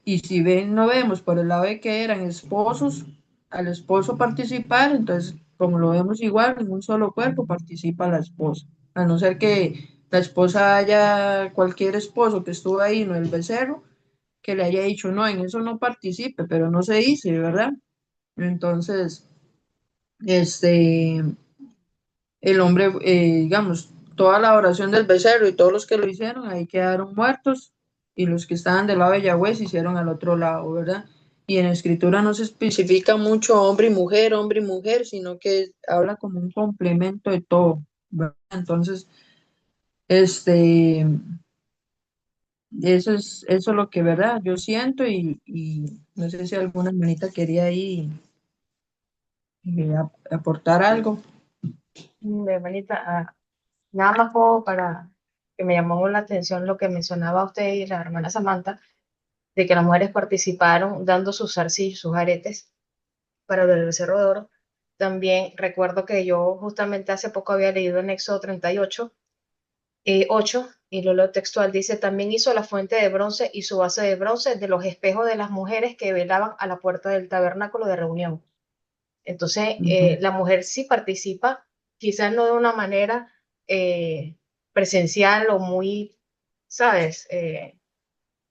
Y si ven, no vemos por el lado de que eran esposos, al esposo participar, entonces, como lo vemos igual, en un solo cuerpo participa la esposa. A no ser que la esposa haya, cualquier esposo que estuvo ahí, no el becerro, que le haya dicho, no, en eso no participe, pero no se dice, ¿verdad? Entonces, este, el hombre, digamos, toda la oración del becerro y todos los que lo hicieron, ahí quedaron muertos, y los que estaban del lado de Yahweh se hicieron al otro lado, ¿verdad? Y en la escritura no se especifica mucho hombre y mujer, sino que habla como un complemento de todo, ¿verdad? Entonces, este, eso es lo que, ¿verdad? Yo siento y no sé si alguna hermanita quería ahí aportar algo. Hermanita, nada más como para que me llamó la atención lo que mencionaba usted y la hermana Samantha, de que las mujeres participaron dando sus zarcillos, sus aretes para el becerro de oro. También recuerdo que yo justamente hace poco había leído en Éxodo 38, 8, y lo leo textual, dice, también hizo la fuente de bronce y su base de bronce de los espejos de las mujeres que velaban a la puerta del tabernáculo de reunión. Entonces, Ujú. la mujer sí participa, quizás no de una manera presencial o muy, ¿sabes?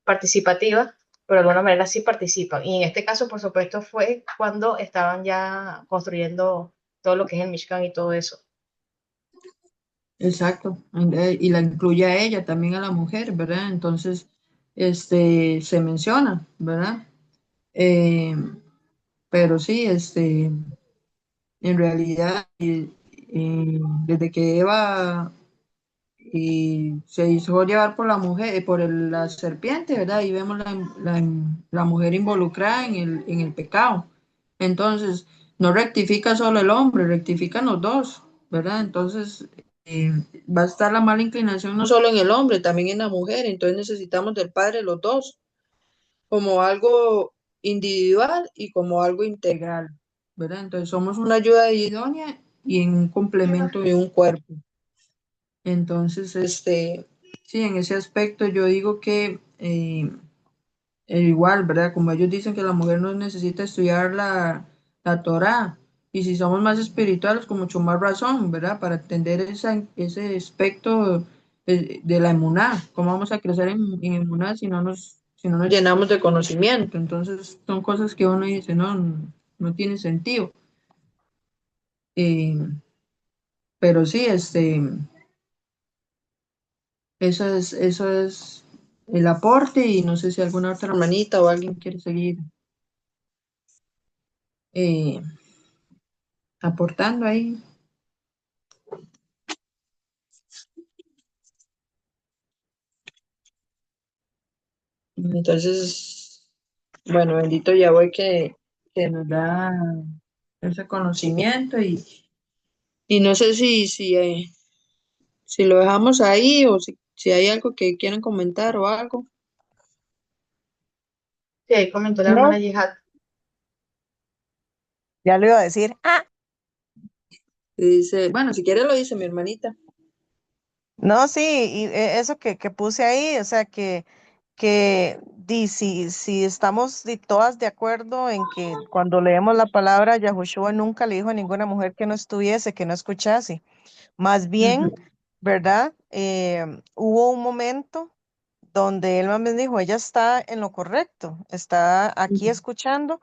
Participativa, pero de alguna manera sí participan. Y en este caso, por supuesto, fue cuando estaban ya construyendo todo lo que es el Mishkan y todo eso. Exacto, y la incluye a ella, también a la mujer, ¿verdad? Entonces, se menciona, ¿verdad? Eh, pero sí, en realidad, desde que Eva se hizo llevar por la mujer, la serpiente, ¿verdad? Ahí vemos la mujer involucrada en el pecado. Entonces, no rectifica solo el hombre, rectifican los dos, ¿verdad? Entonces, eh, va a estar la mala inclinación no solo en el hombre, también en la mujer. Entonces, necesitamos del Padre los dos, como algo individual y como algo integral, ¿verdad? Entonces, somos una ayuda idónea y en un complemento de un cuerpo. Entonces, sí, en ese aspecto yo digo que igual, ¿verdad? Como ellos dicen que la mujer no necesita estudiar la Torá, y si somos más espirituales, con mucho más razón, ¿verdad? Para entender ese aspecto de la emuná, cómo vamos a crecer en emuná si no nos llenamos de conocimiento. Entonces, son cosas que uno dice, no, no tiene sentido. Eh, pero sí, eso es el aporte, y no sé si alguna otra hermanita o alguien quiere seguir eh, aportando ahí. Entonces, bueno, bendito Yahweh que nos da ese conocimiento, y no sé si lo dejamos ahí, o si hay algo que quieran comentar o algo. Sí, ahí comentó la No, hermana Yihad. ya lo iba a decir. Ah, Y dice, bueno, si quiere lo dice mi hermanita. no, sí, y eso que puse ahí, o sea, si estamos todas de acuerdo en que cuando leemos la palabra, Yahushua nunca le dijo a ninguna mujer que no estuviese, que no escuchase. Más bien, Ujú, ¿verdad? Hubo un momento donde él más bien dijo, ella está en lo correcto, está aquí ujú, escuchando,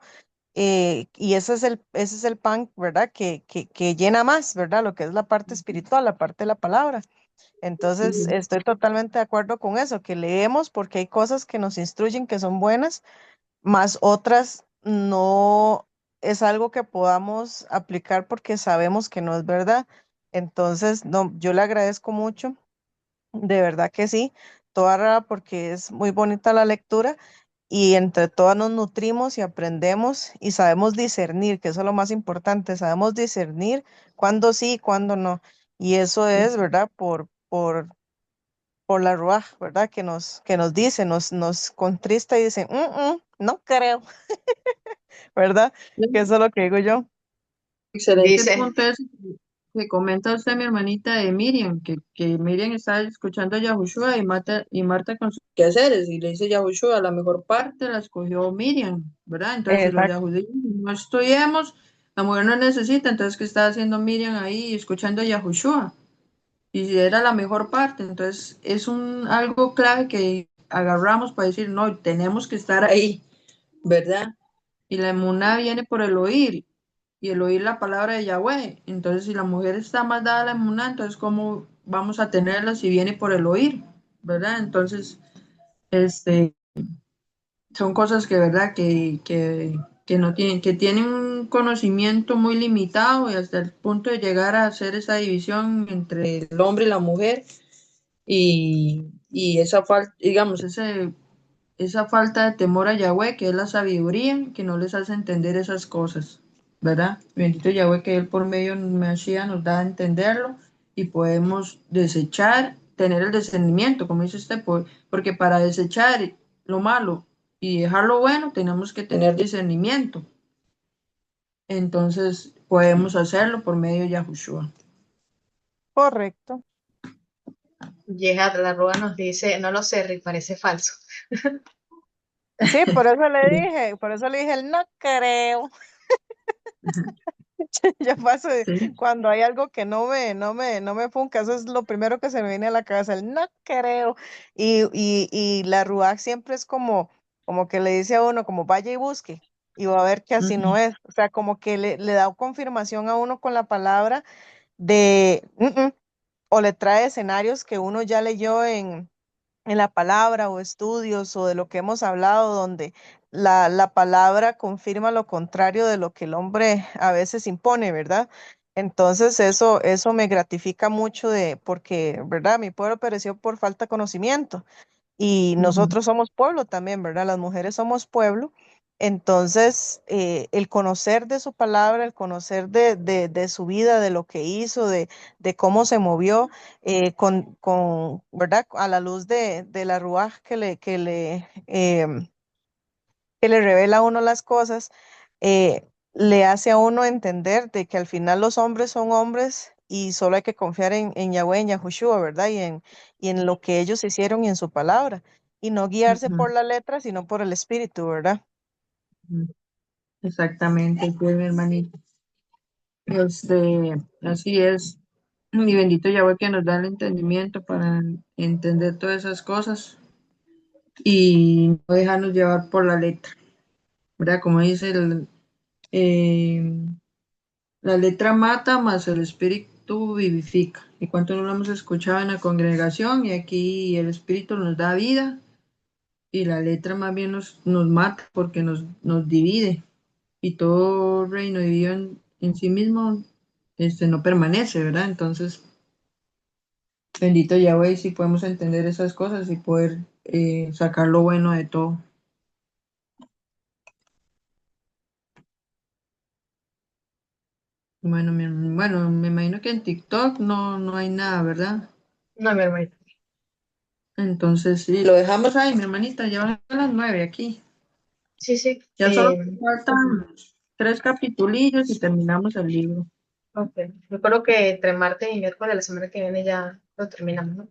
y ese es el pan, ¿verdad? Que llena más, ¿verdad? Lo que es la parte espiritual, la parte de la palabra. Entonces, ujú. estoy totalmente de acuerdo con eso, que leemos porque hay cosas que nos instruyen que son buenas, más otras no es algo que podamos aplicar porque sabemos que no es verdad. Entonces, no, yo le agradezco mucho, de verdad que sí, toda Ra, porque es muy bonita la lectura y entre todas nos nutrimos y aprendemos y sabemos discernir, que eso es lo más importante, sabemos discernir cuándo sí y cuándo no. Y eso es, ¿verdad? Por la Ruaj, ¿verdad? Que nos dice, nos contrista y dice, no creo, ¿verdad? Que eso es lo que digo yo. Excelente Dice, punto ese que comenta usted, mi hermanita de Miriam, que Miriam está escuchando a Yahushua, y Marta con sus quehaceres, y le dice Yahushua, la mejor parte la escogió Miriam, ¿verdad? Entonces, si los Exacto, Yahudim no estudiemos, la mujer no necesita. Entonces, ¿qué está haciendo Miriam ahí escuchando a Yahushua? Y si era la mejor parte, entonces es algo clave que agarramos para decir, no, tenemos que estar ahí, ¿verdad? Y la emuná viene por el oír, y el oír la palabra de Yahweh. Entonces, si la mujer está más dada a la emuná, entonces, ¿cómo vamos a tenerla si viene por el oír? ¿Verdad? Entonces, este, son cosas que, ¿verdad? Que no tienen, que tienen un conocimiento muy limitado, y hasta el punto de llegar a hacer esa división entre el hombre y la mujer, y esa falta, digamos, esa falta de temor a Yahweh, que es la sabiduría, que no les hace entender esas cosas, ¿verdad? Bendito Yahweh, que Él por medio de Mashiach nos da a entenderlo, y podemos desechar, tener el discernimiento, como dice usted, porque para desechar lo malo y dejar lo bueno, tenemos que tener discernimiento. Entonces, podemos hacerlo por medio de Yahushua. correcto. Yihad, la arroba nos dice, no lo sé, Rick, parece falso. Sí, por eso le dije el no creo. Ya paso Sí. cuando hay algo que no me funca, eso es lo primero que se me viene a la cabeza, el no creo. Y la RUAC siempre es como que le dice a uno, como vaya y busque, y va a ver que así no Ujú, es. O sea, como que le da confirmación a uno con la palabra de, o le trae escenarios que uno ya leyó en la palabra o estudios o de lo que hemos hablado, donde la palabra confirma lo contrario de lo que el hombre a veces impone, ¿verdad? Entonces eso me gratifica mucho porque, ¿verdad? Mi pueblo pereció por falta de conocimiento y ujú, nosotros somos pueblo también, ¿verdad? Las mujeres somos pueblo. Entonces, el conocer de su palabra, el conocer de su vida, de lo que hizo, de cómo se movió, ¿verdad? A la luz de la Ruaj que le revela a uno las cosas, le hace a uno entender de que al final los hombres son hombres y solo hay que confiar en Yahweh, en Yahushua, ¿verdad? Y en lo que ellos hicieron y en su palabra, y no guiarse Ujú, por la letra, sino por el espíritu, ¿verdad? ujú. Exactamente, pues, mi hermanito. Así es. Y bendito Yahweh que nos da el entendimiento para entender todas esas cosas y no dejarnos llevar por la letra, ¿verdad? Como dice eh, la letra mata, mas el espíritu vivifica. Y cuánto no lo hemos escuchado en la congregación y aquí el espíritu nos da vida y la letra más bien nos mata porque nos divide y todo reino dividido en sí mismo no permanece, ¿verdad? Entonces, bendito Yahweh, si podemos entender esas cosas y poder sacar lo bueno de todo. Bueno, me imagino que en TikTok no hay nada, ¿verdad? No, mi hermanita. Entonces, sí, lo dejamos ahí, mi hermanita, ya van a las 9 aquí. Sí, sí. Ya solo faltan 3 capitulillos y terminamos el libro. Ok. Yo creo que entre martes y miércoles de la semana que viene ya lo terminamos, ¿no?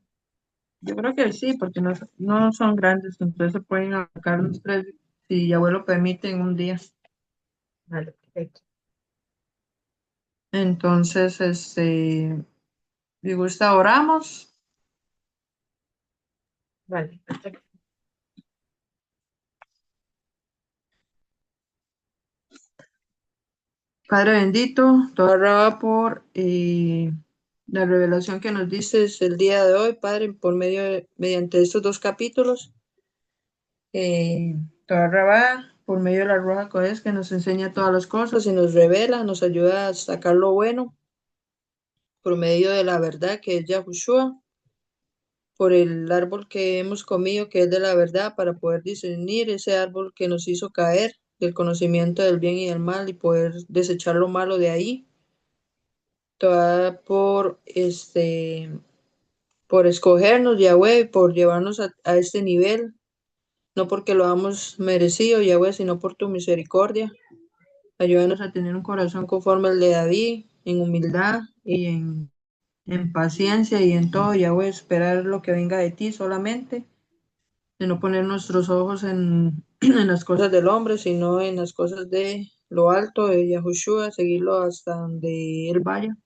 Yo creo que sí, porque no son grandes, entonces se pueden abarcar los 3, si abuelo permite, en un día. Vale, perfecto. Entonces, si gusta, oramos. Vale, perfecto. Padre bendito, toda raba por la revelación que nos diste el día de hoy, Padre, mediante estos 2 capítulos. Toda raba por medio de la Ruach Codes que nos enseña todas las cosas y nos revela, nos ayuda a sacar lo bueno por medio de la verdad que es Yahushua, por el árbol que hemos comido que es de la verdad, para poder discernir ese árbol que nos hizo caer del conocimiento del bien y del mal y poder desechar lo malo de ahí. Toda por escogernos, Yahweh, por llevarnos a este nivel, no porque lo hemos merecido, Yahweh, sino por tu misericordia. Ayúdanos a tener un corazón conforme al de David, en humildad y en paciencia y en todo, Yahweh, esperar lo que venga de ti solamente, de no poner nuestros ojos en las cosas del hombre, sino en las cosas de lo alto de Yahushua, seguirlo hasta donde Él vaya.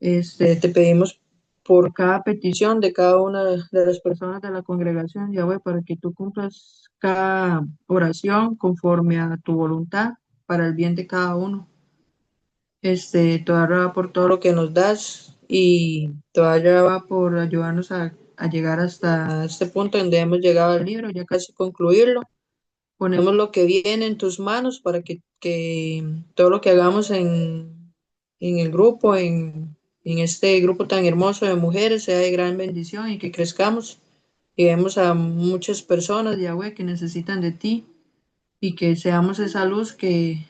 Te pedimos por cada petición de cada una de las personas de la congregación, Yahweh, para que tú cumplas cada oración conforme a tu voluntad para el bien de cada uno. Toda va por todo lo que nos das y toda va por ayudarnos a llegar hasta este punto donde hemos llegado al libro, ya casi concluirlo. Ponemos lo que viene en tus manos para que todo lo que hagamos en el grupo, en este grupo tan hermoso de mujeres, sea de gran bendición y que crezcamos y vemos a muchas personas, Yahweh, que necesitan de ti y que seamos esa luz que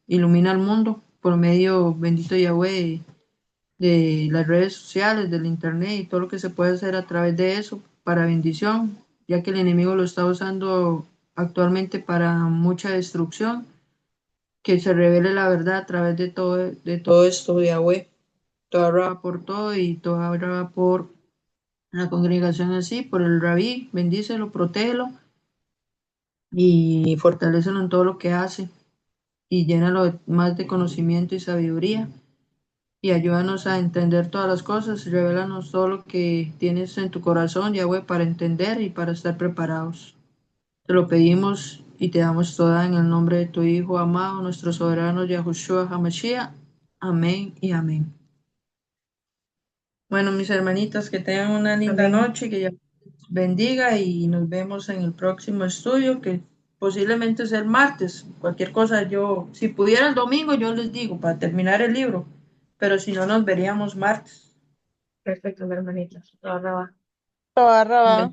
ilumina el mundo por medio, bendito Yahweh, de las redes sociales, del internet y todo lo que se puede hacer a través de eso para bendición, ya que el enemigo lo está usando actualmente para mucha destrucción, que se revele la verdad a través de todo esto, Yahweh. Toda raba por todo y toda raba por la congregación así, por el rabí, bendícelo, protégelo y fortalécelo en todo lo que hace y llénalo más de conocimiento y sabiduría y ayúdanos a entender todas las cosas, revélanos todo lo que tienes en tu corazón, Yahweh, para entender y para estar preparados. Te lo pedimos y te damos toda en el nombre de tu Hijo amado, nuestro soberano Yahushua HaMashiach. Amén y amén. Bueno, mis hermanitas, que tengan una linda Amén. noche, que Dios les bendiga y nos vemos en el próximo estudio, que posiblemente sea el martes. Cualquier cosa, si pudiera el domingo, yo les digo, para terminar el libro, pero si no, nos veríamos martes. Perfecto, mi hermanita. Ahora va. Toda raba.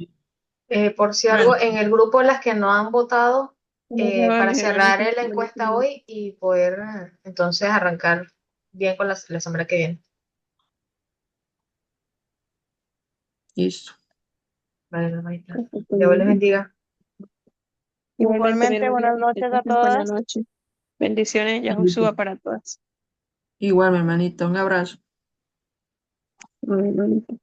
Por si algo, Bueno, en el grupo las que no han votado, No, para mis cerrar hermanitas, la encuesta hoy y poder entonces arrancar bien con la semana que viene. listo. Vale, hermanita. Dios les bendiga. igualmente, mi Igualmente, hermanita, buenas que noches a pasen buena todas. noche. Bendiciones, Listo. Yahushua para todas. Igual, mi hermanita, un abrazo. Ay, hermanita.